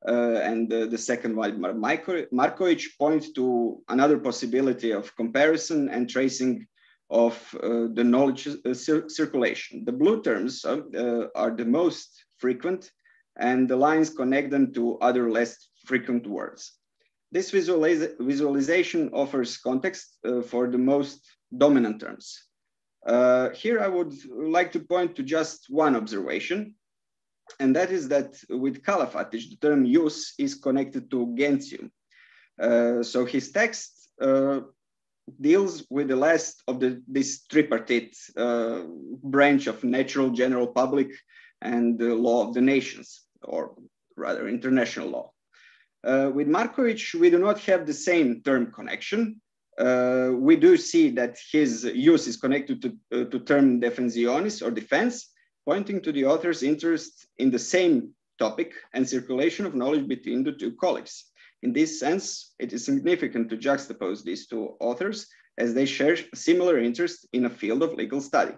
and the second one by Marković point to another possibility of comparison and tracing of the knowledge circulation. The blue terms are the most frequent and the lines connect them to other less frequent words. This visualization offers context for the most dominant terms. Here I would like to point to just one observation, and that is that with Kalafatić, the term use is connected to gentium. So his text deals with the last of this tripartite branch of natural, general, public, and the law of the nations, or rather international law. With Marković, we do not have the same term connection. We do see that his use is connected to term defensionis or defense, pointing to the author's interest in the same topic and circulation of knowledge between the two colleagues. In this sense, it is significant to juxtapose these two authors as they share a similar interest in a field of legal study.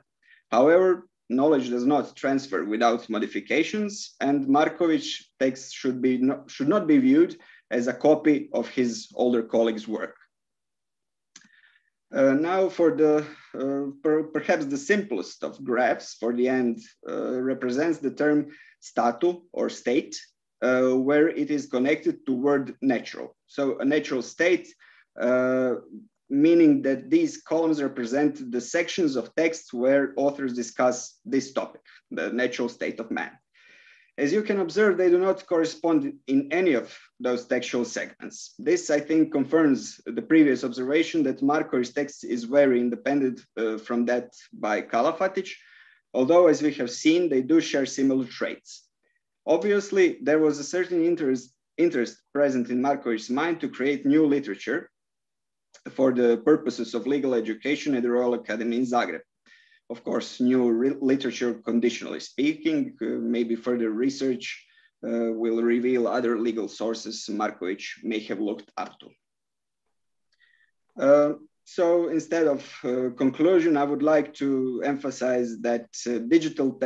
However, knowledge does not transfer without modifications, and Marković's text should not be viewed as a copy of his older colleague's work. Now for the perhaps the simplest of graphs for the end represents the term statu or state, where it is connected to word natural. So a natural state, meaning that these columns represent the sections of text where authors discuss this topic, the natural state of man. As you can observe, they do not correspond in any of those textual segments. This, I think, confirms the previous observation that Marković's text is very independent from that by Kalafatić, although, as we have seen, they do share similar traits. Obviously, there was a certain interest present in Marković's mind to create new literature for the purposes of legal education at the Royal Academy in Zagreb. Of course, new literature, conditionally speaking, maybe further research will reveal other legal sources Marković may have looked up to. So instead of conclusion, I would like to emphasize that digital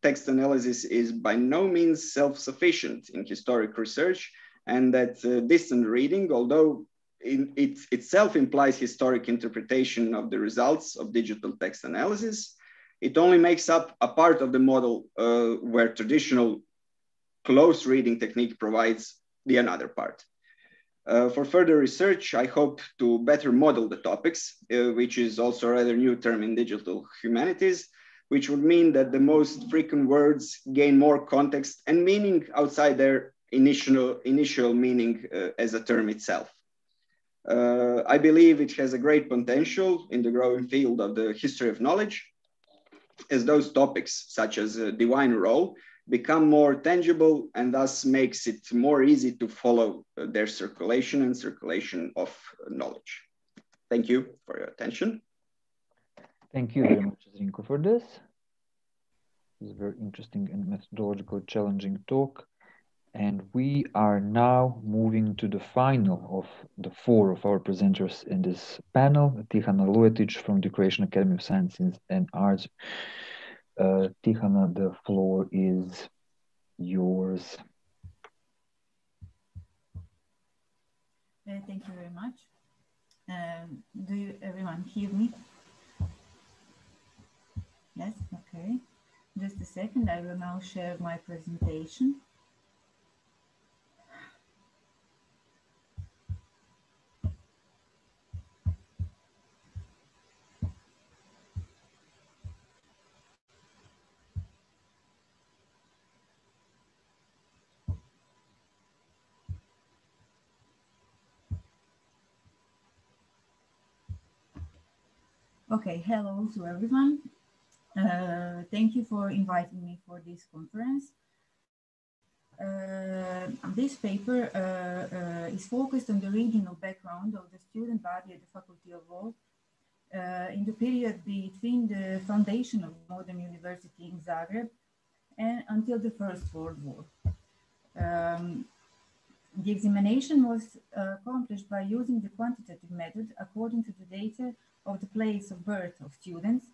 text analysis is by no means self-sufficient in historic research, and that distant reading, although it itself implies historic interpretation of the results of digital text analysis, it only makes up a part of the model where traditional close reading technique provides the another part. For further research, I hope to better model the topics, which is also a rather new term in digital humanities, which would mean that the most frequent words gain more context and meaning outside their initial meaning as a term itself. I believe it has a great potential in the growing field of the history of knowledge, as those topics, such as divine role, become more tangible and thus makes it more easy to follow their circulation and circulation of knowledge. Thank you for your attention. Thank you very much, Zrinko, for this. was a very interesting and methodologically challenging talk. And we are now moving to the final of the 4 of our presenters in this panel. Tihana Luetic from the Croatian Academy of Sciences and Arts. Tihana, the floor is yours. Thank you very much. Do everyone hear me? Yes, okay. Just a second, I will now share my presentation. Okay, hello to everyone. Thank you for inviting me for this conference. This paper is focused on the regional background of the student body at the Faculty of Law in the period between the foundation of modern university in Zagreb and until the First World War. The examination was accomplished by using the quantitative method according to the data of the place of birth of students,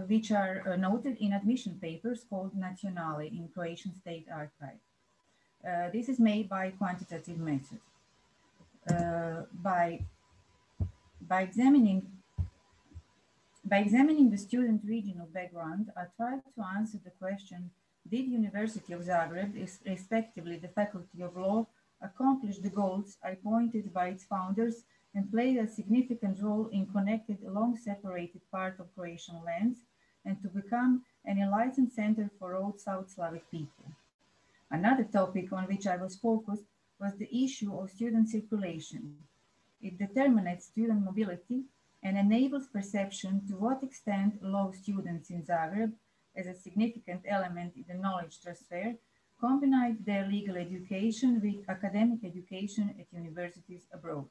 which are noted in admission papers called Nacionali in Croatian State Archive. This is made by quantitative method. By examining the student regional background, I tried to answer the question, did University of Zagreb, respectively the Faculty of Law, accomplish the goals appointed by its founders and played a significant role in connecting a long separated part of Croatian lands and to become an enlightened center for all South Slavic people. Another topic on which I was focused was the issue of student circulation. It determines student mobility and enables perception to what extent law students in Zagreb, as a significant element in the knowledge transfer, combined their legal education with academic education at universities abroad,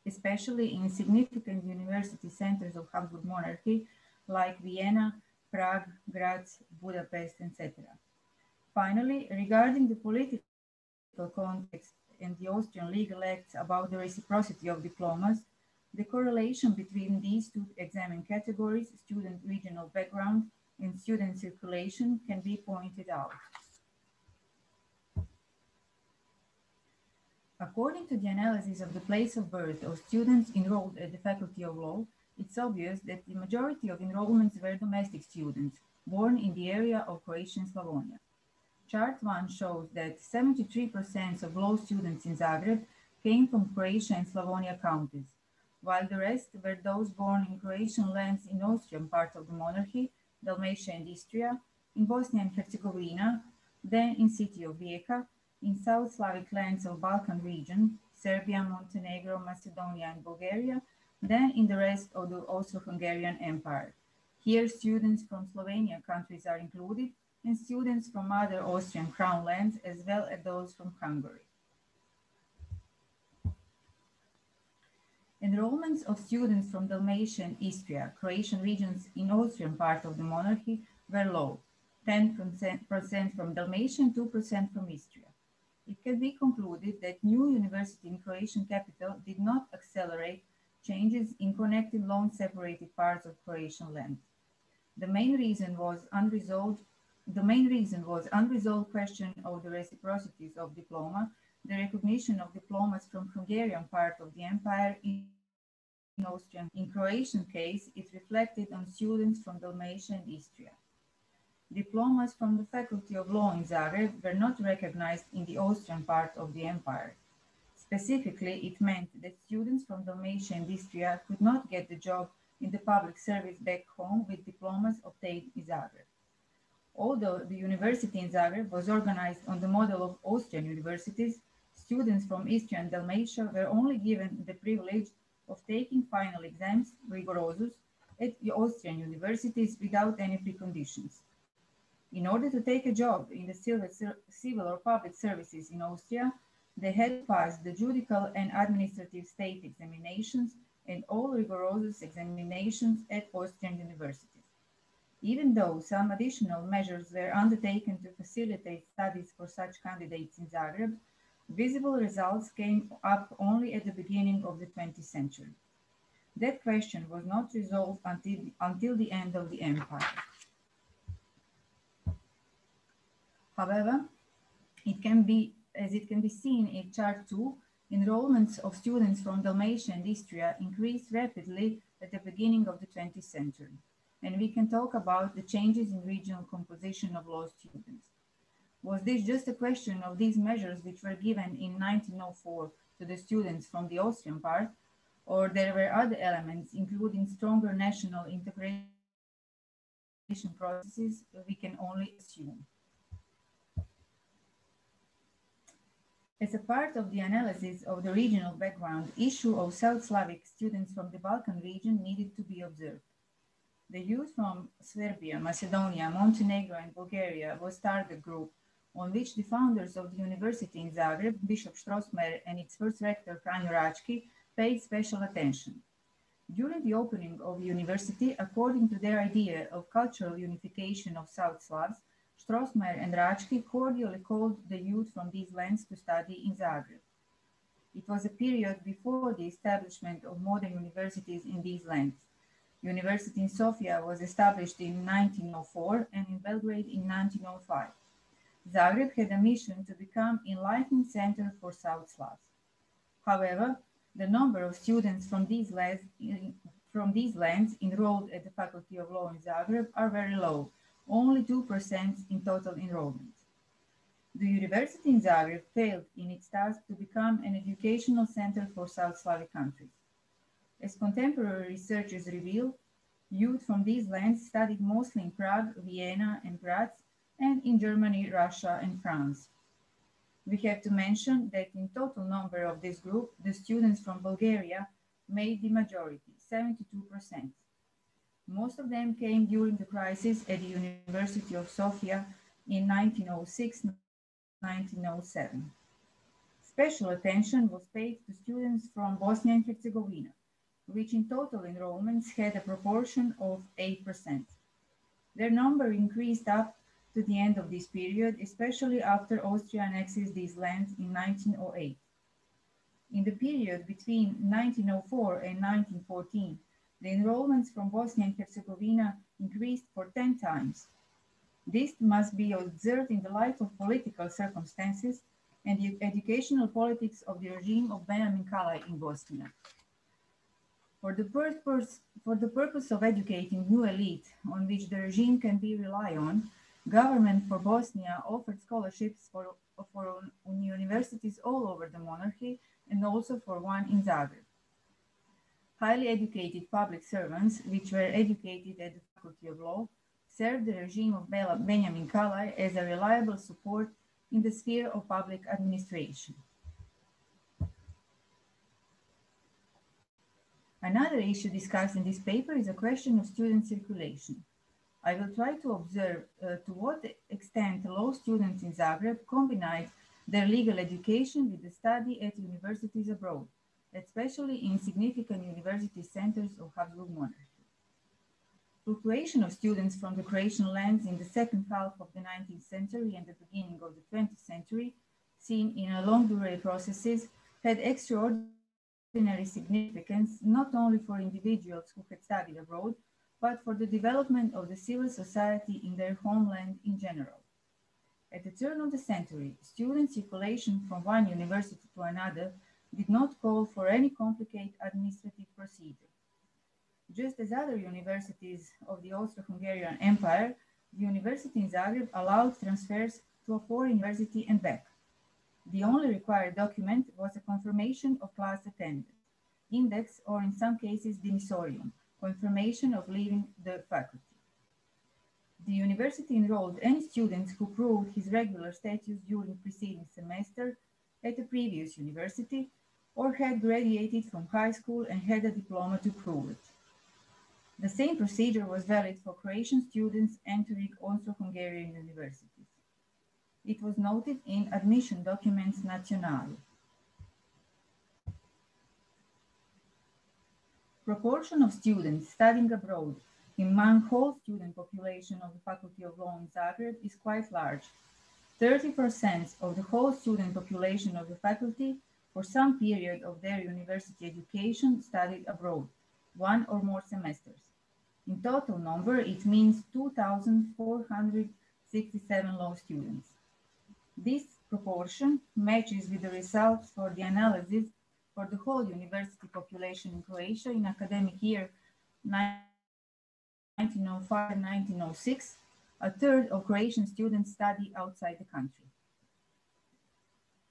especially in significant university centers of Habsburg monarchy like Vienna, Prague, Graz, Budapest, etc. Finally, regarding the political context and the Austrian legal acts about the reciprocity of diplomas, the correlation between these two examined categories, student regional background and student circulation, can be pointed out. According to the analysis of the place of birth of students enrolled at the Faculty of Law, it's obvious that the majority of enrollments were domestic students, born in the area of Croatian Slavonia. Chart 1 shows that 73% of law students in Zagreb came from Croatia and Slavonia counties, while the rest were those born in Croatian lands in Austrian part of the monarchy, Dalmatia and Istria, in Bosnia and Herzegovina, then in city of Rijeka, in South Slavic lands of Balkan region, Serbia, Montenegro, Macedonia and Bulgaria, then in the rest of the Austro-Hungarian Empire. Here students from Slovenia countries are included and students from other Austrian crown lands as well as those from Hungary. Enrollments of students from Dalmatia and Istria, Croatian regions in Austrian part of the monarchy, were low, 10% from Dalmatia and 2% from Istria. It can be concluded that new university in Croatian capital did not accelerate changes in connecting long separated parts of Croatian land. The main reason was unresolved question of the reciprocities of diploma, the recognition of diplomas from Hungarian part of the empire in Austrian. In Croatian case, it reflected on students from Dalmatia and Istria. Diplomas from the Faculty of Law in Zagreb were not recognized in the Austrian part of the empire. Specifically, it meant that students from Dalmatia and Istria could not get the job in the public service back home with diplomas obtained in Zagreb. Although the university in Zagreb was organized on the model of Austrian universities, students from Istria and Dalmatia were only given the privilege of taking final exams, rigorosus, at the Austrian universities without any preconditions. In order to take a job in the civil or public services in Austria, they had to pass the judicial and administrative state examinations and all rigorous examinations at Austrian universities. Even though some additional measures were undertaken to facilitate studies for such candidates in Zagreb, visible results came up only at the beginning of the 20th century. That question was not resolved until the end of the empire. However, it can be seen in chart 2, enrollments of students from Dalmatia and Istria increased rapidly at the beginning of the 20th century. And we can talk about the changes in regional composition of law students. Was this just a question of these measures which were given in 1904 to the students from the Austrian part, or there were other elements, including stronger national integration processes? We can only assume. As a part of the analysis of the regional background, issue of South Slavic students from the Balkan region needed to be observed. The youth from Serbia, Macedonia, Montenegro, and Bulgaria was target group on which the founders of the university in Zagreb, Bishop Strossmayer and its first rector, Franjo Rački, paid special attention. During the opening of the university, according to their idea of cultural unification of South Slavs, Strossmayer and Rački cordially called the youth from these lands to study in Zagreb. It was a period before the establishment of modern universities in these lands. University in Sofia was established in 1904 and in Belgrade in 1905. Zagreb had a mission to become an enlightening center for South Slavs. However, the number of students from these lands enrolled at the Faculty of Law in Zagreb are very low, only 2% in total enrollment. The university in Zagreb failed in its task to become an educational center for South Slavic countries. As contemporary researchers reveal, youth from these lands studied mostly in Prague, Vienna, and Graz, and in Germany, Russia, and France. We have to mention that in total number of this group, the students from Bulgaria made the majority, 72%. Most of them came during the crisis at the University of Sofia in 1906-1907. Special attention was paid to students from Bosnia and Herzegovina, which in total enrollments had a proportion of 8%. Their number increased up to the end of this period, especially after Austria annexed these lands in 1908. In the period between 1904 and 1914, the enrollments from Bosnia and Herzegovina increased for 10 times. This must be observed in the light of political circumstances and the educational politics of the regime of Benjamin Kalaj in Bosnia. For the purpose of educating new elite on which the regime can be relied on, government for Bosnia offered scholarships for universities all over the monarchy and also for one in Zagreb. Highly educated public servants, which were educated at the Faculty of Law, served the regime of Benjamin Kalaj as a reliable support in the sphere of public administration. Another issue discussed in this paper is a question of student circulation. I will try to observe to what extent law students in Zagreb combined their legal education with the study at universities abroad, especially in significant university centers of Habsburg monarchy. Fluctuation of students from the Croatian lands in the second half of the 19th century and the beginning of the 20th century, seen in a long-durée processes, had extraordinary significance not only for individuals who had studied abroad, but for the development of the civil society in their homeland in general. At the turn of the century, student circulation from one university to another did not call for any complicated administrative procedure. Just as other universities of the Austro-Hungarian Empire, the university in Zagreb allowed transfers to a foreign university and back. The only required document was a confirmation of class attendance, index, or in some cases, demissorium, confirmation of leaving the faculty. The university enrolled any students who proved his regular status during preceding semester at the previous university or had graduated from high school and had a diploma to prove it. The same procedure was valid for Croatian students entering Austro-Hungarian universities. It was noted in admission documents nationale. Proportion of students studying abroad among whole student population of the Faculty of Law in Zagreb is quite large. 30% of the whole student population of the faculty for some period of their university education studied abroad, 1 or more semesters. In total number, it means 2,467 law students. This proportion matches with the results for the analysis for the whole university population in Croatia in academic year 1905-1906. A third of Croatian students study outside the country.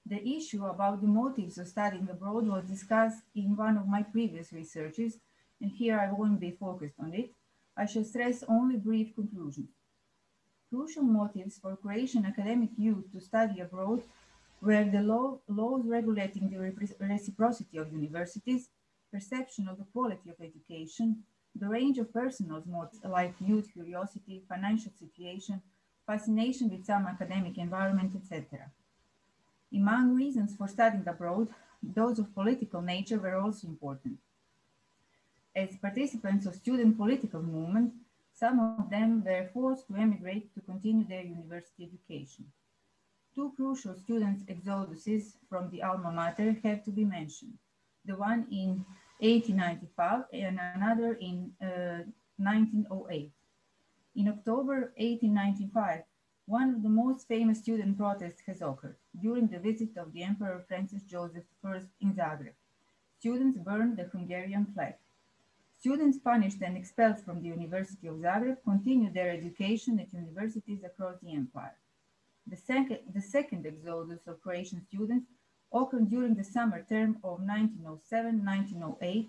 The issue about the motives of studying abroad was discussed in one of my previous researches, and here I won't be focused on it. I shall stress only brief conclusions. Crucial motives for Croatian academic youth to study abroad were the laws regulating the reciprocity of universities, perception of the quality of education, the range of personal motives like youth curiosity, financial situation, fascination with some academic environment, etc. Among reasons for studying abroad, those of political nature were also important. As participants of student political movement, some of them were forced to emigrate to continue their university education. Two crucial student exoduses from the Alma Mater have to be mentioned. The one in 1895 and another in 1908. In October 1895, one of the most famous student protests has occurred during the visit of the Emperor Francis Joseph I in Zagreb. Students burned the Hungarian flag. Students punished and expelled from the University of Zagreb continued their education at universities across the empire. The second exodus of Croatian students occurred during the summer term of 1907-1908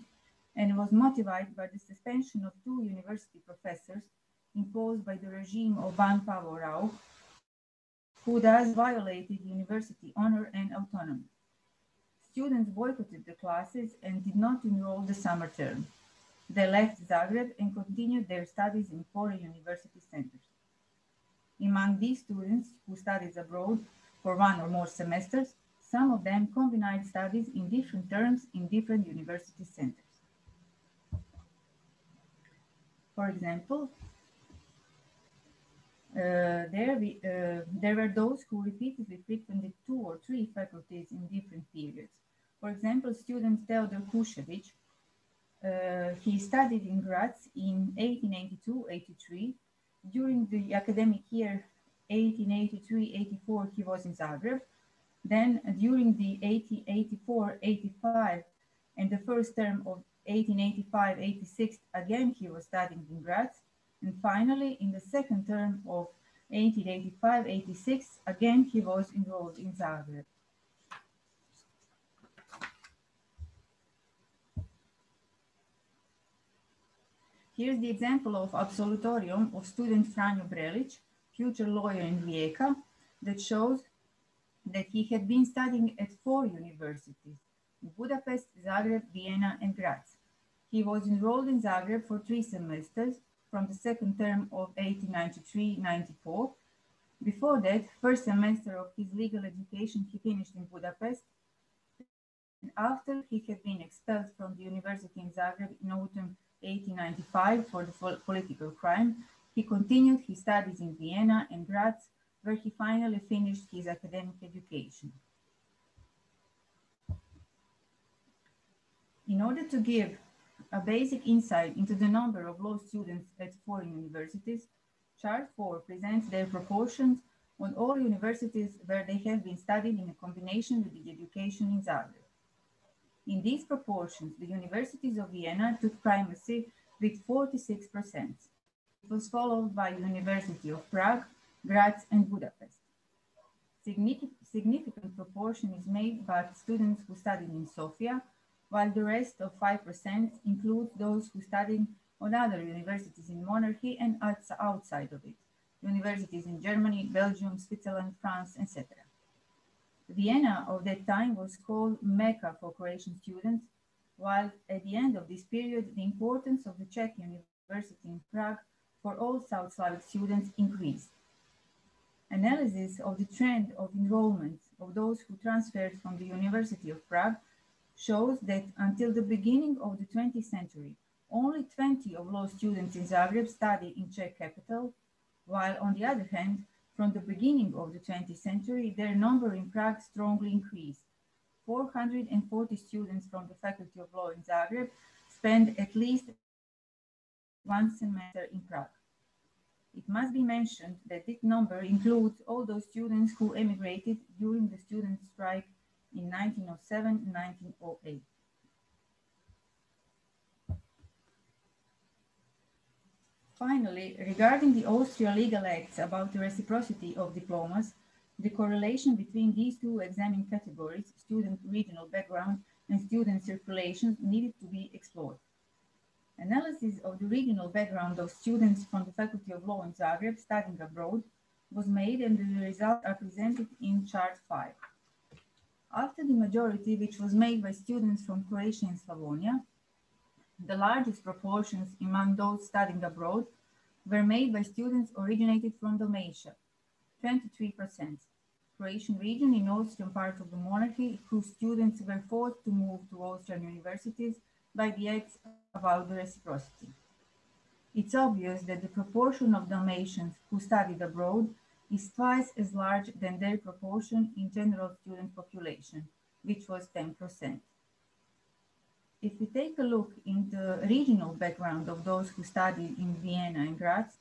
and was motivated by the suspension of two university professors imposed by the regime of Ban Pavao Rao, who thus violated university honor and autonomy. Students boycotted the classes and did not enroll the summer term. They left Zagreb and continued their studies in foreign university centers. Among these students who studied abroad for 1 or more semesters, some of them combined studies in different terms in different university centers. For example, there were those who repeatedly frequented 2 or 3 faculties in different periods. For example, student Teodor Kušević, he studied in Graz in 1882-83. During the academic year 1883-84, he was in Zagreb. Then during the 1884-85 and the first term of 1885-86, again he was studying in Graz. And finally, in the second term of 1885-86, again he was enrolled in Zagreb. Here's the example of absolutorium of student Franjo Brelić, future lawyer in Rijeka, that shows that he had been studying at 4 universities, Budapest, Zagreb, Vienna, and Graz. He was enrolled in Zagreb for 3 semesters from the second term of 1893-94. Before that, first semester of his legal education he finished in Budapest. And after he had been expelled from the university in Zagreb in autumn 1895 for the political crime, he continued his studies in Vienna and Graz, where he finally finished his academic education. In order to give a basic insight into the number of law students at foreign universities, Chart 4 presents their proportions on all universities where they have been studied in a combination with the education in Zagreb. In these proportions, the universities of Vienna took primacy with 46%. It was followed by the University of Prague, Graz, and Budapest. Significant proportion is made by students who studied in Sofia, while the rest of 5% includes those who studied on other universities in monarchy and outside of it, universities in Germany, Belgium, Switzerland, France, etc. Vienna of that time was called Mecca for Croatian students, while at the end of this period, the importance of the Czech University in Prague for all South Slavic students increased. Analysis of the trend of enrollment of those who transferred from the University of Prague shows that until the beginning of the 20th century, only 20 of law students in Zagreb studied in Czech capital, while on the other hand, from the beginning of the 20th century, their number in Prague strongly increased. 440 students from the Faculty of Law in Zagreb spent at least one semester in Prague. It must be mentioned that this number includes all those students who emigrated during the student strike in 1907 and 1908. Finally, regarding the Austrian legal acts about the reciprocity of diplomas, the correlation between these two examined categories, student regional background and student circulation, needed to be explored. Analysis of the regional background of students from the Faculty of Law in Zagreb studying abroad was made, and the results are presented in chart 5. After the majority, which was made by students from Croatia and Slavonia, the largest proportions among those studying abroad were made by students originated from Dalmatia, 23%, Croatian region in Austrian part of the monarchy, whose students were forced to move to Austrian universities by the acts about the reciprocity. It's obvious that the proportion of Dalmatians who studied abroad is twice as large than their proportion in general student population, which was 10%. If we take a look in the regional background of those who studied in Vienna and Graz,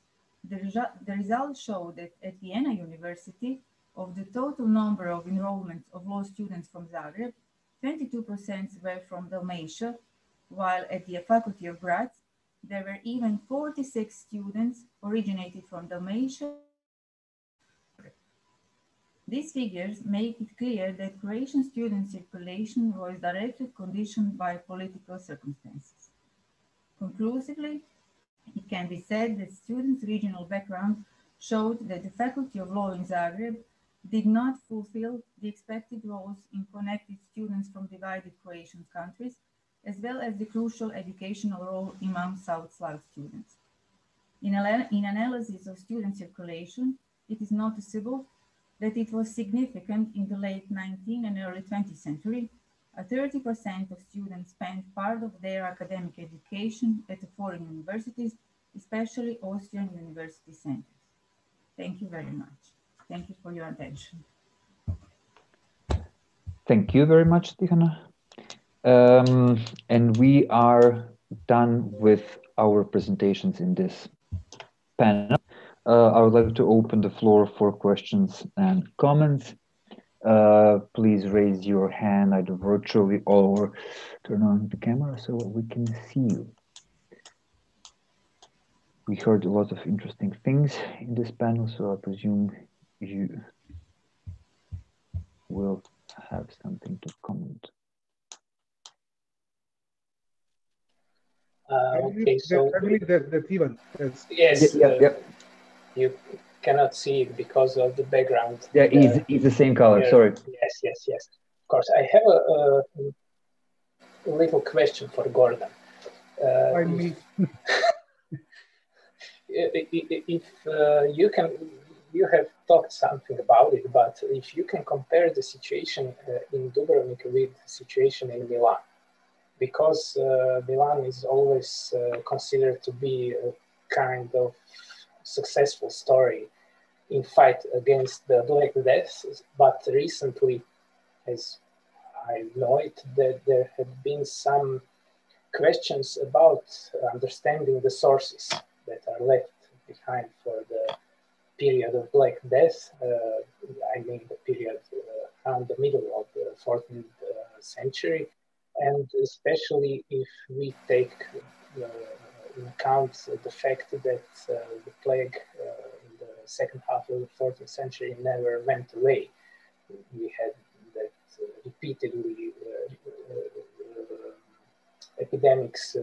the results show that at Vienna University, of the total number of enrollments of law students from Zagreb, 22% were from Dalmatia, while at the Faculty of Graz, there were even 46 students originated from Dalmatia. These figures make it clear that Croatian student circulation was directly conditioned by political circumstances. Conclusively, it can be said that students' regional background showed that the Faculty of Law in Zagreb did not fulfill the expected roles in connecting students from divided Croatian countries, as well as the crucial educational role among South Slav students. In analysis of student circulation, it is noticeable that it was significant in the late 19th and early 20th century. 30% of students spent part of their academic education at the foreign universities, especially Austrian university centers. Thank you very much. Thank you for your attention. Thank you very much, Tihana. And we are done with our presentations in this panel. I would like to open the floor for questions and comments. Please raise your hand either virtually or turn on the camera so we can see you. We heard a lot of interesting things in this panel, so I presume you will have something to comment. Okay, so I believe that Ivan has. Yes, yeah. You cannot see it because of the background. Yeah, it's the same color. Here. Sorry. Yes. Of course, I have a little question for Gordon. If you have talked something about it, but if you can compare the situation in Dubrovnik with the situation in Milan, because Milan is always considered to be a kind of successful story in fight against the Black Death, but recently, as I know it, that there have been some questions about understanding the sources that are left behind for the period of Black Death. I mean the period around the middle of the 14th century, and especially if we take in account the fact that the plague in the second half of the 14th century never went away. We had that repeatedly epidemics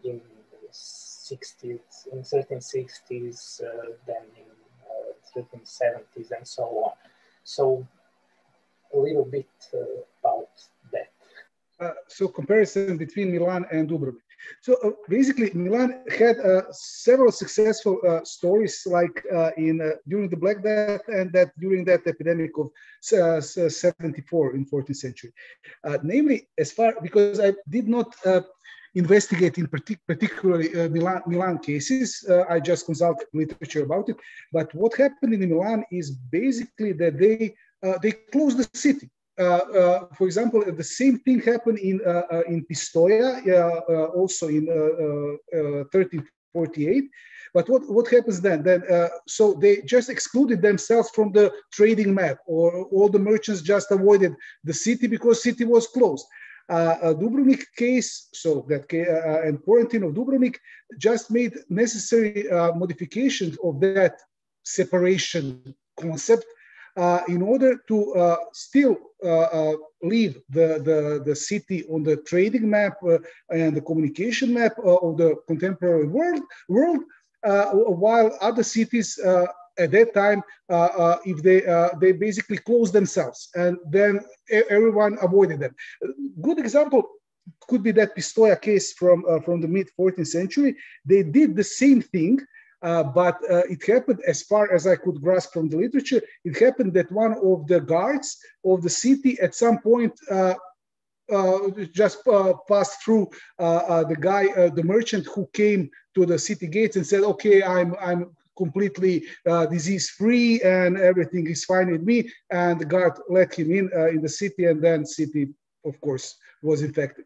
in the 60s, in 1360s, then in 1370s, and so on. So a little bit about that. So comparison between Milan and Dubrovnik. So basically, Milan had several successful stories, like during the Black Death and that during that epidemic of 74 in 14th century. Namely, because I did not investigate in particularly Milan cases, I just consulted literature about it. But what happened in Milan is basically that they closed the city. For example, the same thing happened in Pistoia, also in 1348. But what happens then? So they just excluded themselves from the trading map, or all the merchants just avoided the city because city was closed. Dubrovnik case, so that and quarantine of Dubrovnik just made necessary modifications of that separation concept in order to still leave the city on the trading map and the communication map of the contemporary world, while other cities at that time, if they basically closed themselves, and then everyone avoided them. Good example could be that Pistoia case from the mid 14th century. They did the same thing. But it happened, as far as I could grasp from the literature, it happened that one of the guards of the city at some point just passed through the merchant who came to the city gates and said, "Okay, I'm completely disease-free and everything is fine with me." And the guard let him in the city, and then city, of course, was infected.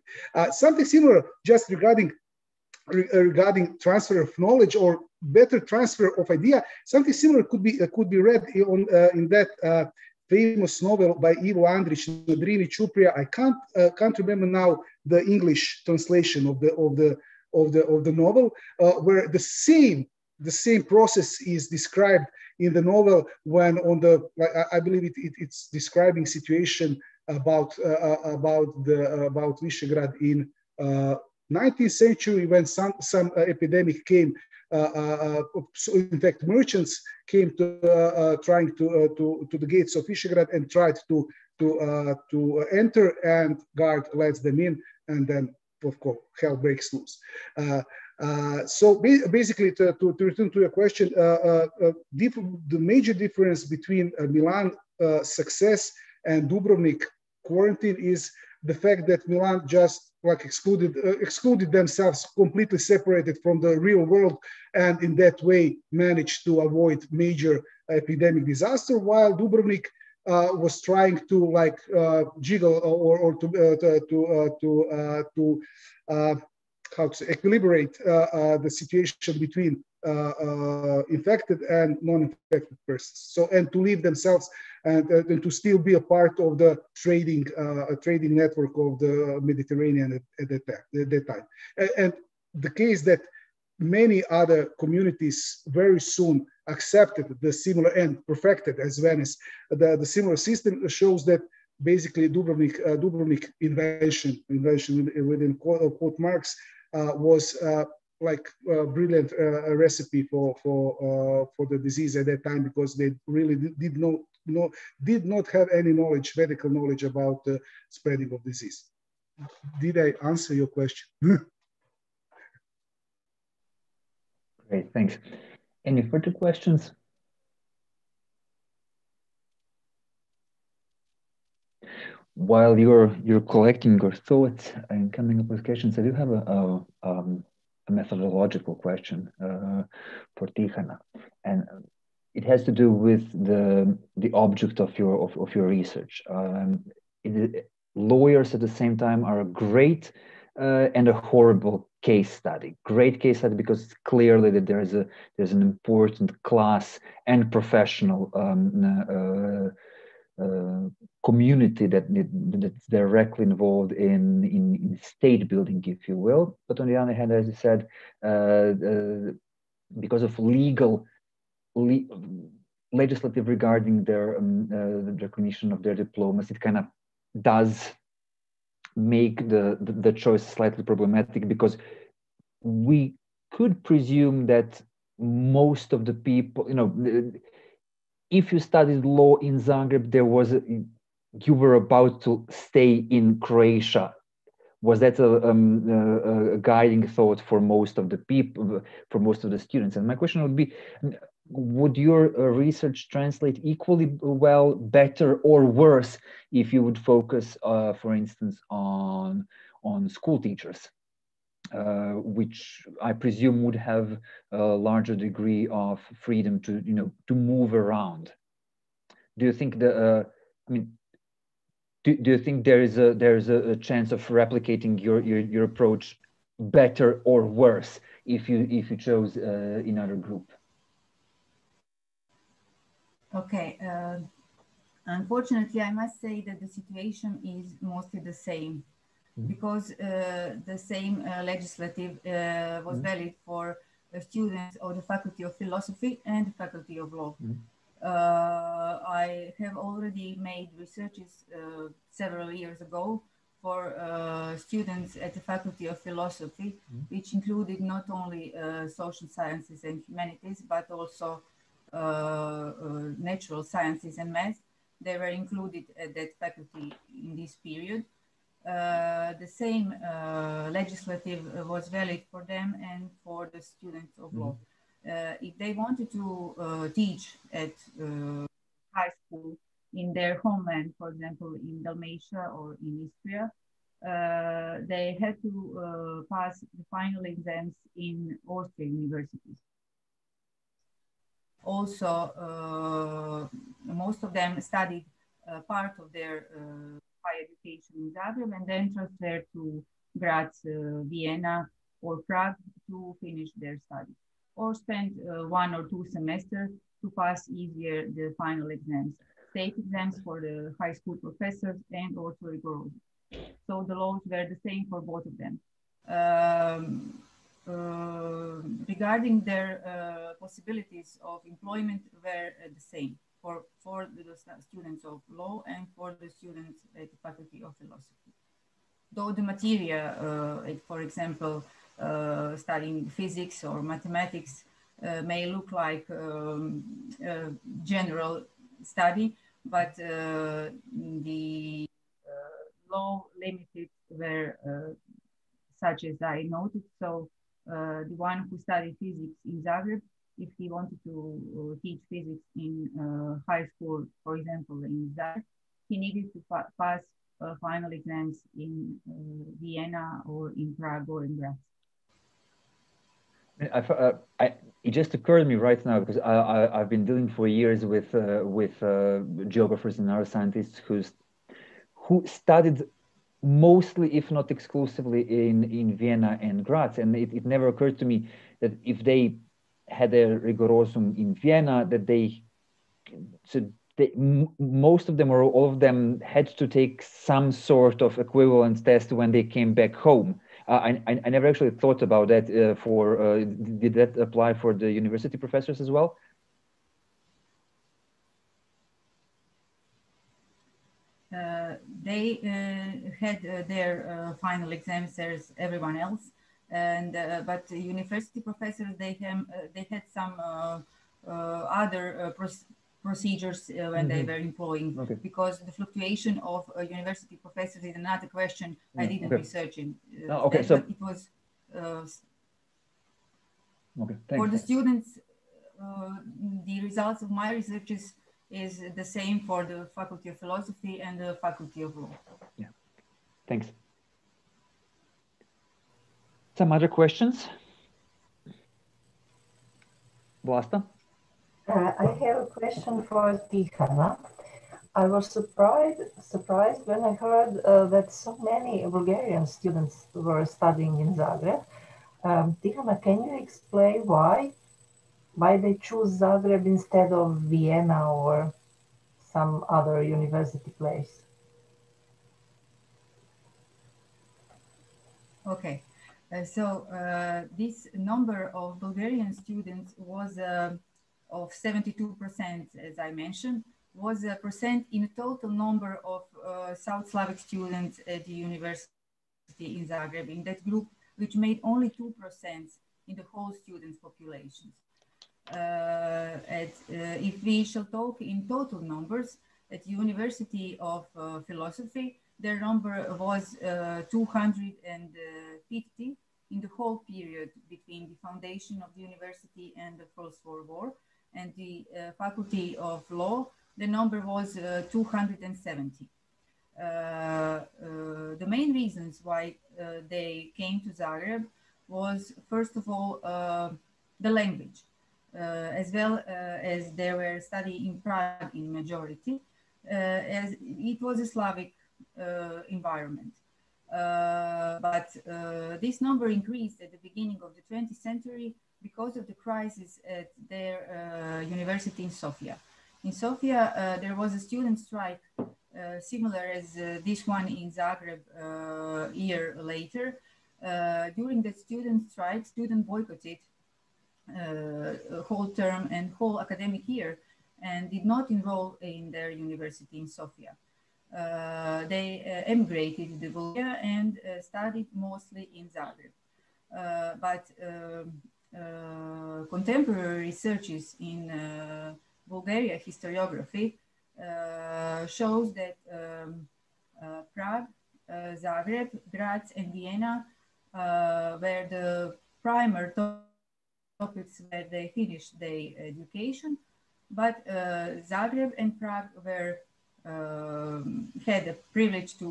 Something similar, just regarding transfer of knowledge or better transfer of idea. Something similar could be read in that famous novel by Ivo Andrić, Nadrini Ćuprija. I can't remember now the English translation of the novel, where the same process is described in the novel when I believe it's describing situation about Visegrad in 19th century, when some epidemic came. So in fact, merchants came to trying to the gates of Visegrad and tried to enter, and guard lets them in, and then of course hell breaks loose. So basically, to return to your question, the major difference between Milan success and Dubrovnik quarantine is the fact that Milan just excluded themselves, completely separated from the real world, and in that way managed to avoid major epidemic disaster, while Dubrovnik was trying to jiggle or to how to equilibrate the situation between infected and non-infected persons. So, and to leave themselves and to still be a part of the trading network of the Mediterranean at that time. And the case that many other communities very soon accepted the similar and perfected as Venice, the similar system shows that basically Dubrovnik invention within quote marks was like a brilliant recipe for the disease at that time, because they really did not have any medical knowledge about the spreading of disease. Did I answer your question? Great, thanks. Any further questions? While you're collecting your thoughts and coming up with questions, I do have a methodological question for Tihana, and it has to do with the object of your research. Lawyers at the same time are a great and a horrible case study. Great case study because clearly that there's an important class and professional community that's directly involved in state building, if you will. But on the other hand, as you said, because of legislative regarding the recognition of their diplomas, it kind of does make the choice slightly problematic, because we could presume that most of the people, if you studied law in Zagreb, you were about to stay in Croatia was that a guiding thought for most of the people, for most of the students? And my question would be, would your research translate equally well, better, or worse if you would focus, for instance, on school teachers, which I presume would have a larger degree of freedom to, to move around? Do you think the, I mean, do you think there is a chance of replicating your approach better or worse if you chose another group? Okay. Unfortunately, I must say that the situation is mostly the same, because the same legislative was valid for students of the Faculty of Philosophy and the Faculty of Law. I have already made researches several years ago for students at the Faculty of Philosophy, which included not only social sciences and humanities, but also natural sciences and math. They were included at that faculty in this period. The same legislative was valid for them and for the students of law. If they wanted to teach at high school in their homeland, for example, in Dalmatia or in Istria, they had to pass the final exams in Austrian universities. Also, most of them studied part of their higher education in Zagreb and then transferred to Graz, Vienna, or Prague to finish their studies, or spent 1 or 2 semesters to pass easier the final exams, state exams for the high school professors and also rigorous. So the laws were the same for both of them. Regarding their possibilities of employment were the same for the students of law and for the students at the Faculty of Philosophy. Though the material, for example, studying physics or mathematics may look like general study, but the law limited were such as I noted. So the one who studied physics in Zagreb, if he wanted to teach physics in high school, for example, in Zagreb, he needed to pass final exams in Vienna or in Prague or in Graz. It just occurred to me right now, because I've been dealing for years with geographers and other scientists who studied mostly, if not exclusively, in Vienna and Graz, and it never occurred to me that if they had a rigorosum in Vienna, that most of them or all of them had to take some sort of equivalent test when they came back home. I never actually thought about that. Did that apply for the university professors as well? They had their final exams as everyone else, and but the university professors they had some other procedures when they were employing, because the fluctuation of university professors is another question I didn't research in. But it was for the students. The results of my research is the same for the Faculty of Philosophy and the Faculty of Law. Yeah, thanks. Some other questions? Vlasta? I have a question for Tihana. I was surprised when I heard that so many Bulgarian students were studying in Zagreb. Tihana, can you explain why they choose Zagreb instead of Vienna or some other university place? Okay, so this number of Bulgarian students was of 72%, as I mentioned, was a percent in a total number of South Slavic students at the university in Zagreb, in that group, which made only 2% in the whole students' populations. If we shall talk in total numbers, at the University of Philosophy, their number was 250 in the whole period between the foundation of the university and the First World War. And the Faculty of Law, the number was 270. The main reasons why they came to Zagreb was, first of all, the language, as well as they were studying in Prague in majority, as it was a Slavic environment. But this number increased at the beginning of the 20th century because of the crisis at their university in Sofia. In Sofia, there was a student strike similar as this one in Zagreb a year later. During the student strike, students boycotted whole term and whole academic year and did not enroll in their university in Sofia. They emigrated to Bulgaria and studied mostly in Zagreb. But contemporary researches in Bulgaria historiography shows that Prague, Zagreb, Graz, and Vienna were the primary topics where they finished their education, but Zagreb and Prague were had the privilege to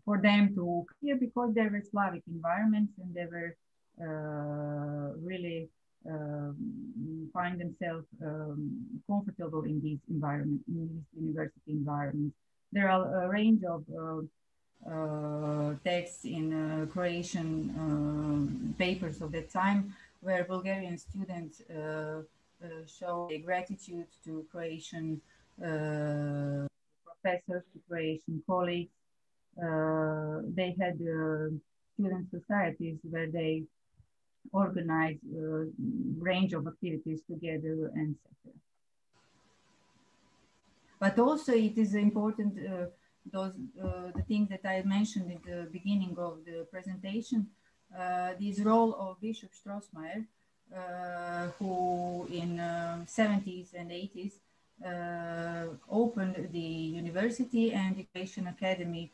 for them to here because they were Slavic environments and they were really find themselves comfortable in these environments, in these university environments. There are a range of texts in Croatian papers of that time where Bulgarian students show their gratitude to Croatian professors, to Croatian colleagues. They had student societies where they organize a range of activities together, etc. But also it is important, the things that I mentioned at the beginning of the presentation, this role of Bishop Strossmayer, who in 70s and 80s opened the university and the Croatian Academy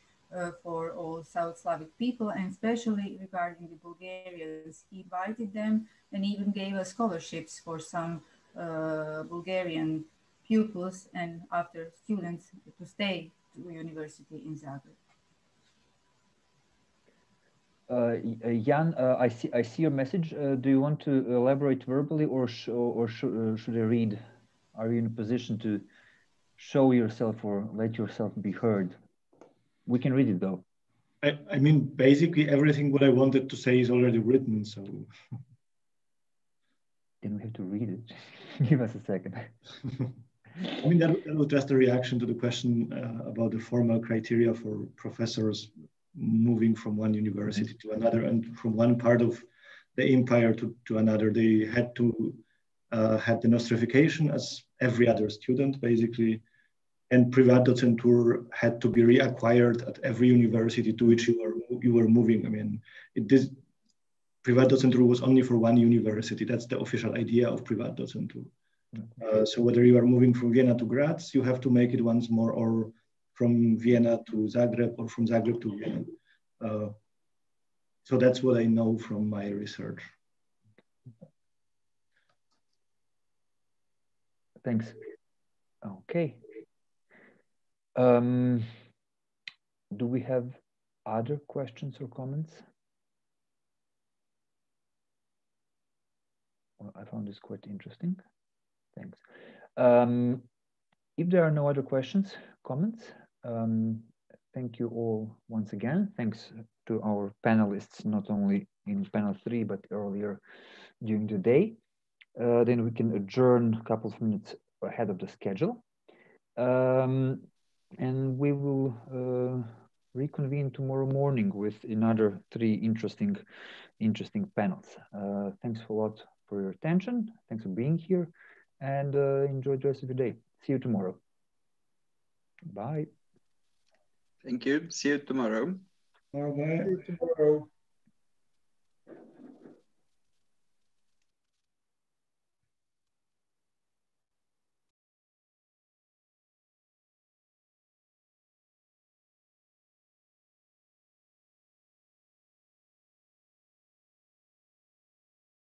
for all South Slavic people, and especially regarding the Bulgarians. He invited them and even gave us scholarships for some Bulgarian pupils and after students to stay to the university in Zagreb. Jan, I see your message. Do you want to elaborate verbally, or should I read? Are you in a position to show yourself or let yourself be heard? We can read it though. I mean, basically everything what I wanted to say is already written, so. Then we have to read it. Give us a second. I mean, that was just a reaction to the question about the formal criteria for professors moving from one university to another and from one part of the empire to another. They had to have the nostrification as every other student, basically. And Privatdozentur had to be reacquired at every university to which you were moving. I mean, Privatdozentur was only for one university. That's the official idea of Privatdozentur. So whether you are moving from Vienna to Graz, you have to make it once more, or from Vienna to Zagreb, or from Zagreb to Vienna. So that's what I know from my research. Thanks. Okay. Do we have other questions or comments? Well, I found this quite interesting. Thanks. If there are no other questions, comments, thank you all once again. Thanks to our panelists, not only in panel 3, but earlier during the day. Then we can adjourn a couple of minutes ahead of the schedule. And we will reconvene tomorrow morning with another 3 interesting panels. Thanks a lot for your attention. Thanks for being here, and enjoy the rest of your day. See you tomorrow. Bye. Thank you. See you tomorrow. Bye-bye. See you tomorrow.